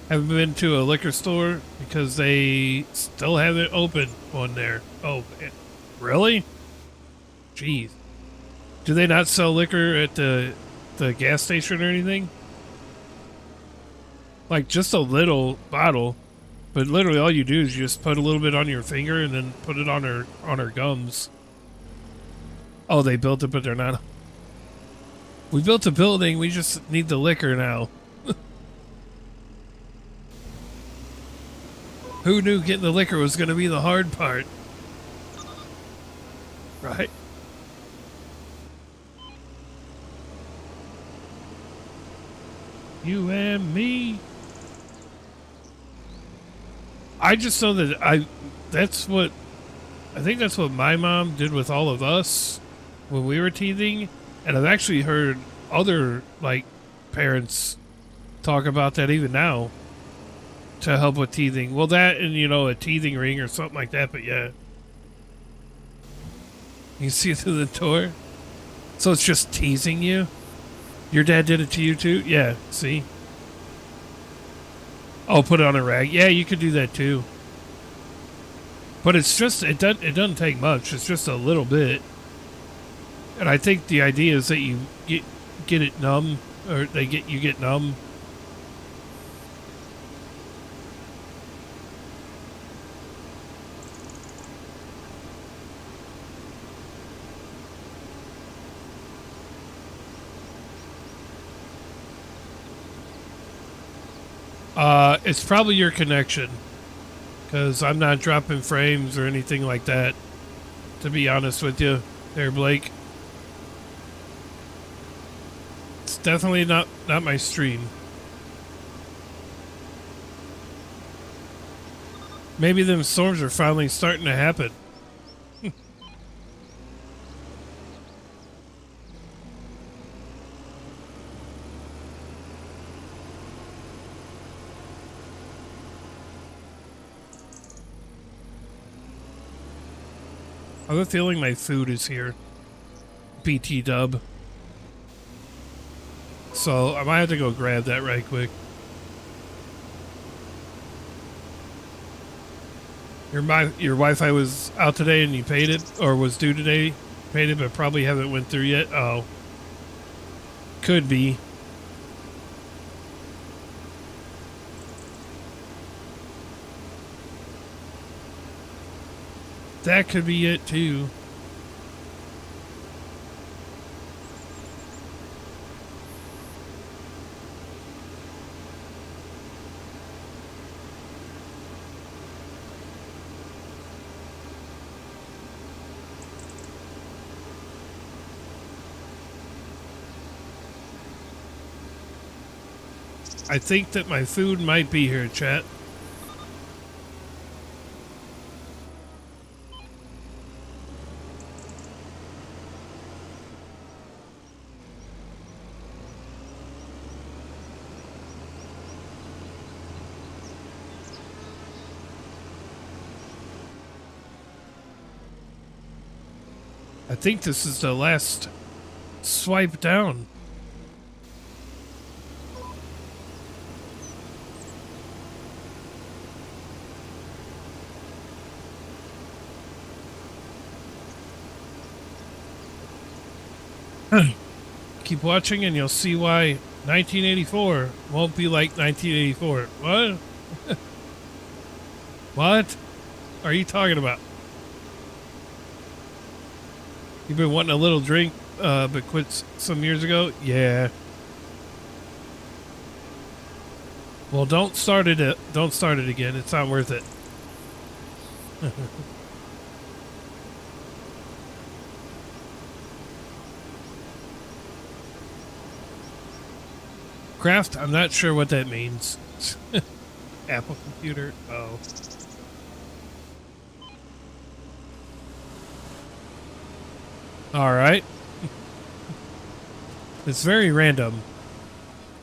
Haven't been to a liquor store because they still haven't opened one there. Oh man, really? Jeez, do they not sell liquor at the gas station or anything? Like just a little bottle. But literally all you do is you just put a little bit on your finger and then put it on her gums. Oh, they built it, but they're not. We built a building, we just need the liquor now. Who knew getting the liquor was going to be the hard part? Right? You and me. I just know that I think that's what my mom did with all of us when we were teething. And I've actually heard other, like, parents talk about that even now to help with teething. Well, that and, you know, a teething ring or something like that, but yeah. You see through the door? So it's just teasing you? Your dad did it to you too? Yeah, see? Oh, put it on a rag. Yeah, you could do that too. But it's just, it doesn't take much. It's just a little bit. And I think the idea is that you get it numb, or you get numb. It's probably your connection, because I'm not dropping frames or anything like that, to be honest with you there, Blake. It's definitely not my stream. Maybe them storms are finally starting to happen. I have a feeling my food is here. BT dub. So I might have to go grab that right quick. Your Wi-Fi was out today and you paid it, or was due today, paid it, but probably haven't went through yet. Oh, could be. That could be it too. I think that my food might be here, chat. I think this is the last swipe down. Keep watching and you'll see why 1984 won't be like 1984. What? What are you talking about? You've been wanting a little drink, but quit some years ago? Yeah. Well, don't start it. Don't start it again. It's not worth it. Craft? I'm not sure what that means. Apple computer? Oh. All right. It's very random.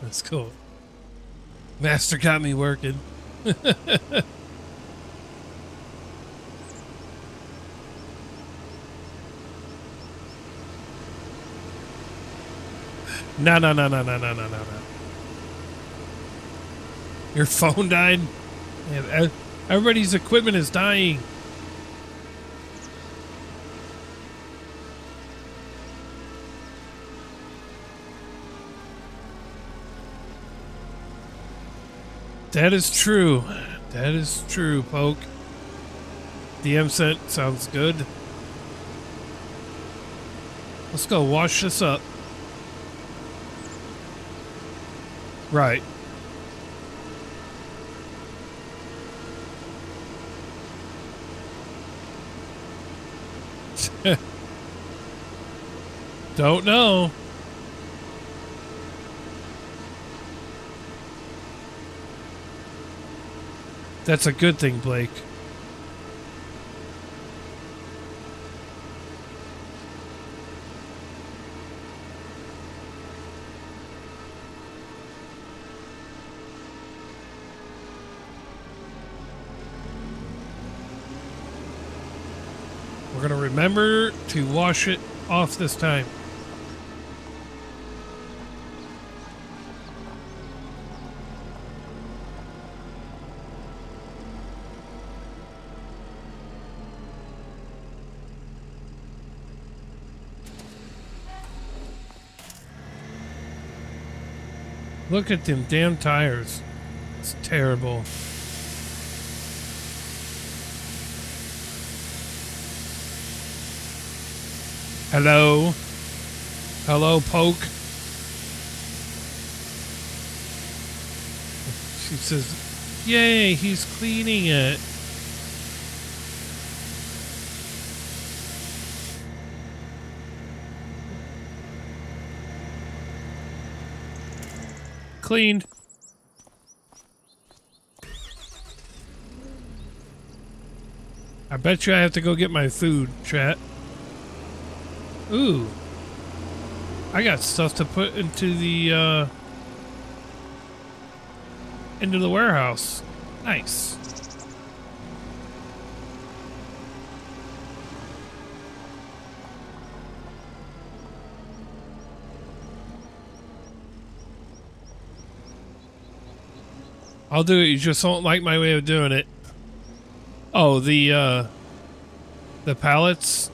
That's cool. Master got me working. No. Your phone died? Yeah, everybody's equipment is dying. That is true. That is true, Poke. DM sent sounds good. Let's go wash this up. Right. Don't know. That's a good thing, Blake. We're going to remember to wash it off this time. Look at them damn tires. It's terrible. Hello? Hello, Poke? She says, yay, he's cleaning it. Cleaned. I bet you I have to go get my food, chat. Ooh. I got stuff to put into the warehouse. Nice. I'll do it. You just don't like my way of doing it. Oh, the pallets?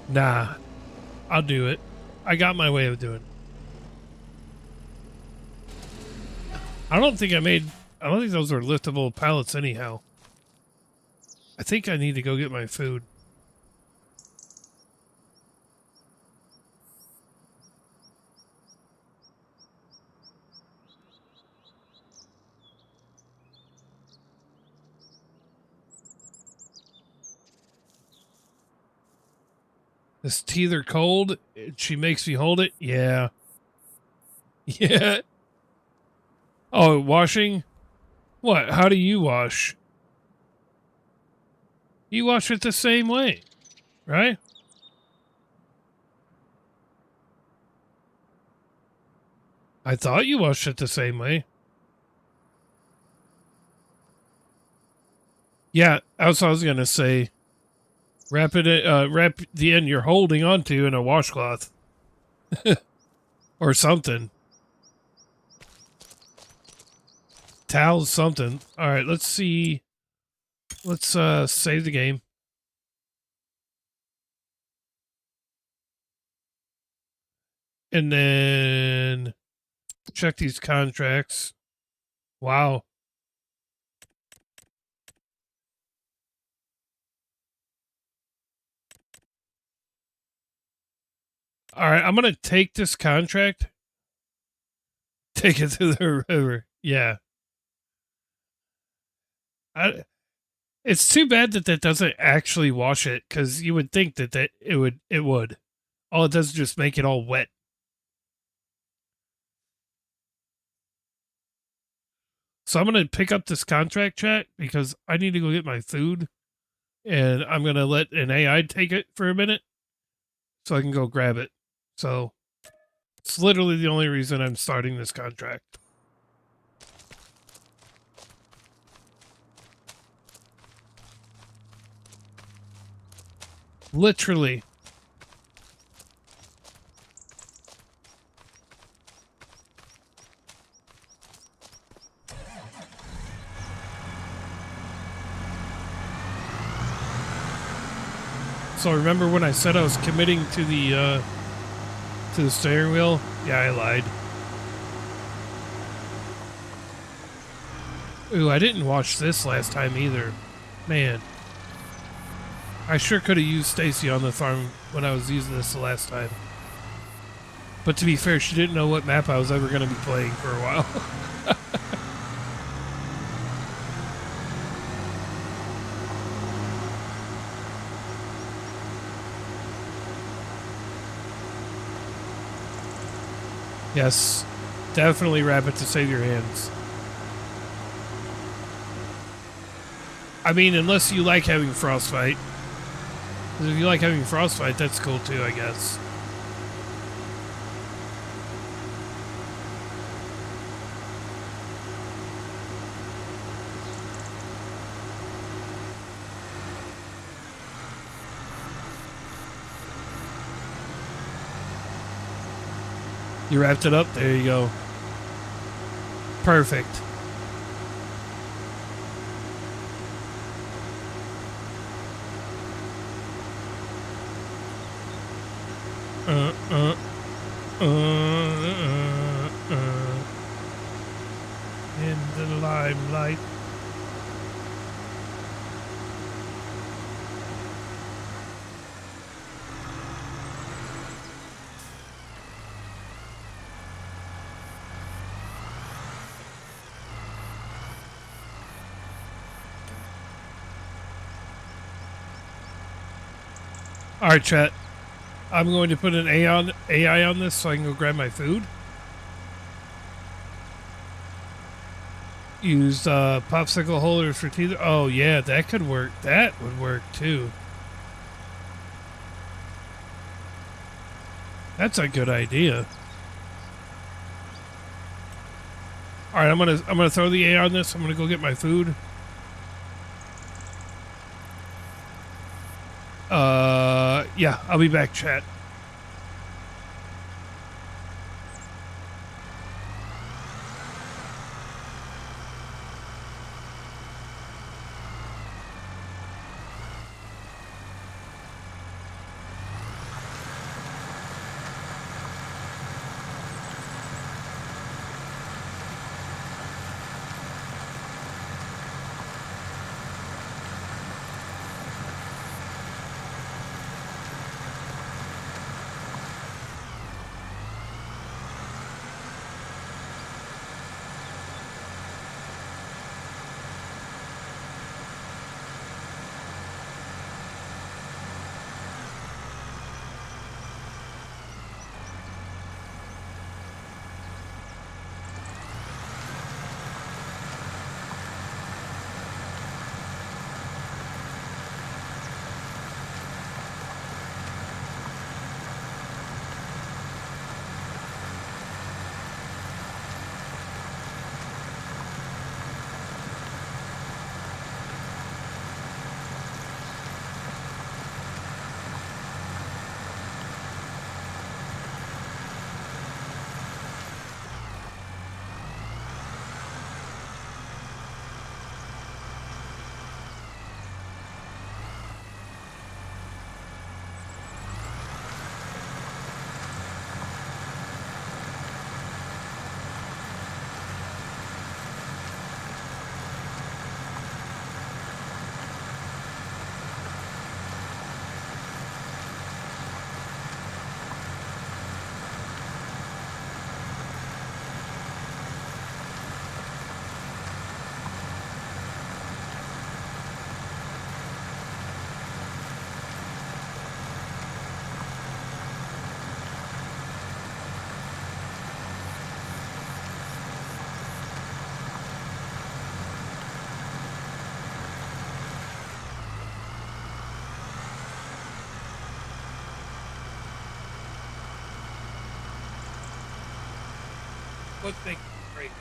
Nah. I'll do it. I got my way of doing it. I don't think those are liftable pallets anyhow. I think I need to go get my food. This teeth are cold. She makes me hold it. Yeah. Yeah. Oh, washing? What? How do you wash? You wash it the same way, right? I thought you washed it the same way. Yeah, that's what I was going to say. Wrap the end you're holding onto in a washcloth. Or something. Towels, something. All right, let's see. Let's save the game. And then check these contracts. Wow. All right, I'm going to take this contract. Take it to the river. Yeah. It's too bad that doesn't actually wash it, because you would think that it would. All it does is just make it all wet. So I'm going to pick up this contract, chat, because I need to go get my food. And I'm going to let an AI take it for a minute. so I can go grab it. So it's literally the only reason I'm starting this contract. Literally. So remember when I said I was committing to the steering wheel? Yeah, I lied. Ooh, I didn't watch this last time either. Man. I sure could have used Stacy on the farm when I was using this the last time. But to be fair, she didn't know what map I was ever going to be playing for a while. Yes, definitely rabbit to save your hands. I mean, unless you like having frostbite. 'Cause if you like having frostbite, that's cool too, I guess. You wrapped it up? There you go. Perfect. In the limelight. All right, chat. I'm going to put an AI on this so I can go grab my food. Use popsicle holders for teeth. Oh yeah, that could work. That would work too. That's a good idea. All right, I'm gonna throw the AI on this. I'm gonna go get my food. Yeah, I'll be back, chat. What's making you crazy?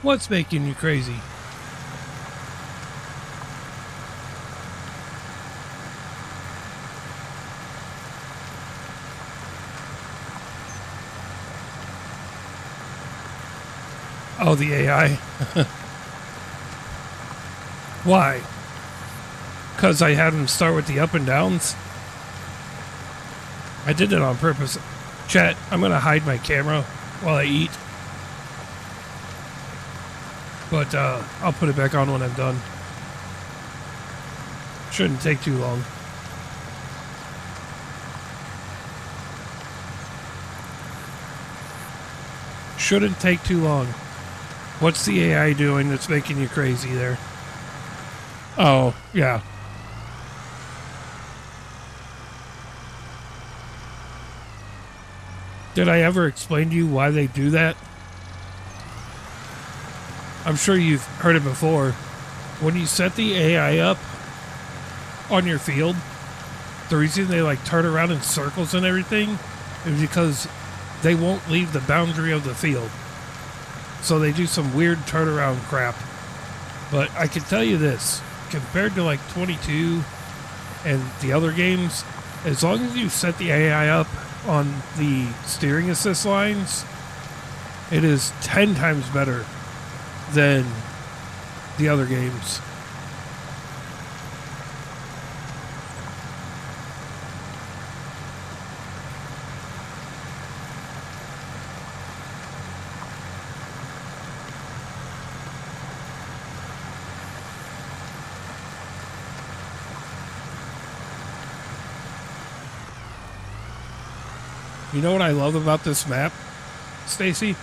What's making you crazy? Oh, the AI. Why? Because I had him start with the up and downs. I did it on purpose. Chat, I'm going to hide my camera while I eat. But I'll put it back on when I'm done. Shouldn't take too long. Shouldn't take too long. What's the AI doing that's making you crazy there? Oh, yeah. Did I ever explain to you why they do that? I'm sure you've heard it before. When you set the AI up on your field, the reason they like turn around in circles and everything is because they won't leave the boundary of the field. So they do some weird turnaround crap. But I can tell you this, compared to like 22 and the other games, as long as you set the AI up on the steering assist lines, it is 10 times better than the other games. You know what I love about this map, Stacy?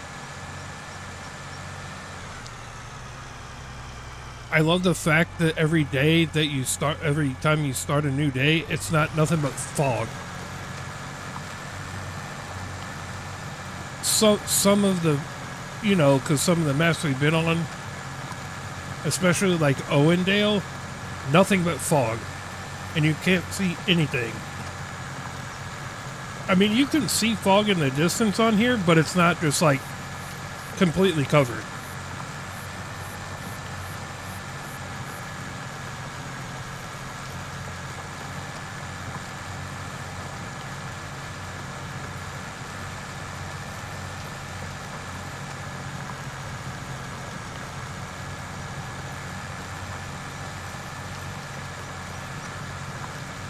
I love the fact that every time you start a new day, it's not nothing but fog. So some of the, because some of the maps we've been on, especially like Owendale, nothing but fog, and you can't see anything. I mean, you can see fog in the distance on here, but it's not just like completely covered.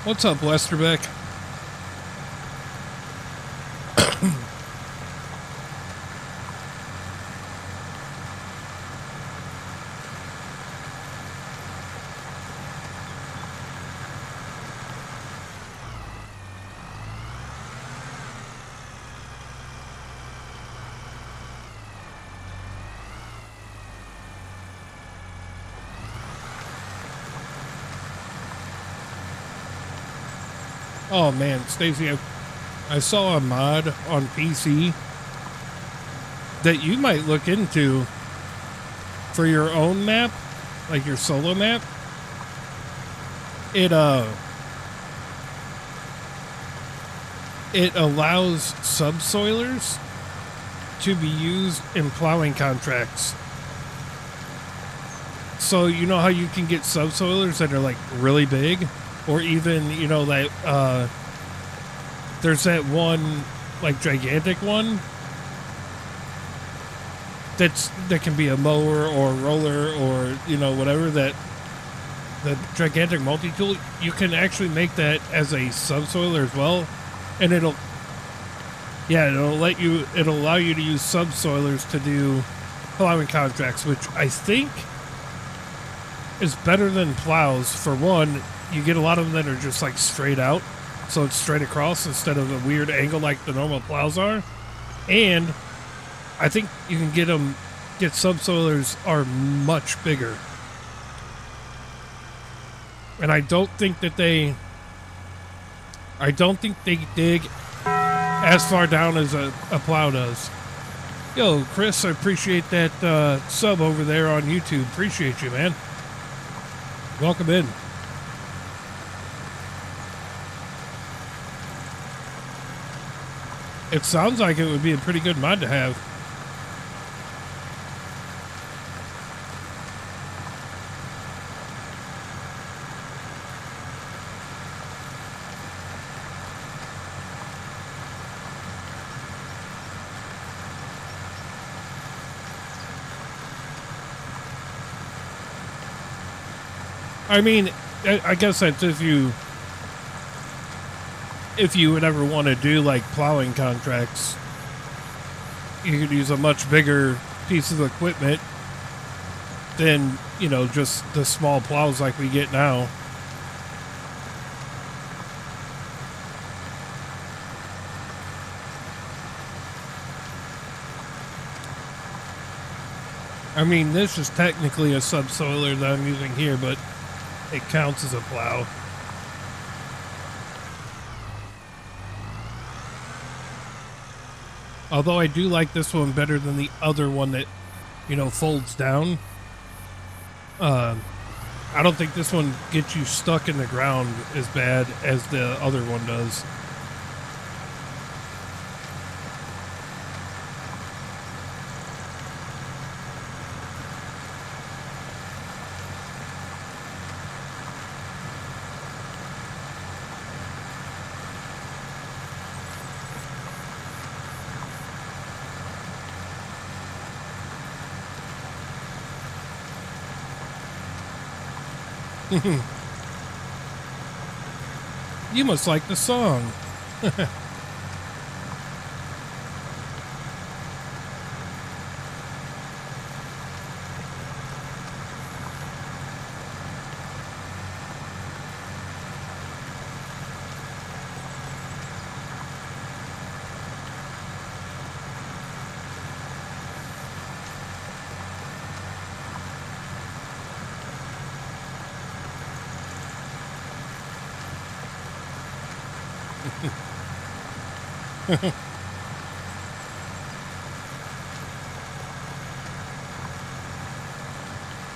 What's up, Westerbeck? Oh man, Stacey, I saw a mod on PC that you might look into for your own map, like your solo map. It allows subsoilers to be used in plowing contracts. So you know how you can get subsoilers that are like really big? Or even, that, there's that one, like, gigantic one that can be a mower or a roller or, whatever, that the gigantic multi-tool, you can actually make that as a subsoiler as well. And it'll allow you to use subsoilers to do plowing contracts, which I think is better than plows. For one, you get a lot of them that are just like straight out, so it's straight across instead of a weird angle like the normal plows are. And I think you can get subsoilers are much bigger. And I don't think they dig as far down as a plow does. Yo, Chris, I appreciate that sub over there on YouTube. Appreciate you, man. Welcome in. It sounds like it would be a pretty good mod to have. I mean, I guess that's if you would ever want to do like plowing contracts, you could use a much bigger piece of equipment than, you know, just the small plows like we get now. I mean, this is technically a subsoiler that I'm using here, but it counts as a plow. Although I do like this one better than the other one that, you know, folds down. I don't think this one gets you stuck in the ground as bad as the other one does. You must like the song.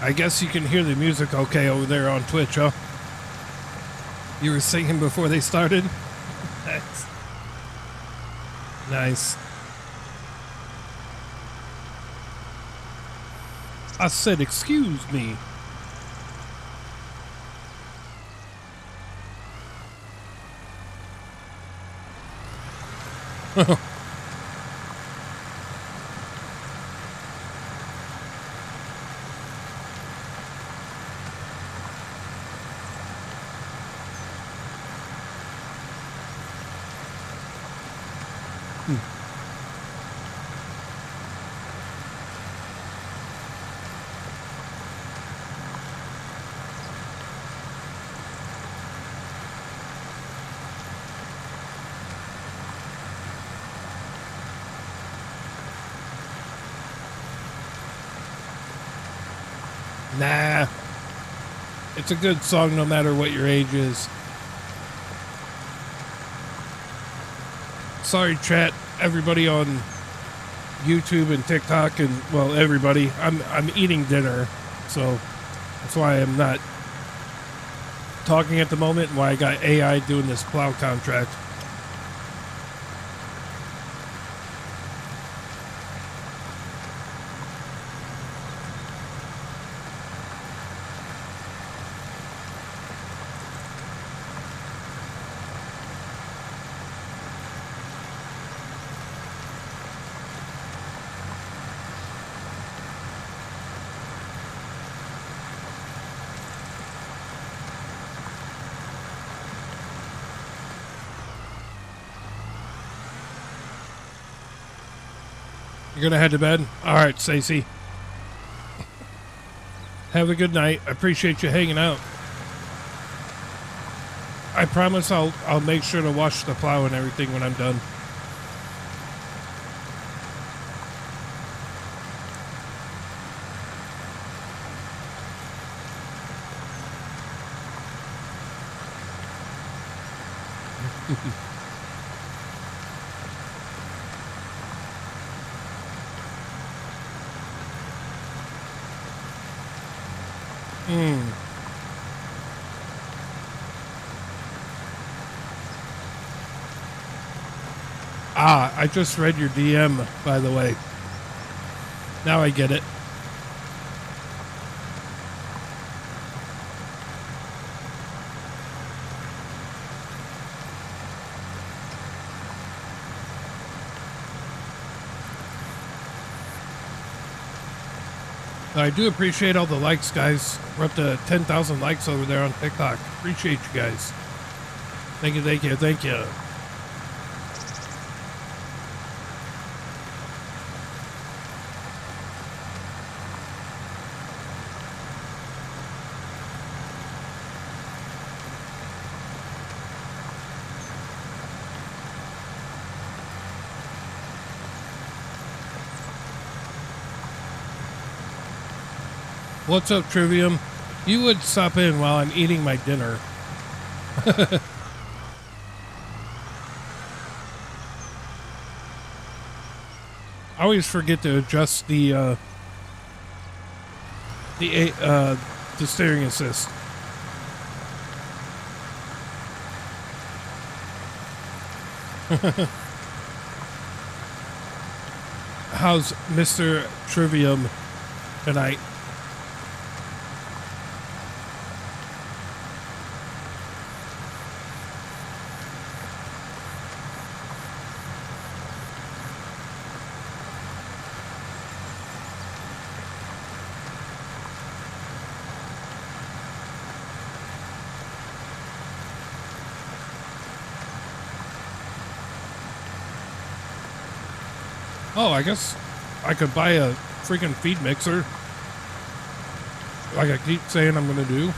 I guess you can hear the music okay over there on Twitch, huh? You were singing before they started? That's nice. I said, excuse me. Nah. It's a good song no matter what your age is. Sorry, chat, everybody on YouTube and TikTok, and well, everybody. I'm eating dinner, so that's why I'm not talking at the moment, and why I got AI doing this plow contract. You're gonna head to bed? All right, Stacey. Have a good night. I appreciate you hanging out. I promise I'll make sure to wash the plow and everything when I'm done. Ah, I just read your DM, by the way. Now I get it. I do appreciate all the likes, guys. We're up to 10,000 likes over there on TikTok. Appreciate you guys. Thank you, thank you, thank you. What's up, Trivium? You would stop in while I'm eating my dinner. I always forget to adjust the steering assist. How's Mr. Trivium tonight? Oh, I guess I could buy a freaking feed mixer. Like I keep saying I'm going to do.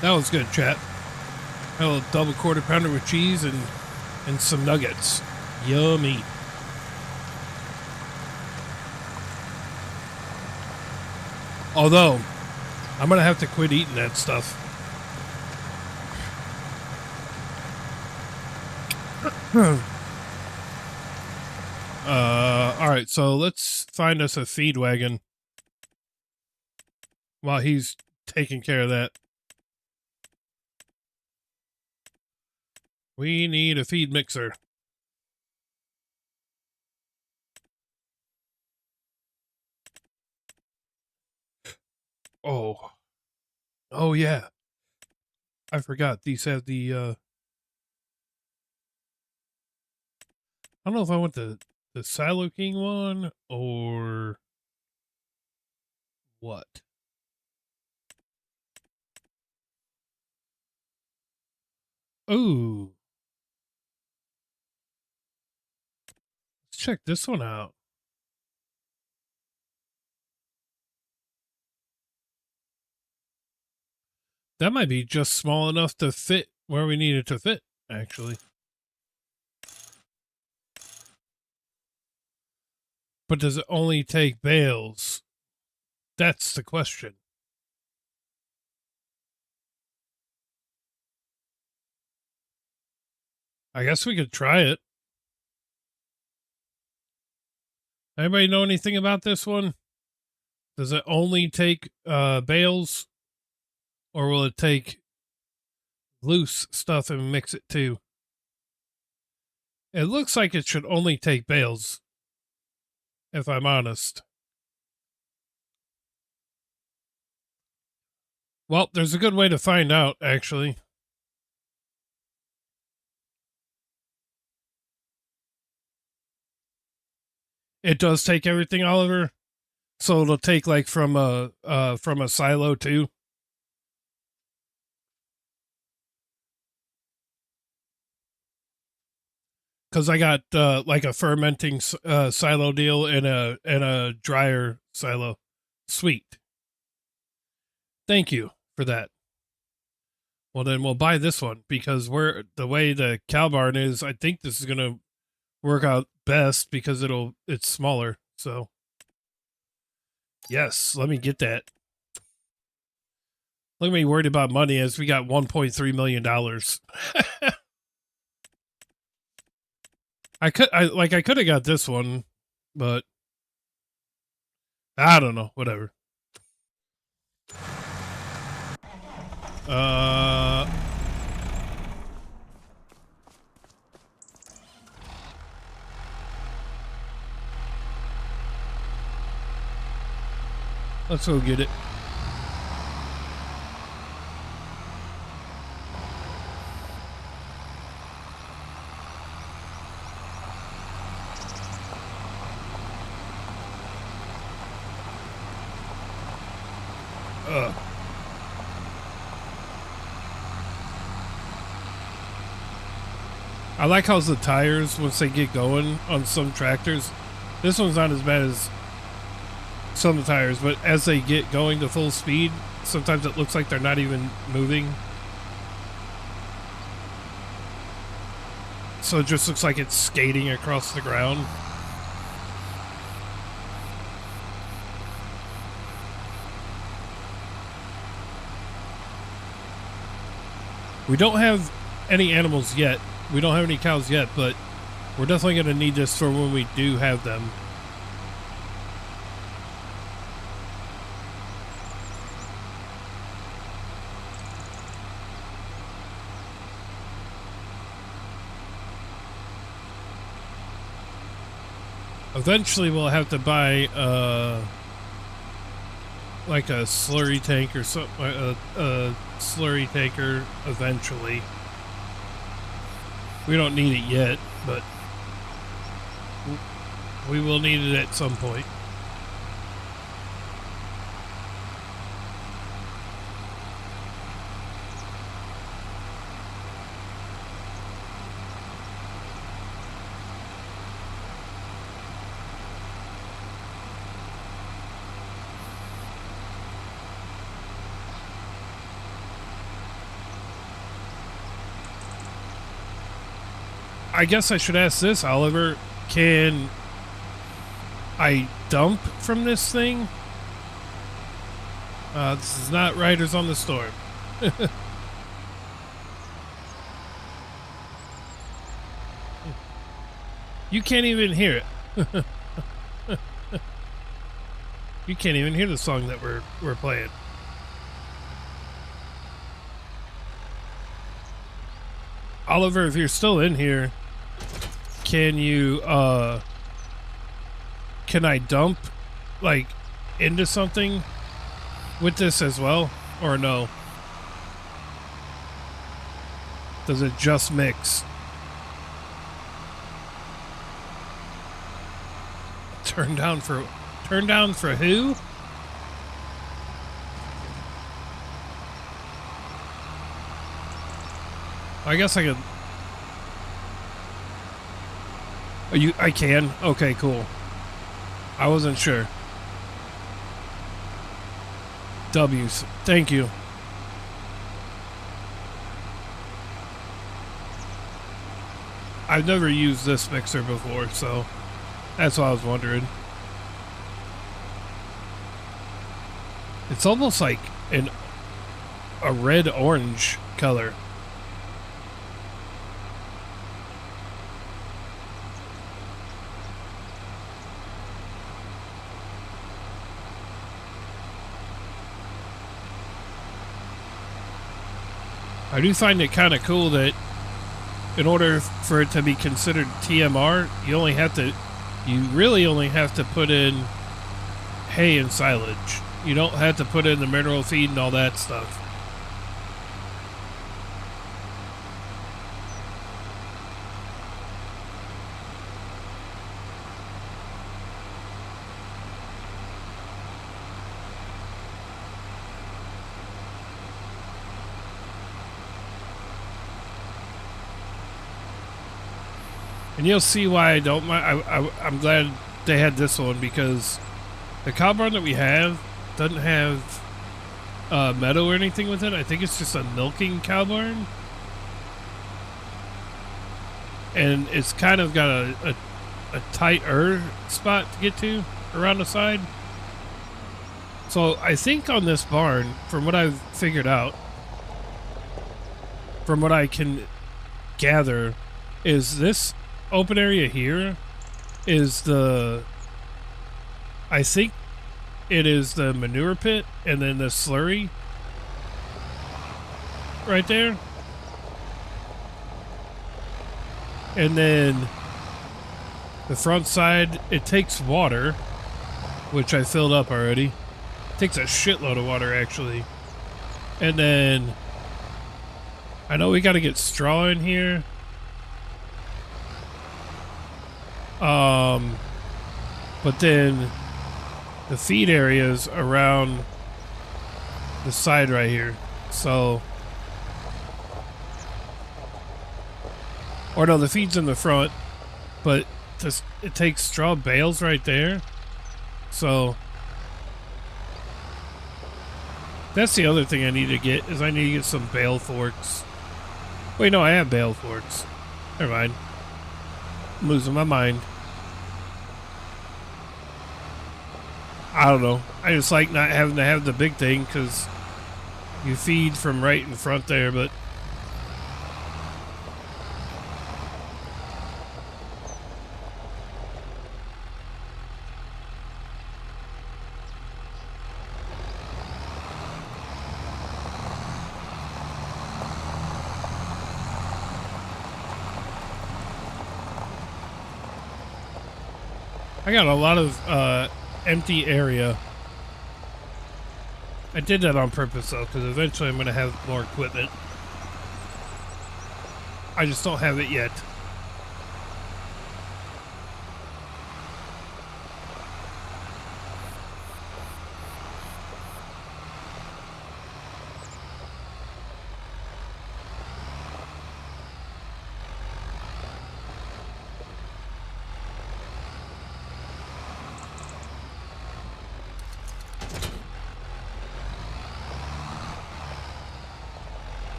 That was good, chat. A little double quarter pounder with cheese and some nuggets. Yummy. Although, I'm going to have to quit eating that stuff. Alright, so let's find us a feed wagon while he's taking care of that. We need a feed mixer. Oh. Oh, yeah. I forgot. These have the, I don't know if I want the Silo King one or what. Ooh. check this one out. That might be just small enough to fit where we need it to fit, actually. But does it only take bales? That's the question. I guess we could try it. Anybody know anything about this one? Does it only take bales? Or will it take loose stuff and mix it too? It looks like it should only take bales, if I'm honest. Well, there's a good way to find out, actually. It does take everything, Oliver. So it'll take like from a silo too. Because I got like a fermenting silo deal and a dryer silo. Sweet. Thank you for that. Well, then we'll buy this one because the way the cow barn is, I think this is gonna work out best because it's smaller. So yes, let me get that. Look at me worried about money as we got $1.3 million. I could have got this one, but I don't know. Whatever. Let's go get it. I like how the tires, once they get going on some tractors, this one's not as bad as some of the tires, but as they get going to full speed, sometimes it looks like they're not even moving. So it just looks like it's skating across the ground. We don't have any animals yet. We don't have any cows yet, but we're definitely going to need this for when we do have them. Eventually we'll have to buy like a slurry tank or something, a slurry tanker eventually. We don't need it yet, but we will need it at some point. I guess I should ask this, Oliver. Can I dump from this thing? This is not Riders on the Storm. You can't even hear it. You can't even hear the song that we're playing. Oliver, if you're still in here, can you can I dump like into something with this as well, or no? Does it just mix? Turn down for who? I guess I could. I can? Okay, cool. I wasn't sure. W's. Thank you. I've never used this mixer before, so that's what I was wondering. It's almost like a red-orange color. I do find it kind of cool that in order for it to be considered TMR, you really only have to put in hay and silage. You don't have to put in the mineral feed and all that stuff. And you'll see why I don't mind. I'm glad they had this one, because the cow barn that we have doesn't have meadow or anything with it. I think it's just a milking cow barn. And it's kind of got a tighter spot to get to around the side. So I think on this barn, from what I've figured out, from what I can gather, is this open area here is I think it is the manure pit, and then the slurry right there. And then the front side, it takes water, which I filled up already. It takes a shitload of water, actually. And then I know we got to get straw in here. But then the feed areas around the side right here. So, or no, the feed's in the front, but it takes straw bales right there. So that's the other thing I need to get, is I need to get some bale forks. Wait, no, I have bale forks. Never mind. I'm losing my mind. I don't know. I just like not having to have the big thing, because you feed from right in front there, but I got a lot of empty area. I did that on purpose, though, because eventually I'm going to have more equipment. I just don't have it yet.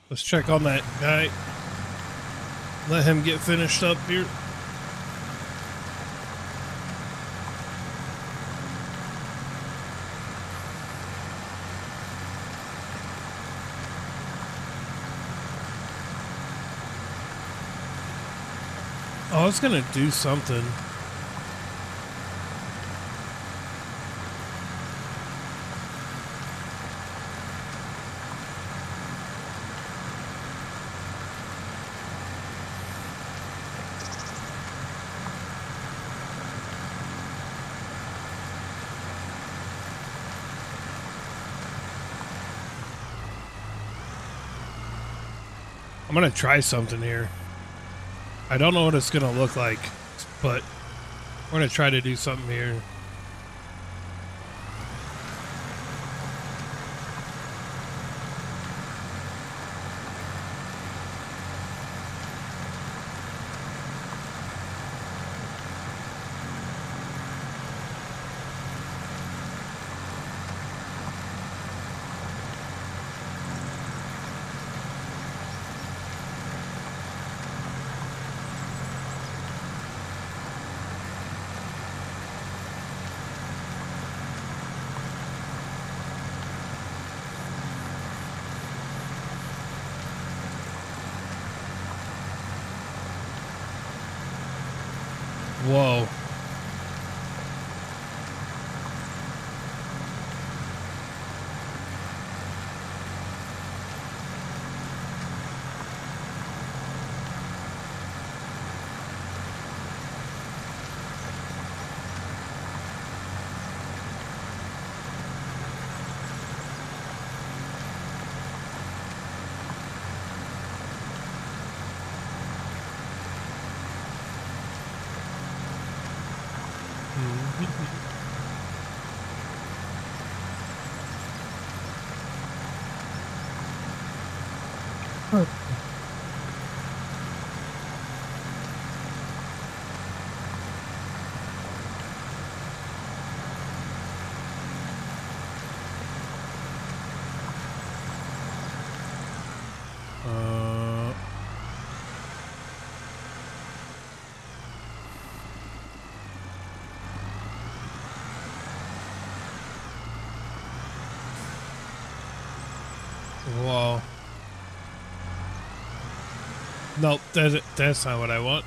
Let's check on that guy. Let him get finished up here. Oh, I was gonna do something. I'm gonna try something here. I don't know what it's gonna look like, but we're gonna try to do something here. Whoa. Whoa. Nope, that's not what I want.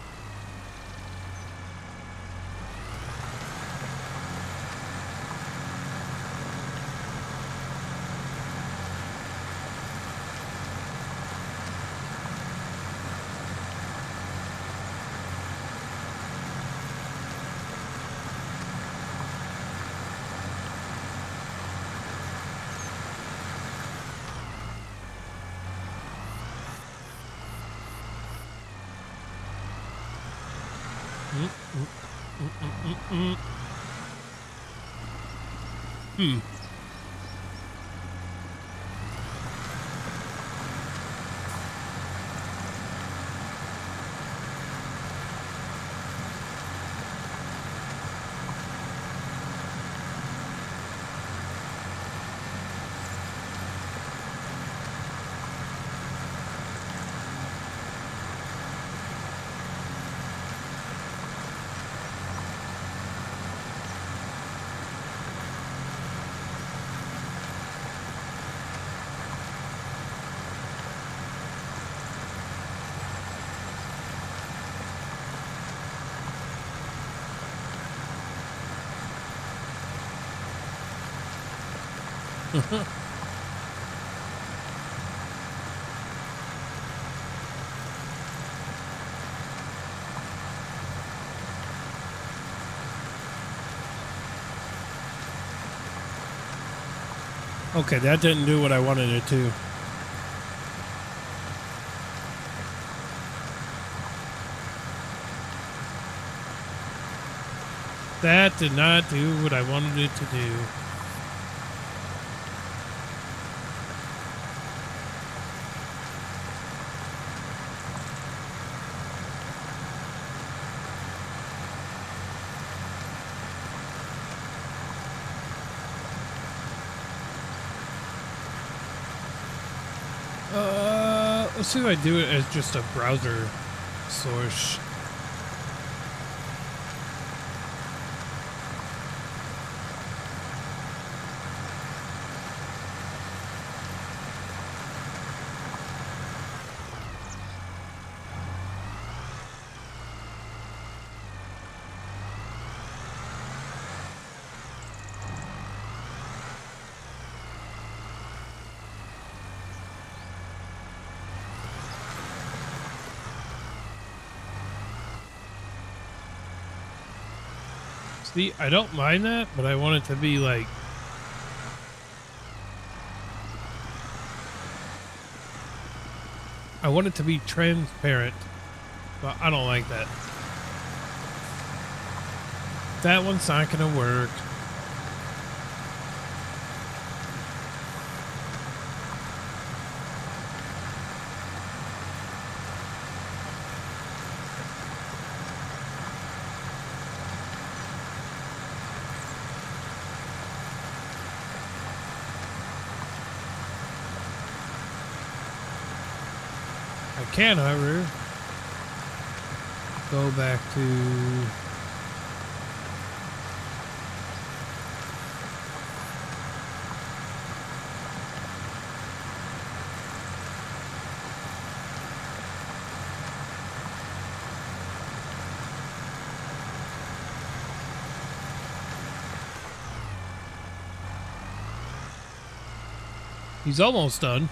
Okay, that didn't do what I wanted it to. That did not do what I wanted it to do. Let's see if I do it as just a browser source. See, I don't mind that, but I want it to be like... I want it to be transparent. Well, I don't like that. That one's not gonna work. I can, however, go back to he's almost done.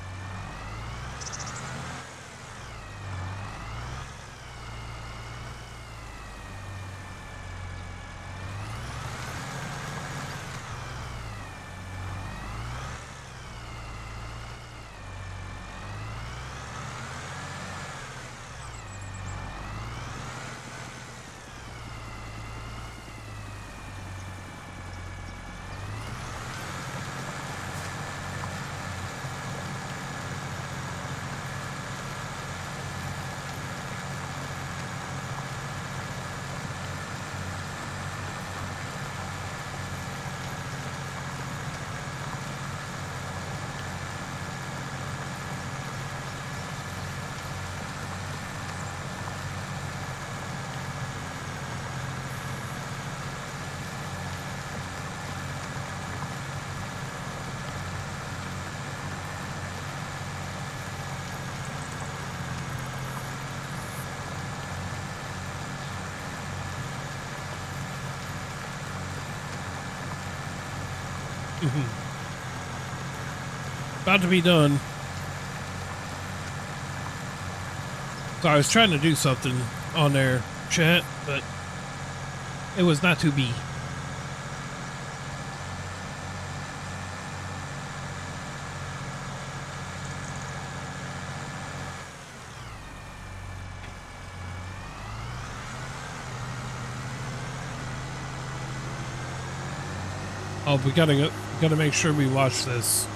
About to be done. So I was trying to do something on there, chat, but it was not to be. Oh, we gotta make sure we watch this.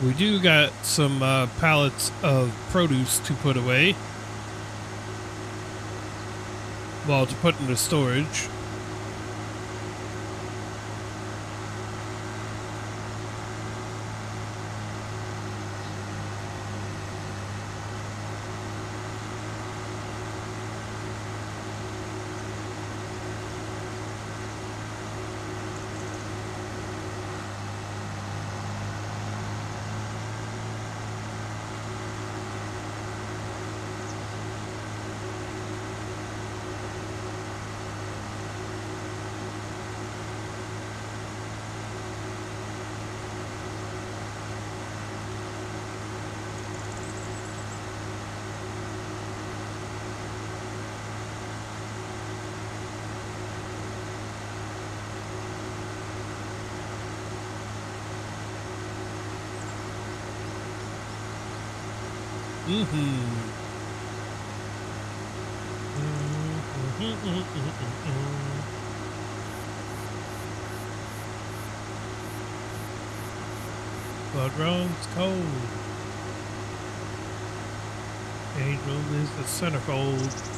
We do got some pallets of produce to put away. Well, to put into storage. Blood runs cold. Angel is the centerfold.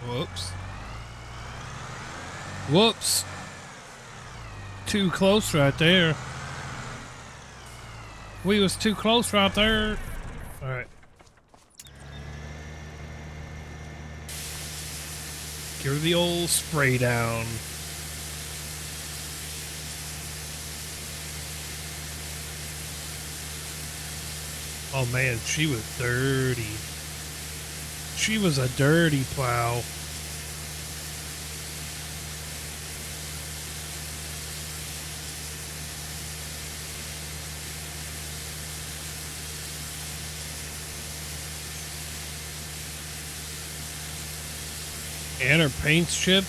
Whoops. Whoops. Too close right there. We was too close right there. Alright. Give her the old spray down. Oh man, she was dirty. She was a dirty plow. And her paint's chipped.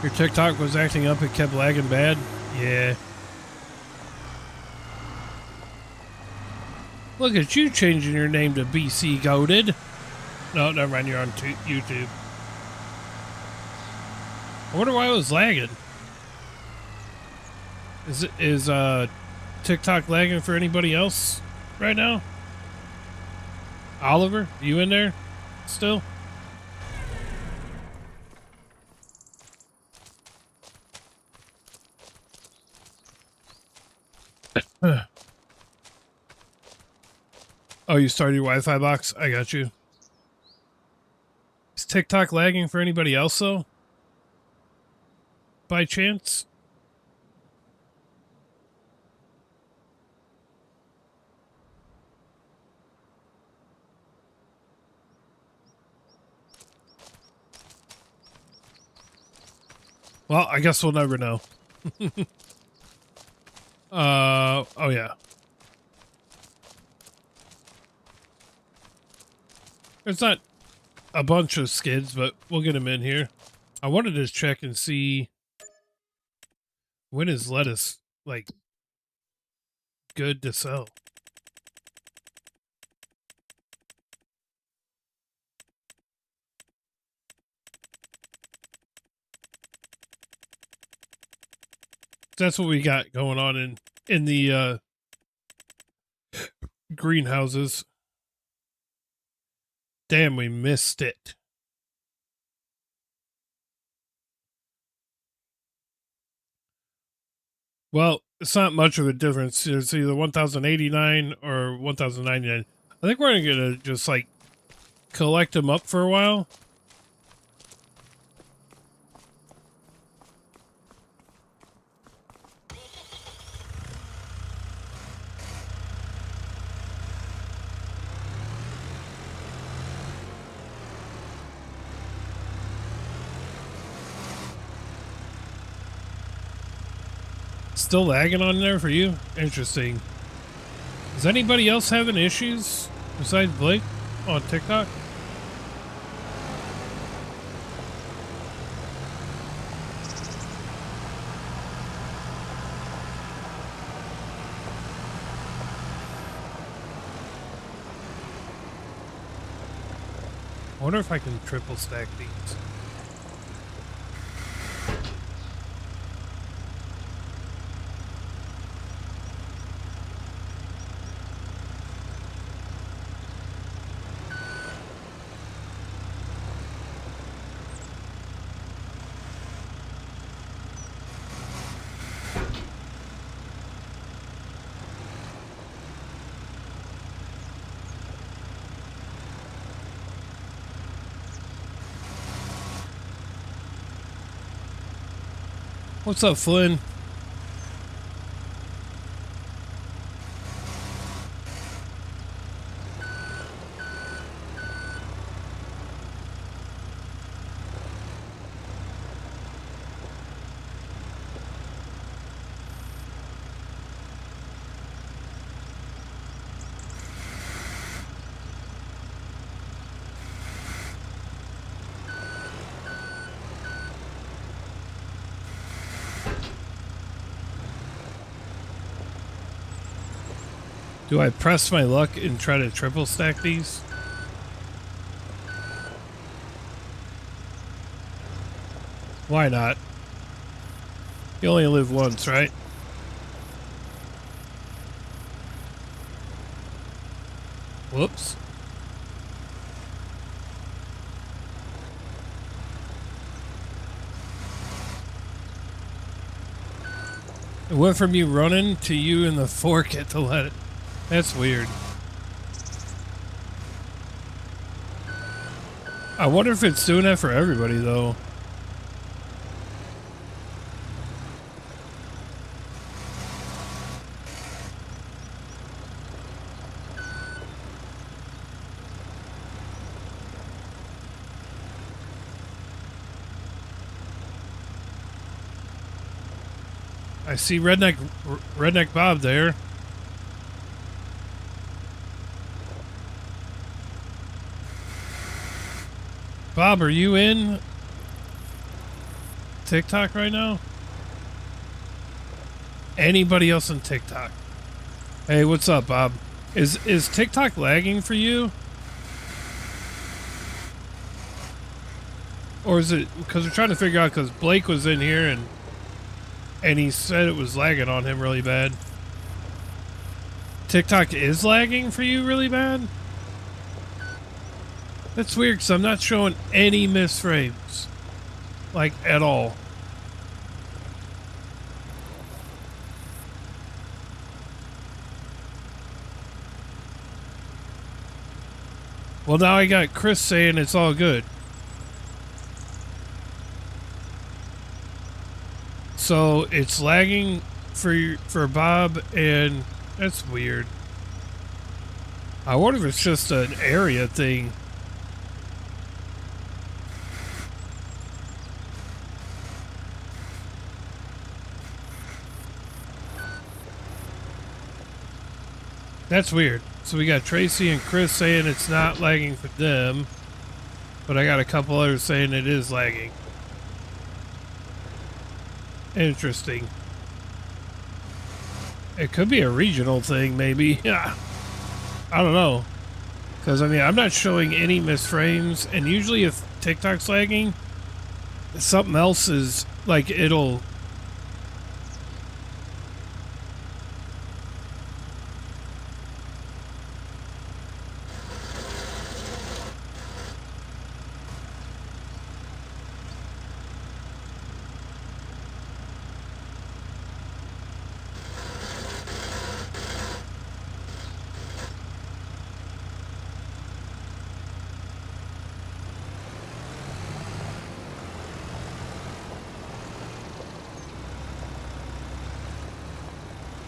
Your TikTok was acting up, it kept lagging bad? Yeah. Look at you changing your name to BC Goated. No, never mind, you're on YouTube. I wonder why it was lagging. Is TikTok lagging for anybody else right now? Oliver, you in there still? Oh, you started your Wi-Fi box? I got you. Is TikTok lagging for anybody else, though? By chance? Well, I guess we'll never know. Oh yeah. There's not a bunch of skids, but we'll get them in here. I wanted to check and see when is lettuce, like, good to sell. That's what we got going on in the greenhouses. Damn, we missed it. Well, it's not much of a difference. It's either 1,089 or 1,099. I think we're gonna just like collect them up for a while. Still lagging on there for you? Interesting. Is anybody else having issues besides Blake on TikTok? I wonder if I can triple stack these. What's up, Flynn? Do I press my luck and try to triple stack these? Why not? You only live once, right? Whoops. It went from you running to you in the fork at to let it. That's weird. I wonder if it's doing that for everybody, though. I see Redneck Bob there. Bob, are you in TikTok right now? Anybody else on TikTok? Hey, what's up, Bob? Is TikTok lagging for you? Or is it because we're trying to figure out, because Blake was in here and he said it was lagging on him really bad. TikTok is lagging for you really bad? That's weird, because I'm not showing any missed frames. Like, at all. Well, now I got Chris saying it's all good. So it's lagging for Bob, and that's weird. I wonder if it's just an area thing. That's weird. So we got Tracy and Chris saying it's not lagging for them, but I got a couple others saying it is lagging. Interesting. It could be a regional thing, maybe. Yeah. I don't know. Because, I mean, I'm not showing any missed frames, and usually if TikTok's lagging, something else is, like, it'll...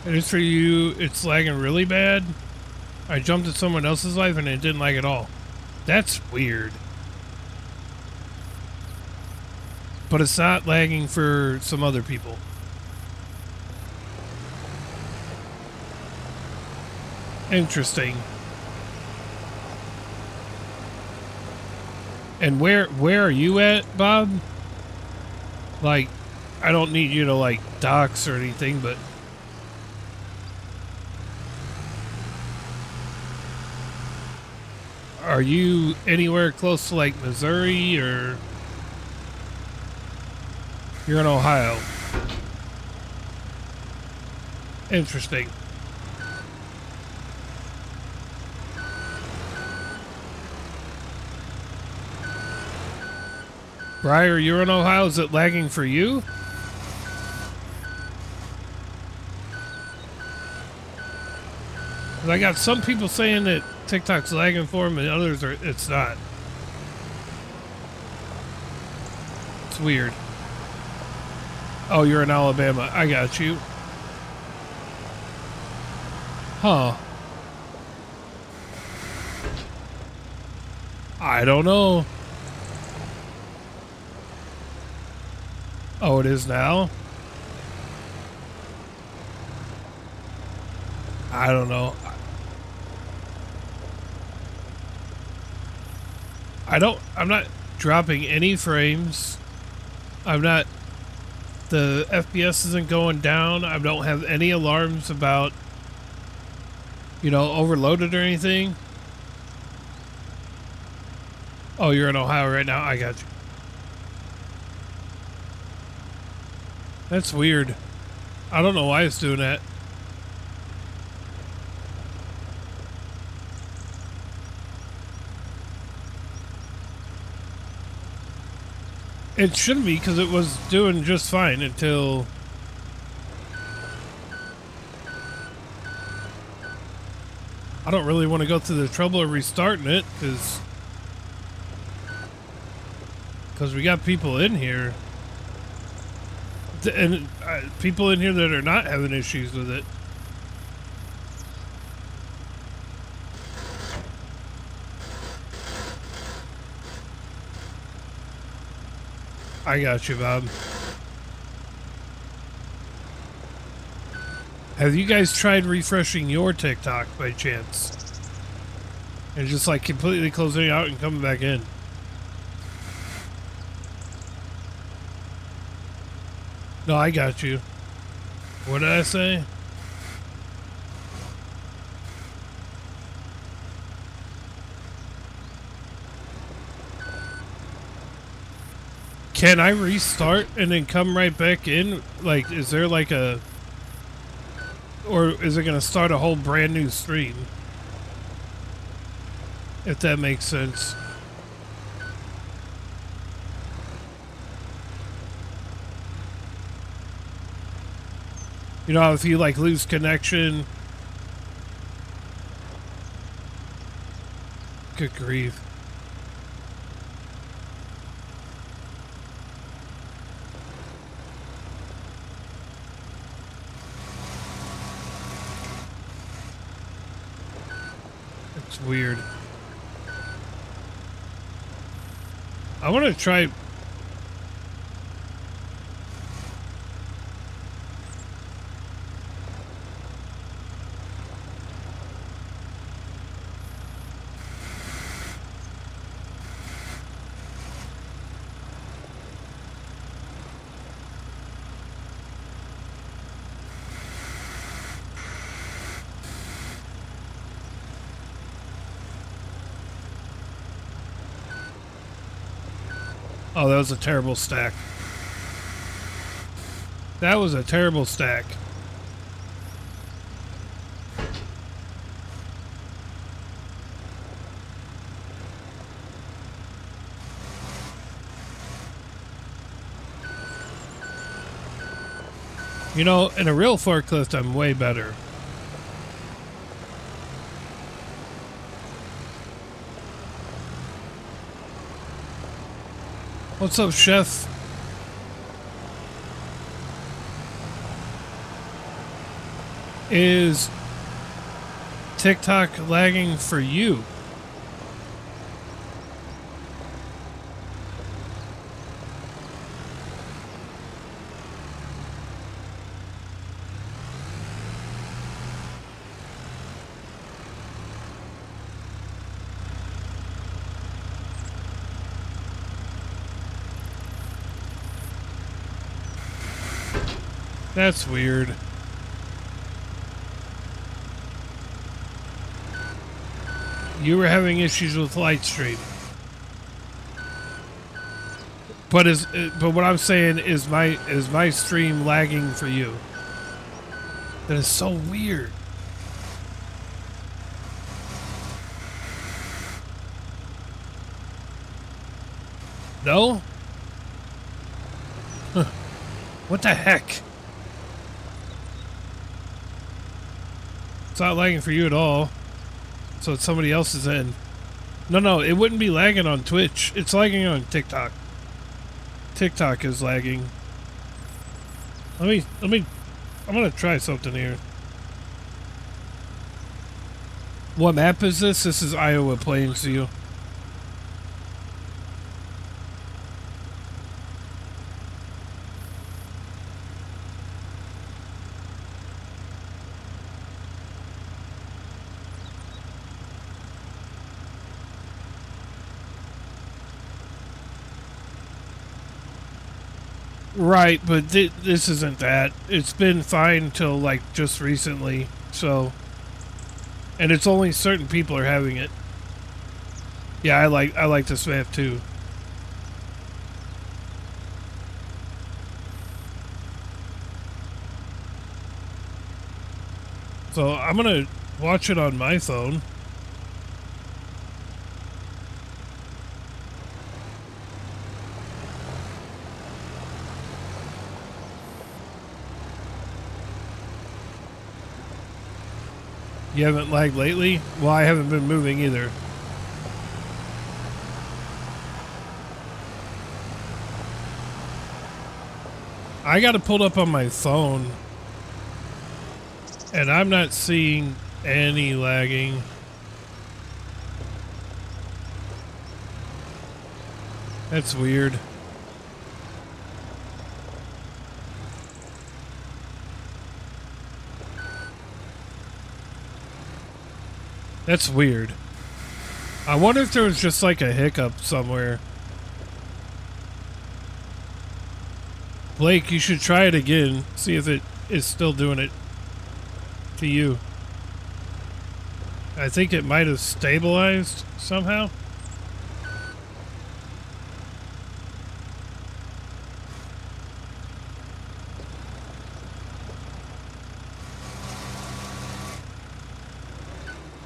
It is for you, it's lagging really bad. I jumped at someone else's life and it didn't lag at all. That's weird. But it's not lagging for some other people. Interesting. And where are you at, Bob? Like, I don't need you to, like, dox or anything, but... Are you anywhere close to, like, Missouri, or... You're in Ohio? Interesting. Briar, you're in Ohio. Is it lagging for you? I got some people saying that TikTok's lagging for them, and others are. It's not. It's weird. Oh, you're in Alabama. I got you. Huh. I don't know. Oh, it is now? I don't know. I'm not dropping any frames. The FPS isn't going down. I don't have any alarms about you know, overloaded or anything? Oh, you're in Ohio right now? I got you. That's weird. I don't know why it's doing that. It shouldn't be, because it was doing just fine until... I don't really want to go through the trouble of restarting it, because we got people in here. And people in here that are not having issues with it. I got you, Bob. Have you guys tried refreshing your TikTok by chance? And just like completely closing out and coming back in? No, I got you. What did I say? Can I restart and then come right back in? Like, is there like a... Or is it going to start a whole brand new stream? If that makes sense. You know, if you like lose connection. Good grief. It's weird. I want to try... Oh, that was a terrible stack. That was a terrible stack. You know, in a real forklift, I'm way better. What's up, Chef? Is TikTok lagging for you? That's weird. You were having issues with Lightstream. But what I'm saying is my stream lagging for you. That is so weird. No? Huh. What the heck? It's not lagging for you at all. So it's somebody else's end. No, it wouldn't be lagging on Twitch. It's lagging on TikTok. TikTok is lagging. I'm gonna try something here. What map is this? This is Iowa Plains-View. Right, but this isn't that. It's been fine till like just recently, so And it's only certain people are having it. Yeah, I like this map too. So I'm gonna watch it on my phone. You haven't lagged lately? Well, I haven't been moving either. I got it pulled up on my phone, and I'm not seeing any lagging. That's weird. That's weird. I wonder if there was just like a hiccup somewhere. Blake, you should try it again. See if it is still doing it to you. I think it might have stabilized somehow.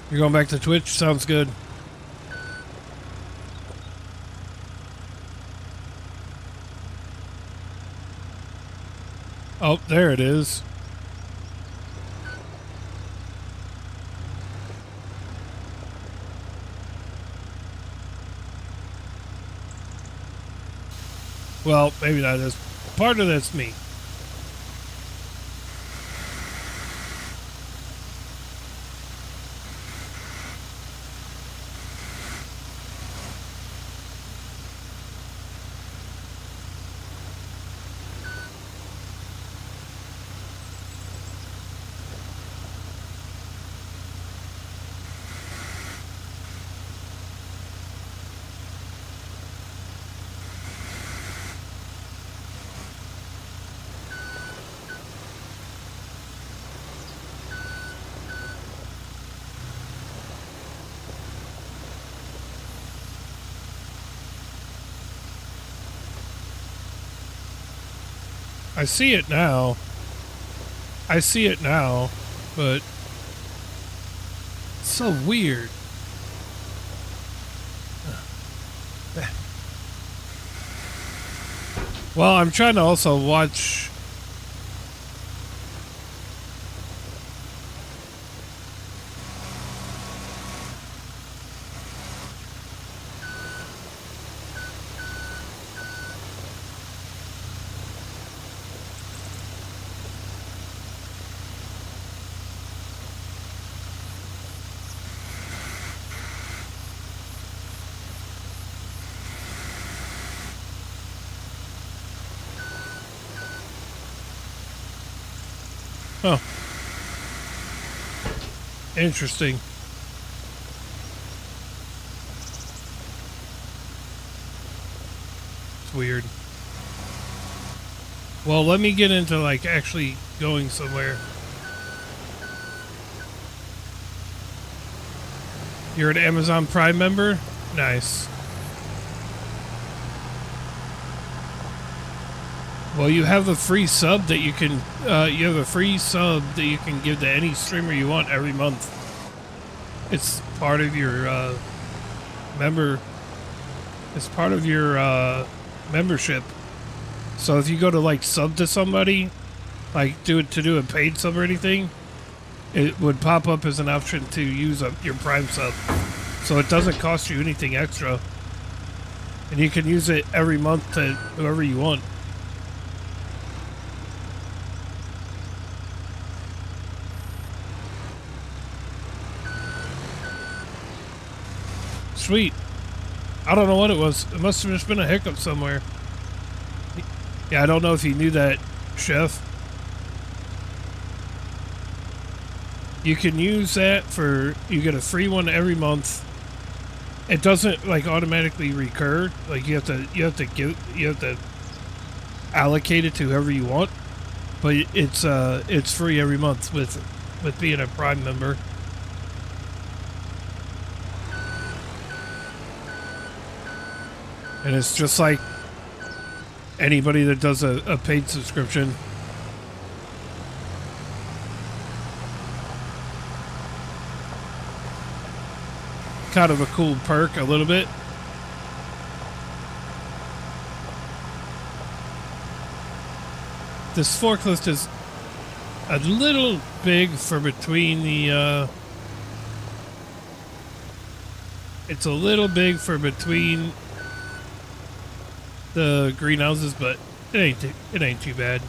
You're going back to Twitch? Sounds good. Oh, there it is. Well, maybe not as part of that's me. I see it now. I see it now, but it's so weird. Well, I'm trying to also watch. Oh. Interesting. It's weird. Well, let me get into like actually going somewhere. You're an Amazon Prime member? Nice. Well, you have a free sub that you can, you have a free sub that you can give to any streamer you want every month. It's part of your, it's part of your, membership. So if you go to like sub to somebody, like do a paid sub or anything, it would pop up as an option to use your Prime sub. So it doesn't cost you anything extra. And you can use it every month to whoever you want. Sweet. I don't know what it was. It must have just been a hiccup somewhere. Yeah, I don't know if you knew that, Chef. You can use that for, you get a free one every month. It doesn't like automatically recur. Like you have to allocate it to whoever you want. But it's free every month with being a Prime member. And it's just like anybody that does a paid subscription. Kind of a cool perk, a little bit. This forklift is a little big for between the, it's a little big for between the greenhouses, but it ain't too bad.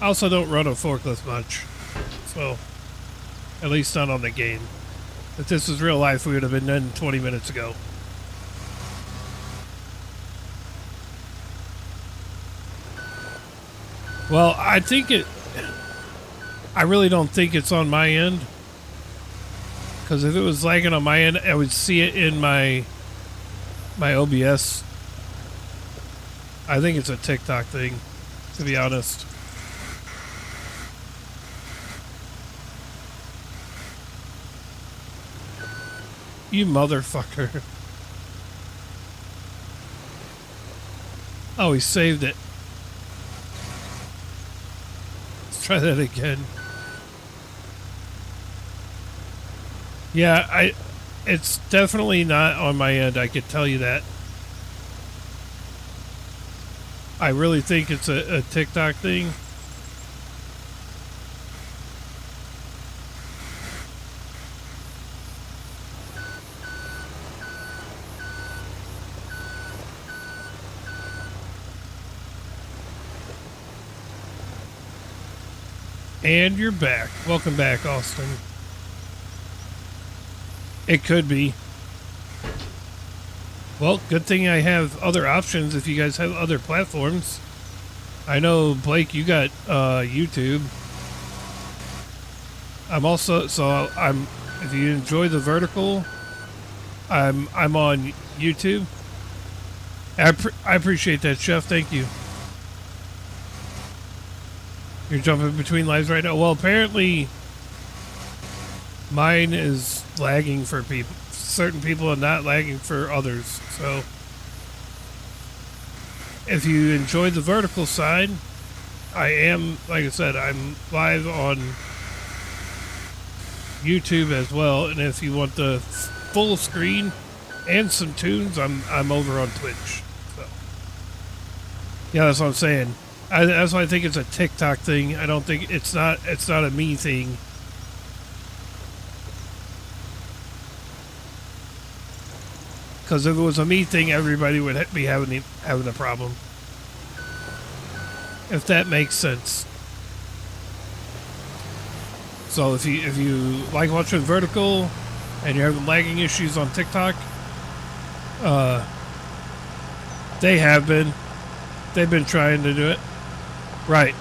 I also don't run a forklift much, so at least not on the game. If this was real life, we would have been done 20 minutes ago. Well, I really don't think it's on my end. Because if it was lagging on my end, I would see it in my OBS. I think it's a TikTok thing, to be honest. You motherfucker. Oh, he saved it. Let's try that again. Yeah, it's definitely not on my end, I could tell you that. I really think it's a TikTok thing. And you're back. Welcome back, Austin. It could be. Well, good thing I have other options if you guys have other platforms. I know, Blake, you got YouTube. I'm also, if you enjoy the vertical, I'm on YouTube. I appreciate that, Chef. Thank you. You're jumping between lives right now. Well, apparently mine is lagging for certain people and not lagging for others. So if you enjoy the vertical side, I am, like I said, I'm live on YouTube as well. And if you want the full screen and some tunes, I'm over on Twitch. So yeah, that's what I'm saying. That's why I think it's a TikTok thing. I don't think it's not a me thing. Because if it was a me thing, everybody would be having a problem. If that makes sense. So if you like watching vertical and you're having lagging issues on TikTok, they've been trying to do it. Right.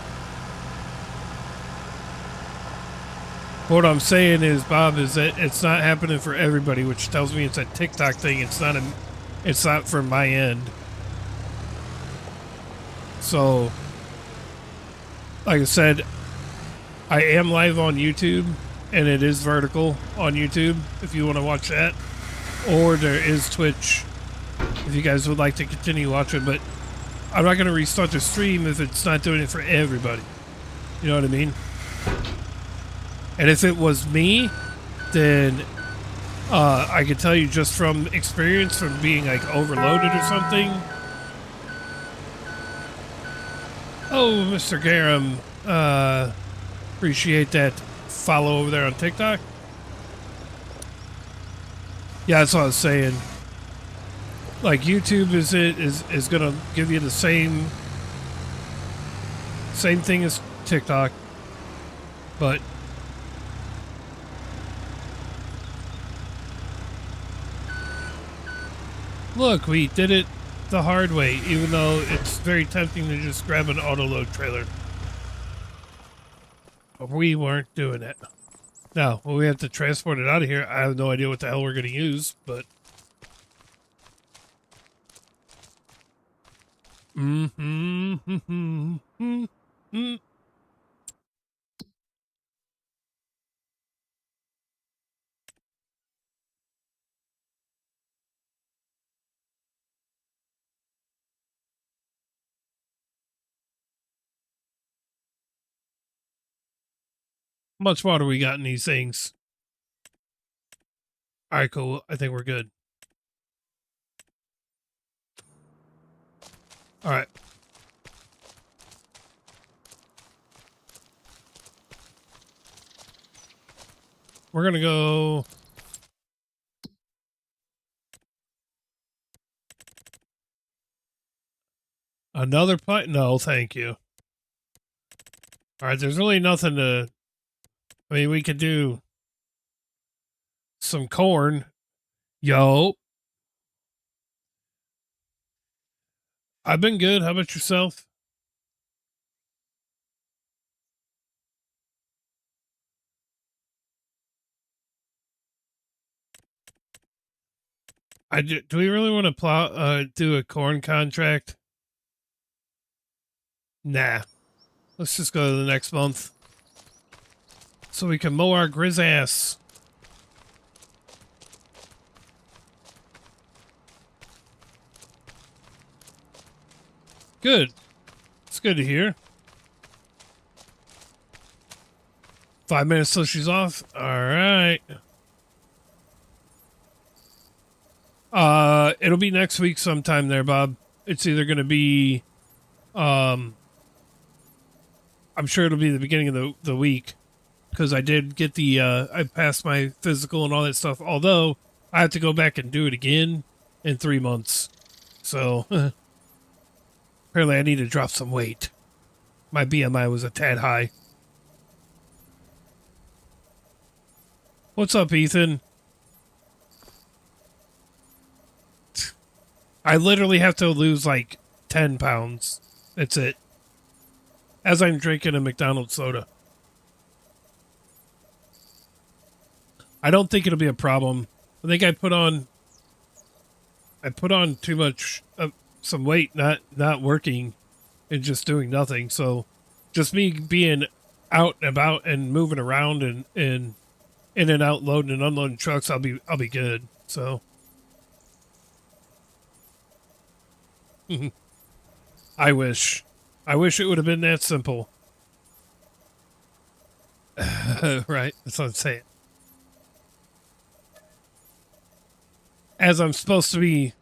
What I'm saying is, Bob, is that it's not happening for everybody, which tells me it's a TikTok thing. It's not from my end. So, like I said, I am live on YouTube, and it is vertical on YouTube if you want to watch that. Or there is Twitch if you guys would like to continue watching, but I'm not going to restart the stream if it's not doing it for everybody. You know what I mean? And if it was me, then I could tell you just from experience, from being like overloaded or something. Oh, Mr. Garum, appreciate that follow over there on TikTok. Yeah, that's what I was saying. Like YouTube is gonna give you the same thing as TikTok, but look, we did it the hard way, even though it's very tempting to just grab an auto-load trailer. But we weren't doing it. Now, when we have to transport it out of here, I have no idea what the hell we're going to use, but... How much water we got in these things? All right, cool. I think we're good. All right. We're going to go. Another plant? No, thank you. All right, there's really nothing to. I mean, we could do some corn. Yo. I've been good. How about yourself? Do we really want to do a corn contract? Nah. Let's just go to the next month. So we can mow our grizz ass. Good. It's good to hear. 5 minutes till she's off. All right. It'll be next week sometime there, Bob. It's either going to be, I'm sure it'll be the beginning of the week because I did get I passed my physical and all that stuff. Although I have to go back and do it again in 3 months. So apparently I need to drop some weight. My BMI was a tad high. What's up, Ethan? I literally have to lose like 10 pounds. That's it. As I'm drinking a McDonald's soda. I don't think it'll be a problem. I think I put on too much, some weight, not working and just doing nothing. So just me being out and about and moving around and in and out, loading and unloading trucks, I'll be good. So I wish it would have been that simple. Right, that's what I'm saying. As I'm supposed to be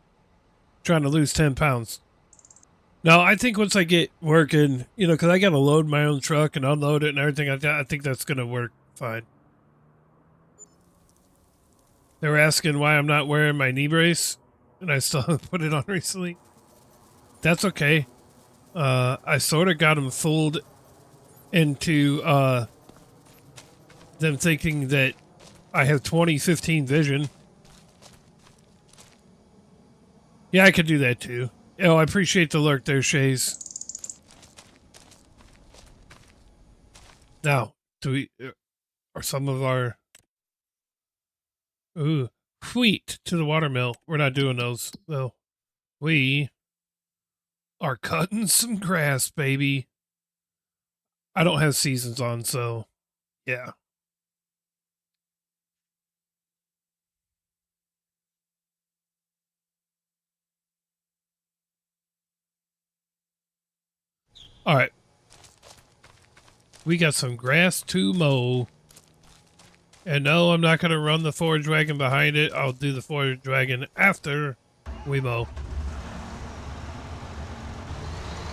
trying to lose 10 pounds. No, I think once I get working, because I got to load my own truck and unload it and everything, I think that's going to work fine. They were asking why I'm not wearing my knee brace, and I still haven't put it on recently. That's okay. I sort of got them fooled into them thinking that I have 20/15 vision. Yeah, I could do that too. Oh, I appreciate the lurk there, Shays. Now, do we... Are some of our... Ooh, wheat to the watermill. We're not doing those, though. We are cutting some grass, baby. I don't have seasons on, so... Yeah. All right. We got some grass to mow. And no, I'm not going to run the forage wagon behind it. I'll do the forage wagon after we mow.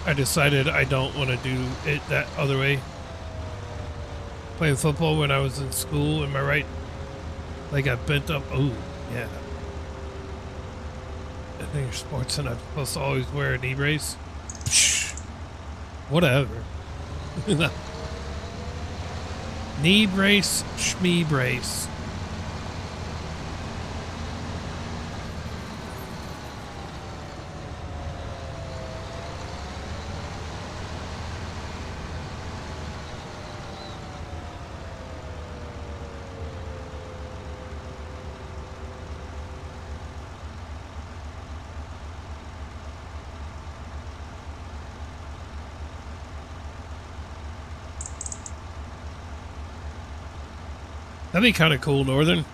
I decided I don't want to do it that other way. Playing football when I was in school, am I right? They got bent up. Oh, yeah. I think you're sports and I'm supposed to always wear a knee brace. Psh, whatever. Knee brace, shmee brace. That'd be kind of cool, Northern.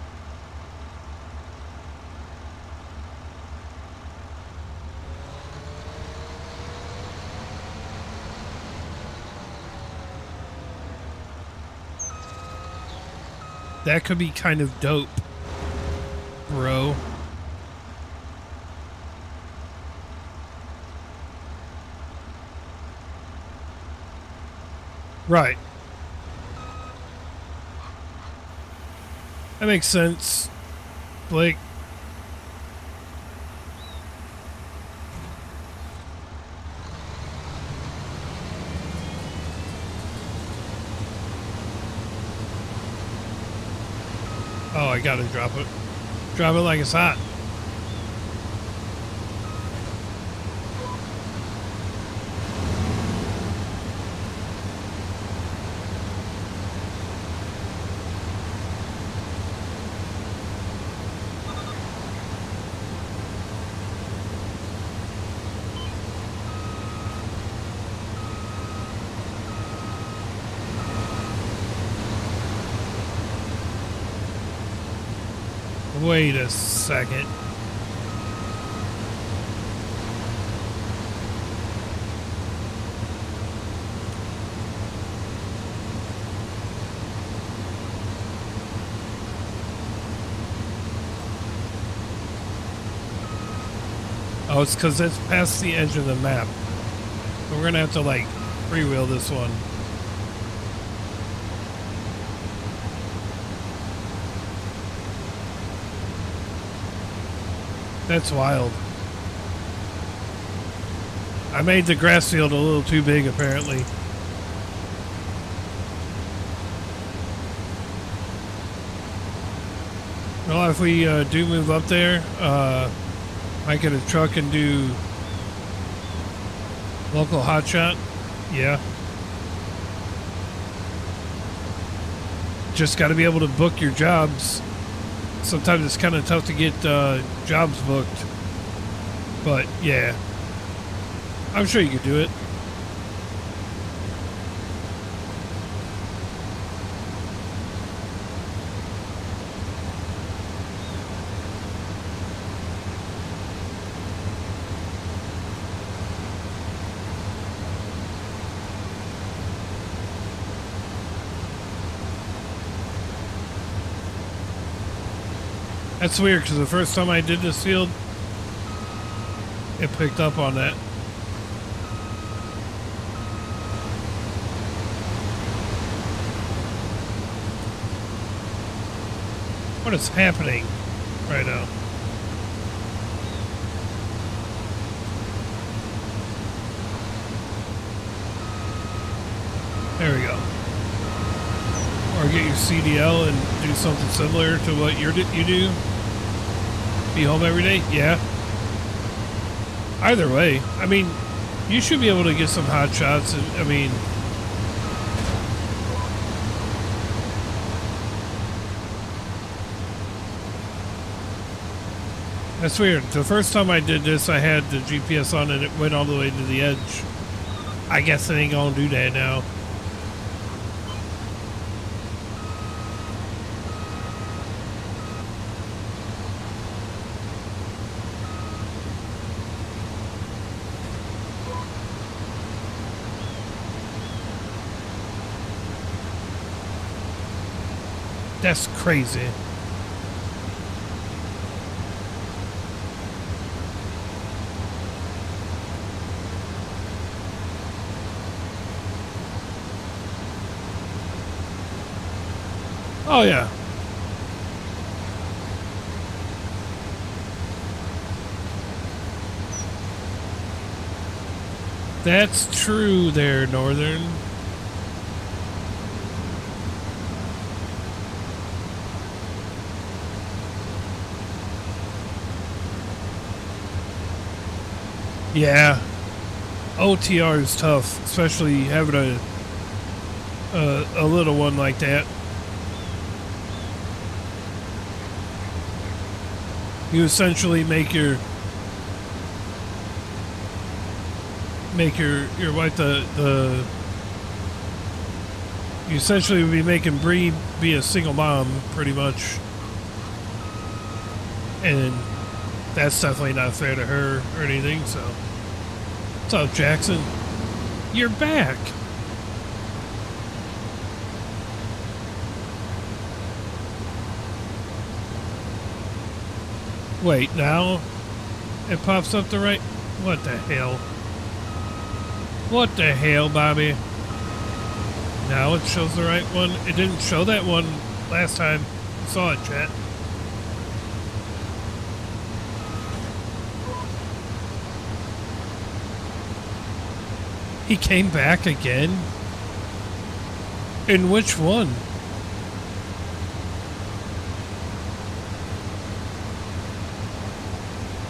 That could be kind of dope, bro. Right. That makes sense, Blake. Oh, I gotta drop it. Drop it like it's hot. Wait a second. Oh, it's because it's past the edge of the map. So we're gonna have to like freewheel this one. That's wild. I made the grass field a little too big, apparently. Well, if we do move up there, I get a truck and do local hotshot. Yeah. Just got to be able to book your jobs. Sometimes it's kind of tough to get jobs booked. But, yeah. I'm sure you could do it. That's weird, because the first time I did this field, it picked up on that. What is happening right now? There we go. Or get your CDL and do something similar to what you do. Be home every day? Yeah. Either way, I mean, you should be able to get some hot shots. I mean, that's weird. The first time I did this, I had the GPS on and it went all the way to the edge. I guess it ain't gonna do that now. That's crazy. Oh, yeah. That's true there, Northern. Yeah, OTR is tough, especially having a little one like that. You essentially make your wife the you essentially would be making Bree be a single mom pretty much, and that's definitely not fair to her or anything. So, what's up, Jackson? You're back. Wait, now it pops up the right. What the hell? What the hell, Bobby? Now it shows the right one. It didn't show that one last time. I saw it, chat. He came back again? In which one?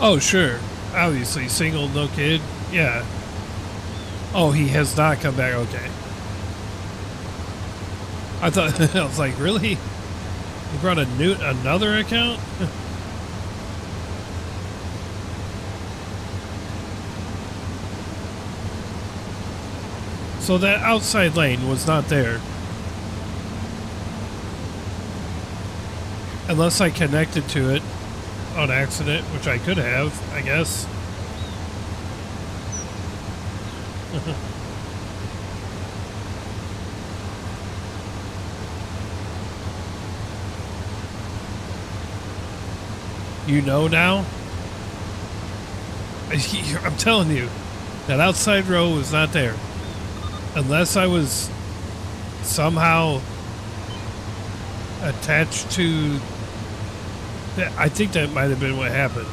Oh, sure. Obviously, single, no kid. Yeah. Oh, he has not come back. Okay. I thought, I was like, really? He brought another account? So that outside lane was not there. Unless I connected to it on accident, which I could have, I guess. You know now? I'm telling you, that outside row was not there. Unless I was somehow attached to... I think that might have been what happened.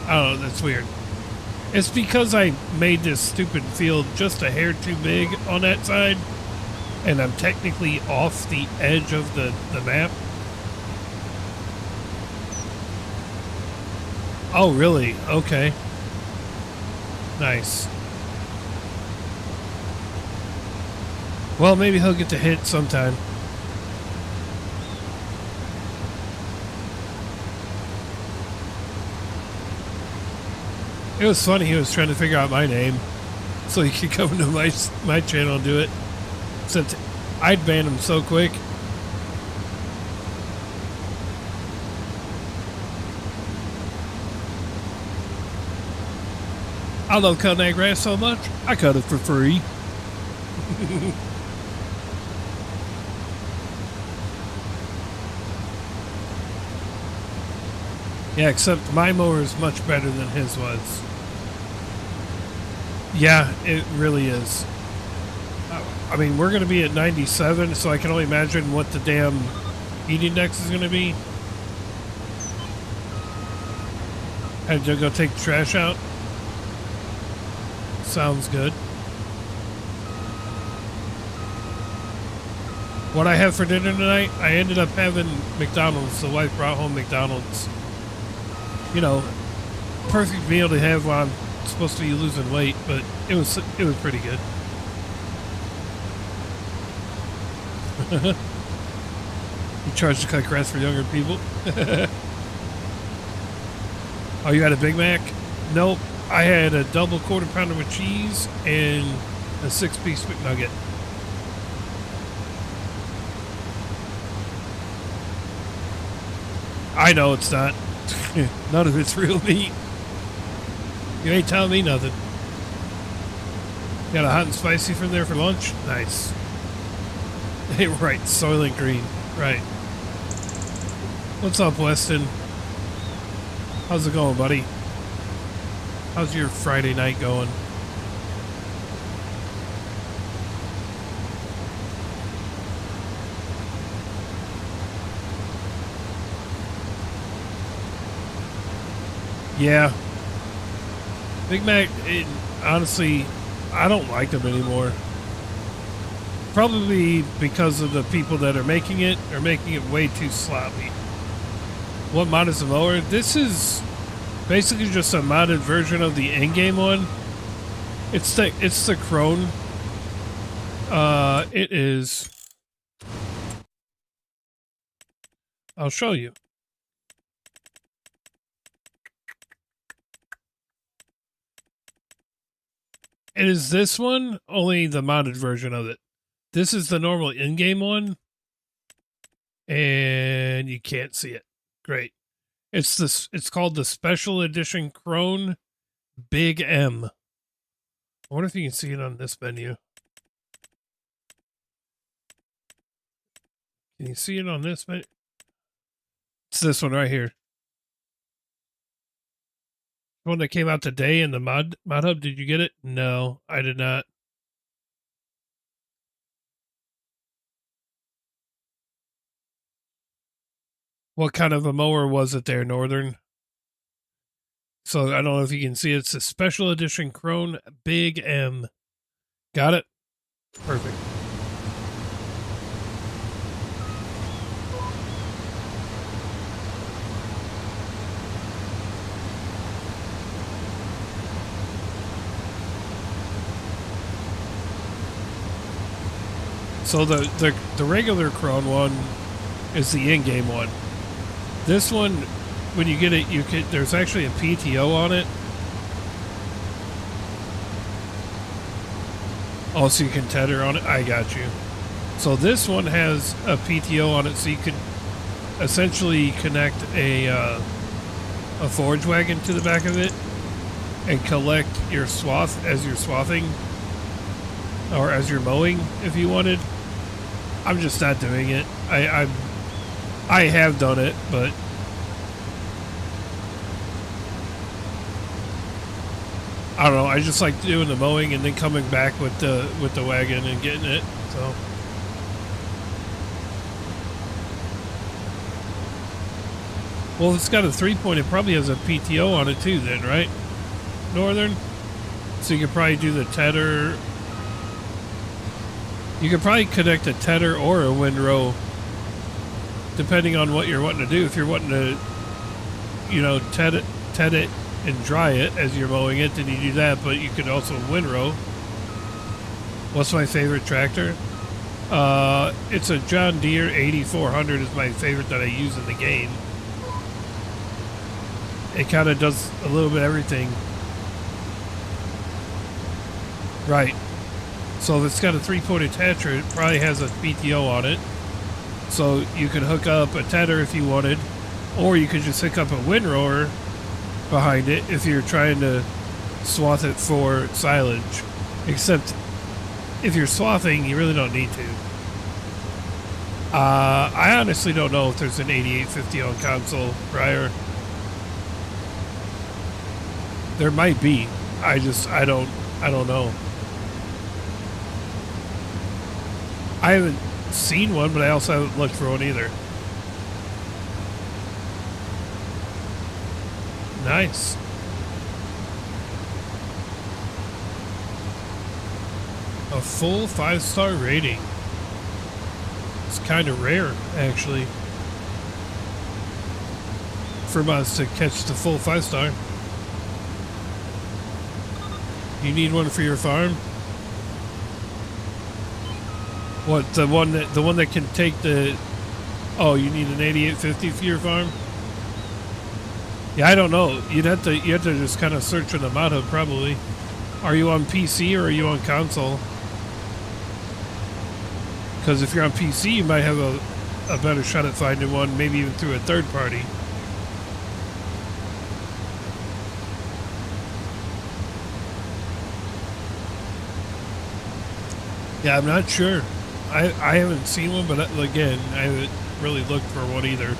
I don't know, that's weird. It's because I made this stupid field just a hair too big on that side, and I'm technically off the edge of the map. Oh, really? Okay. Nice. Well, maybe he'll get to hit sometime. It was funny, he was trying to figure out my name so he could come into my channel and do it. Except I'd ban him so quick. I love cutting that grass so much, I cut it for free. Yeah, except my mower is much better than his was. Yeah, it really is. I mean, we're going to be at 97, so I can only imagine what the damn heat index is going to be. Had to go take the trash out. Sounds good. What I have for dinner tonight, I ended up having McDonald's. The wife brought home McDonald's. You know, perfect meal to have while I'm supposed to be losing weight, but it was pretty good. You charge to cut grass for younger people. Oh, you had a Big Mac? Nope. I had a double quarter pounder with cheese and a 6-piece McNugget. I know it's not. None of it's real meat. You ain't telling me nothing. Got a hot and spicy from there for lunch? Nice. Right, Soylent Green. Right. What's up, Weston? How's it going, buddy? How's your Friday night going? Yeah. Big Mac, honestly, I don't like them anymore. Probably because of the people that are making it are making it way too sloppy. What mod is the mower? This is basically just a modded version of the in-game one. It's the Crone. It is. I'll show you. It is this one, only the modded version of it. This is the normal in-game one, and you can't see it. Great. It's called the Special Edition Crone Big M. I wonder if you can see it on this menu. Can you see it on this menu? It's this one right here. one that came out today in the mod hub. Did you get it? No, I did not. What kind of a mower was it there, Northern? So I don't know if you can see it. It's a special edition Krone Big M. Got it? Perfect. So the regular Krone one is the in-game one. This one, when you get it, there's actually a PTO on it. Oh, so you can tether on it? I got you. So this one has a PTO on it, so you could essentially connect a forage wagon to the back of it and collect your swath as you're swathing or as you're mowing if you wanted. I'm just not doing it. I have done it, but I don't know. I just like doing the mowing and then coming back with the wagon and getting it. So well, if it's got a 3-point, it probably has a PTO on it too then, right? Northern? So you could probably do the tether. You could probably connect a tether or a windrow depending on what you're wanting to do. If you're wanting to, you know, ted it and dry it as you're mowing it, then you do that, but you could also windrow. What's my favorite tractor? It's a John Deere 8400 is my favorite that I use in the game. It kind of does a little bit of everything. Right. So if it's got a 3-point attacher, it probably has a PTO on it. So you could hook up a tether if you wanted, or you could just hook up a windrower behind it if you're trying to swath it for silage. Except if you're swathing, you really don't need to. I honestly don't know if there's an 8850 on console, Briar. There might be. I don't know. I haven't seen one, but I also haven't looked for one either. Nice. A full 5-star rating. It's kind of rare, actually, for us to catch the full 5-star. You need one for your farm? What, the one that can take the... Oh, you need an 8850 for your farm? Yeah, I don't know. You have to just kind of search for the mod hub, probably. Are you on PC or are you on console? Because if you're on PC, you might have a better shot at finding one, maybe even through a third party. Yeah, I'm not sure. I haven't seen one, but again, I haven't really looked for one either.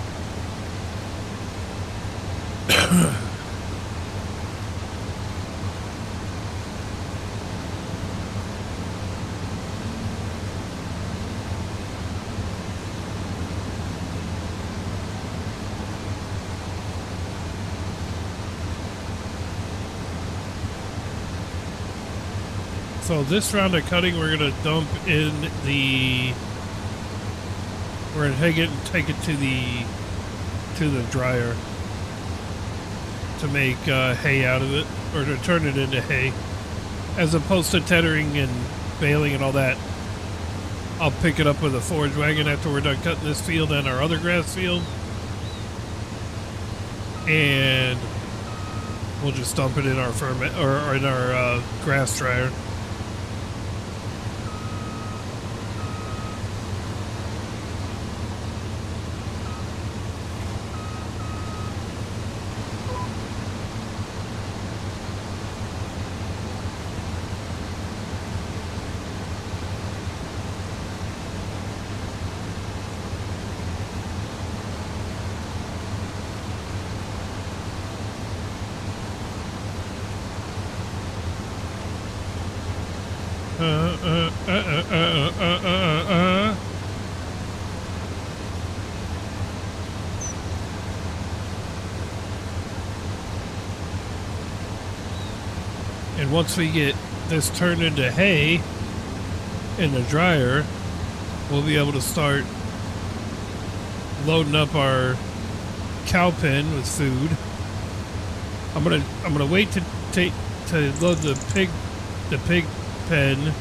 So this round of cutting, we're gonna dump in the. We're gonna take it to the dryer to make hay out of it, or to turn it into hay, as opposed to tethering and baling and all that. I'll pick it up with a forage wagon after we're done cutting this field and our other grass field, and we'll just dump it in our ferment or in our grass dryer. And once we get this turned into hay in the dryer, we'll be able to start loading up our cow pen with food. I'm gonna wait to load the pig pen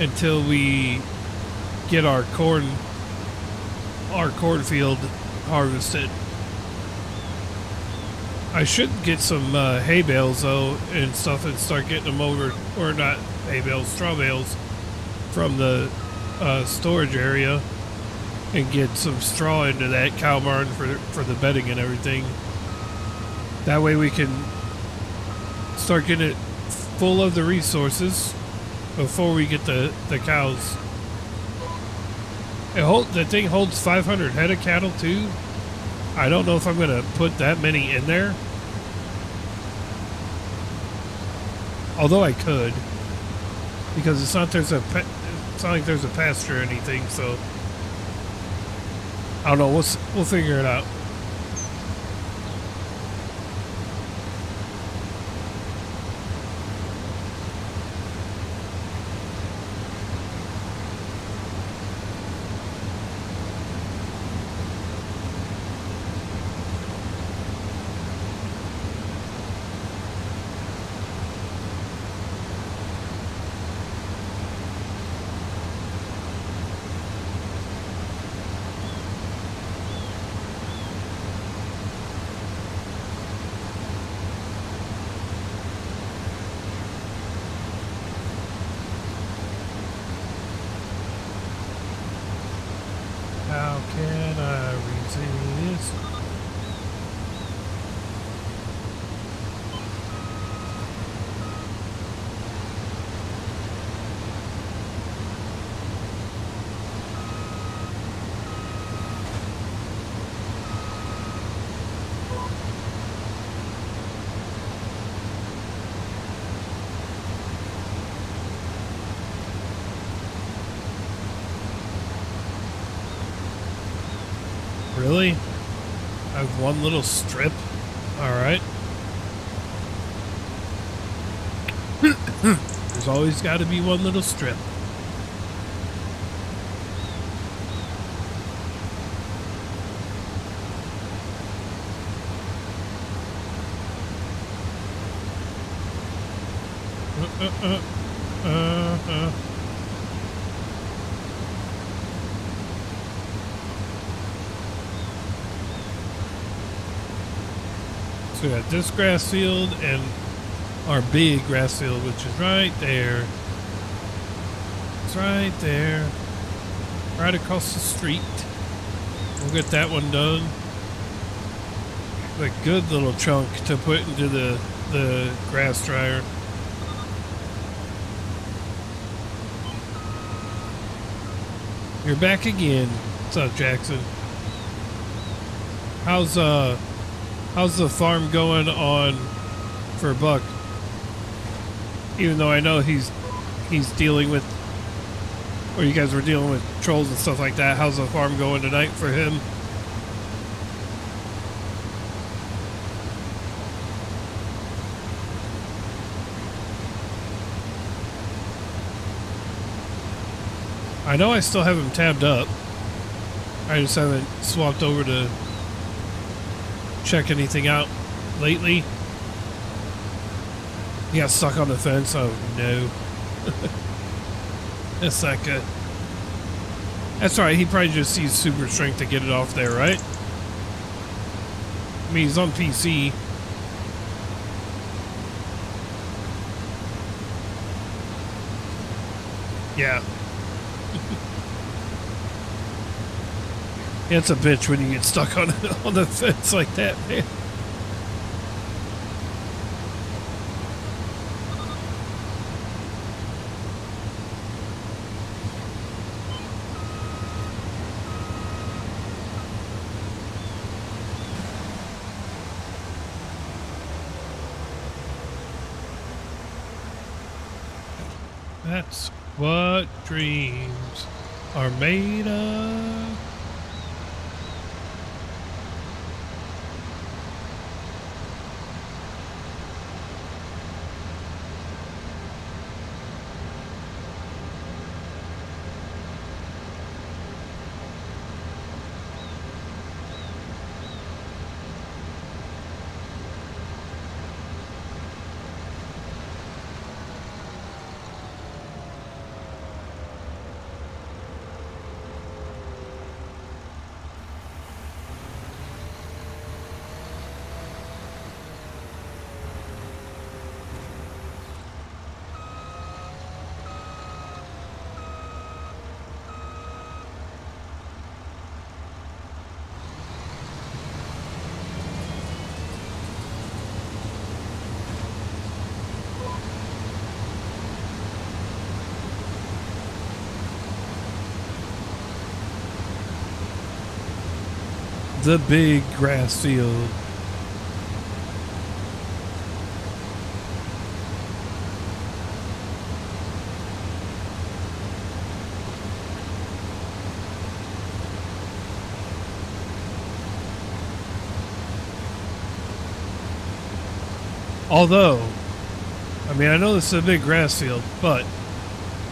until we get our cornfield harvested. I should get some hay bales though and stuff and start getting them over, or not hay bales, straw bales from the storage area, and get some straw into that cow barn for the bedding and everything. That way we can start getting it full of the resources before we get the cows. The thing holds 500 head of cattle too. I don't know if I'm gonna put that many in there, although I could, because it's not like there's a pasture or anything. So I don't know. We'll figure it out. How can I resist? Really? I have one little strip? Alright. There's always got to be one little strip. So we got this grass field and our big grass field, which is right there. It's right there. Right across the street. We'll get that one done. A good little chunk to put into the grass dryer. You're back again. What's up, Jackson? How's the farm going on for Buck? Even though I know he's dealing with, or you guys were dealing with trolls and stuff like that. How's the farm going tonight for him? I know I still have him tabbed up. I just haven't swapped over to check anything out lately. He got stuck on the fence. Oh no. That's not good. That's right. He probably just used super strength to get it off there, right? I mean, he's on PC. Yeah. It's a bitch when you get stuck on the fence like that, man. That's what dreams are made of. The big grass field. Although, I mean, I know this is a big grass field, but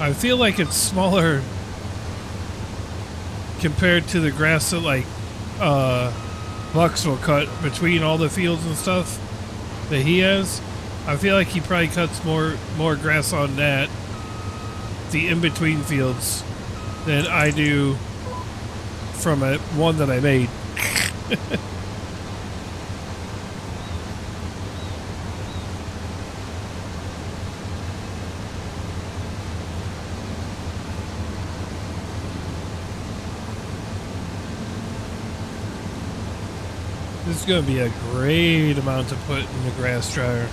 I feel like it's smaller compared to the grass that like Bucks will cut between all the fields and stuff that he has. I feel like he probably cuts more grass on that, the in-between fields, than I do from one that I made. This is going to be a great amount to put in the grass dryer.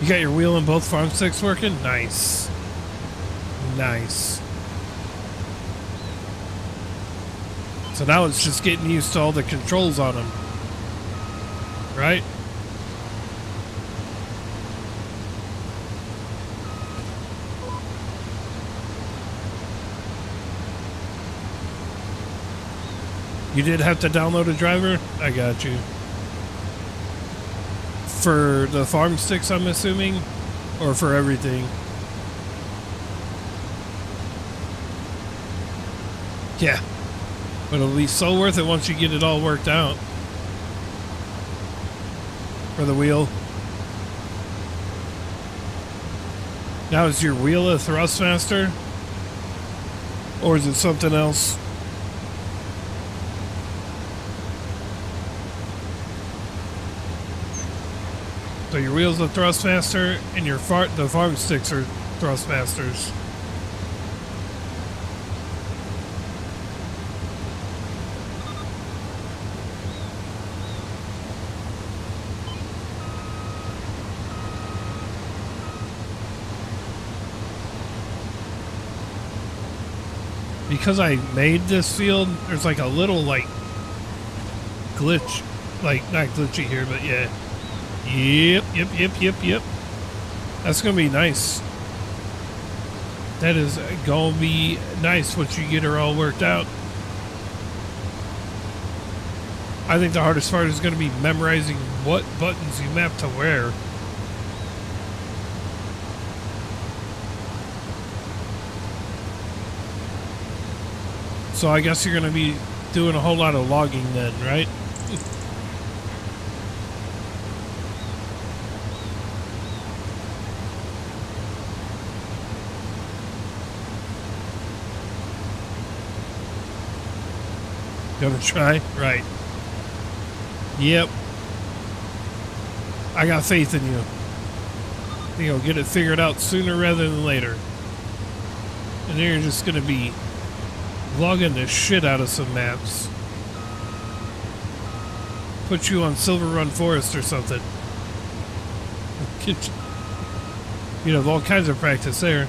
You got your wheel and both farm sticks working? Nice. Nice. So now it's just getting used to all the controls on them. Right? You did have to download a driver? I got you. For the farm sticks, I'm assuming? Or for everything? Yeah. But it'll be so worth it once you get it all worked out. For the wheel. Now, is your wheel a Thrustmaster? Or is it something else? So your wheel's a Thrustmaster, and the farm sticks are Thrustmasters. Because I made this field, there's like a little like glitch, like not glitchy here, but yeah. Yep. That's gonna be nice. That is gonna be nice once you get her all worked out. I think the hardest part is going to be memorizing what buttons you map to where. So I guess you're going to be doing a whole lot of logging then, right? Gonna try? Right. Yep. I got faith in you. I think I'll get it figured out sooner rather than later. And then you're just gonna be logging the shit out of some maps. Put you on Silver Run Forest or something. You know, all kinds of practice there.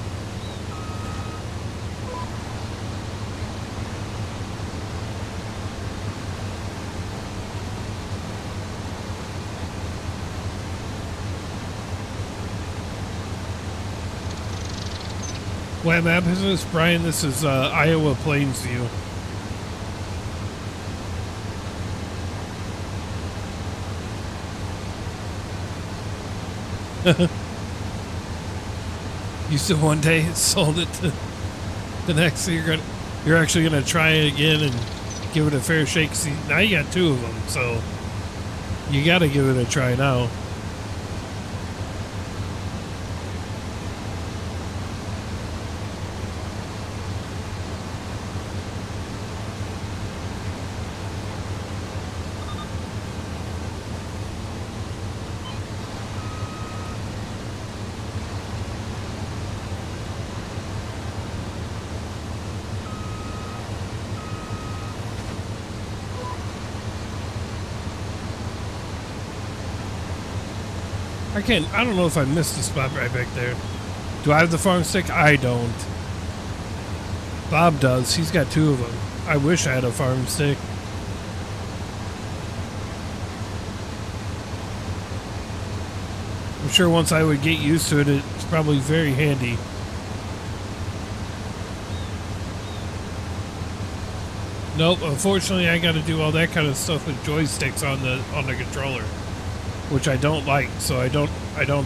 What map is this, Brian? This is Iowa Plainsview. You still one day sold it to the next, so you're actually gonna try it again and give it a fair shake. See, now you got 2 of them, so you got to give it a try now. I don't know if I missed the spot right back there. Do I have the farm stick? I don't. Bob does. He's got 2 of them. I wish I had a farm stick. I'm sure once I would get used to it, it's probably very handy. Nope, unfortunately I got to do all that kind of stuff with joysticks on the controller, which I don't like, so I don't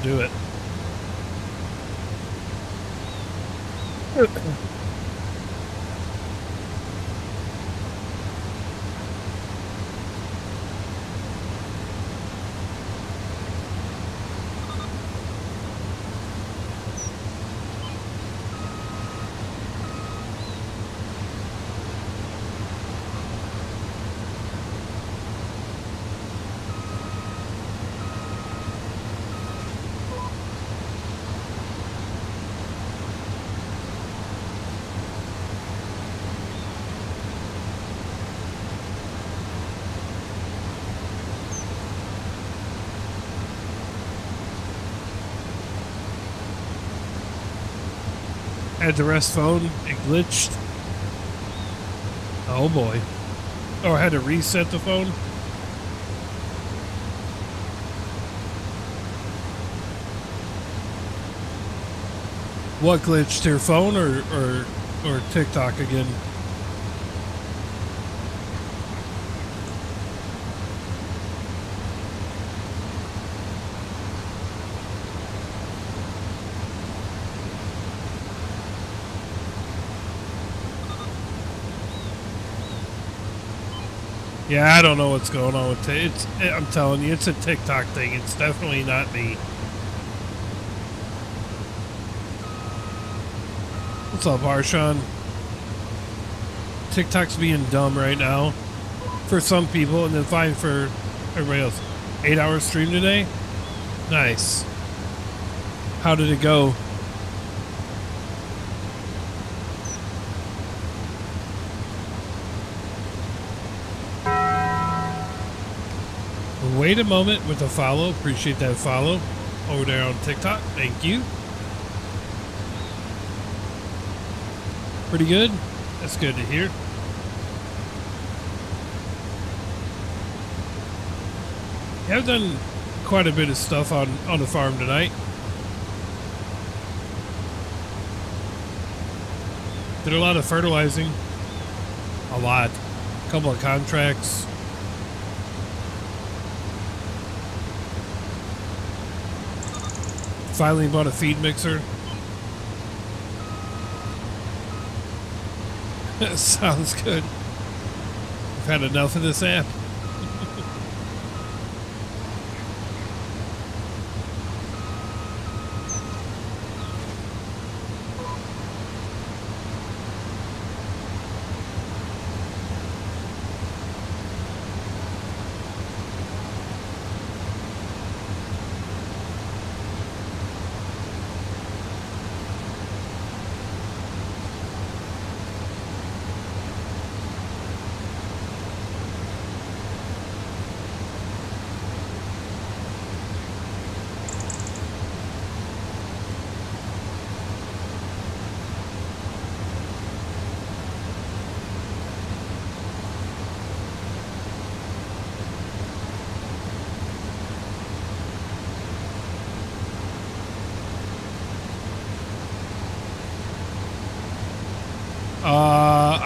do it. Had the rest phone, it glitched. Oh boy. Oh, I had to reset the phone? What glitched, your phone or TikTok again? Yeah, I don't know what's going on with it. I'm telling you, it's a TikTok thing. It's definitely not me. What's up, Arshawn? TikTok's being dumb right now for some people, and then fine for everybody else. 8-hour stream today? Nice. How did it go? Wait a moment with a follow. Appreciate that follow over there on TikTok. Thank you. Pretty good. That's good to hear. Yeah, I've done quite a bit of stuff on the farm tonight. Did a lot of fertilizing. A lot. A couple of contracts. Finally bought a feed mixer. Sounds good. I've had enough of this app.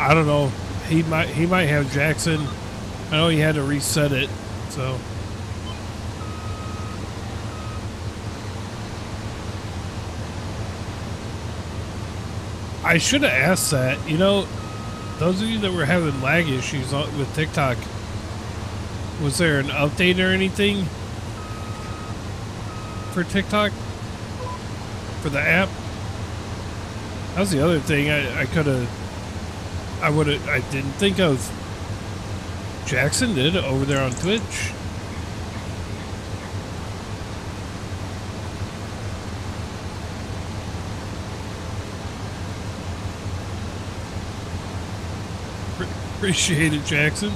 I don't know. He might have Jackson. I know he had to reset it, so. I should have asked that. You know, those of you that were having lag issues with TikTok, was there an update or anything for TikTok? For the app? That was the other thing I didn't think of. Jackson did over there on Twitch. Appreciate it, Jackson.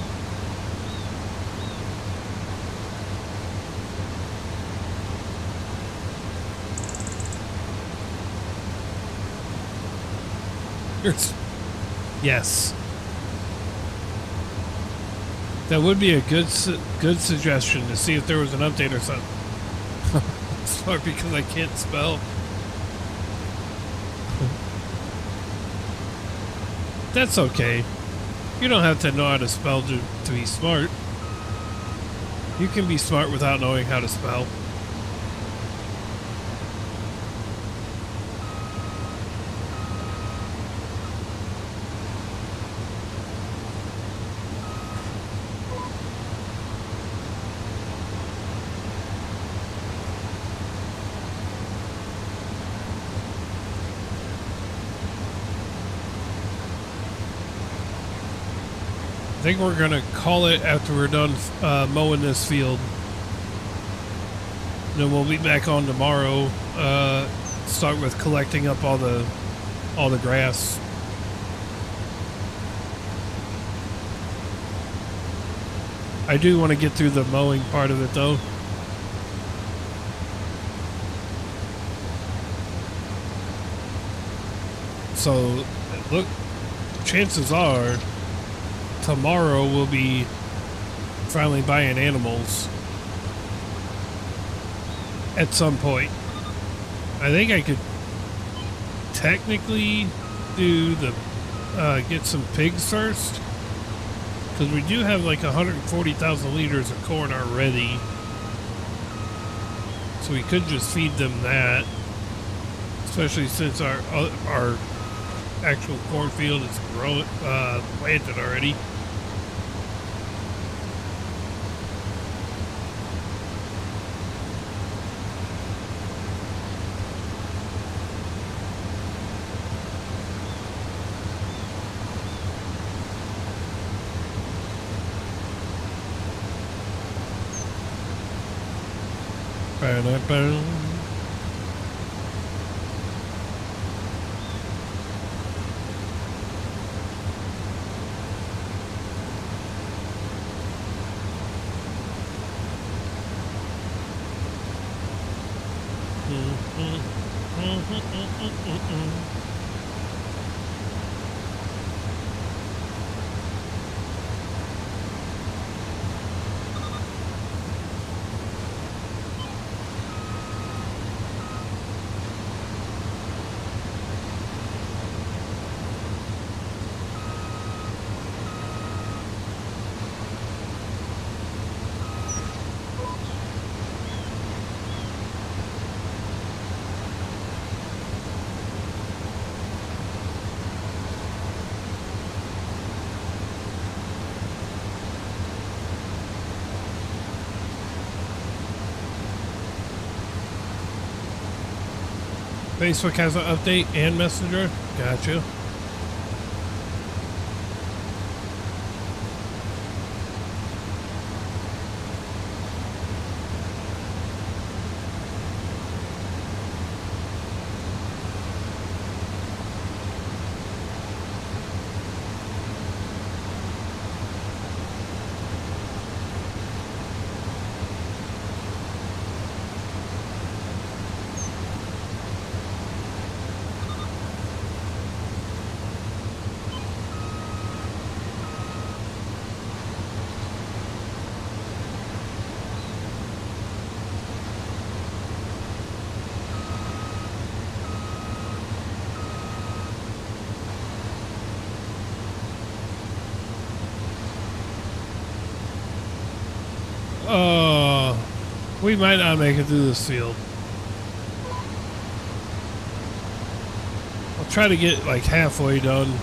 Yes. That would be a good suggestion, to see if there was an update or something. Sorry, because I can't spell. That's okay. You don't have to know how to spell to be smart. You can be smart without knowing how to spell. I think we're gonna call it after we're done mowing this field. And then we'll be back on tomorrow. Start with collecting up all the grass. I do want to get through the mowing part of it though. So look, chances are tomorrow we'll be finally buying animals at some point. I think I could technically do the get some pigs first, because we do have like 140,000 liters of corn already, so we could just feed them that, especially since our actual cornfield is planted already. Facebook has an update and Messenger. Gotcha. We might not make it through this field. I'll try to get like halfway done.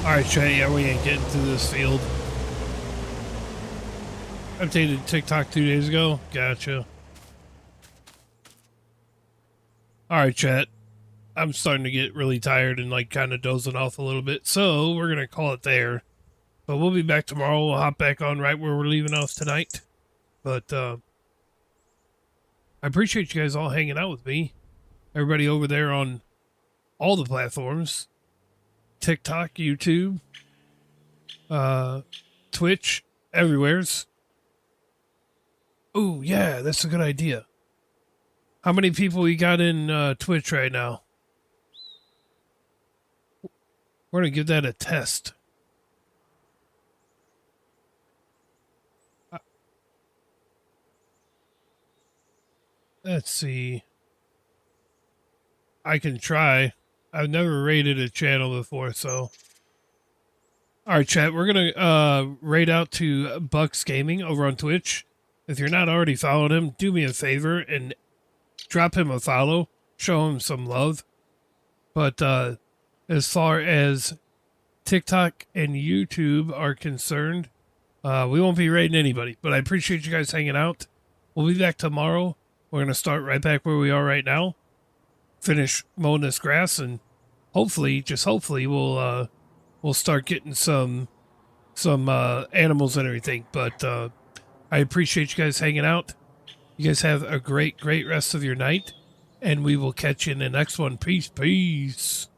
Alright, chat, yeah, we ain't getting through this field. Updated TikTok 2 days ago. Gotcha. Alright, chat. I'm starting to get really tired and like kind of dozing off a little bit, so we're going to call it there. But we'll be back tomorrow. We'll hop back on right where we're leaving off tonight. But I appreciate you guys all hanging out with me. Everybody over there on all the platforms. TikTok, YouTube, Twitch, everywheres. Oh, yeah, that's a good idea. How many people we got in Twitch right now? We're going to give that a test. Let's see. I can try. I've never rated a channel before, so. Alright, chat, we're going to raid out to Bucks Gaming over on Twitch. If you're not already following him, do me a favor and drop him a follow. Show him some love. But as far as TikTok and YouTube are concerned, we won't be raiding anybody. But I appreciate you guys hanging out. We'll be back tomorrow. We're going to start right back where we are right now. Finish mowing this grass, and hopefully, just hopefully, we'll start getting some animals and everything. But I appreciate you guys hanging out. You guys have a great rest of your night, and we will catch you in the next one. Peace.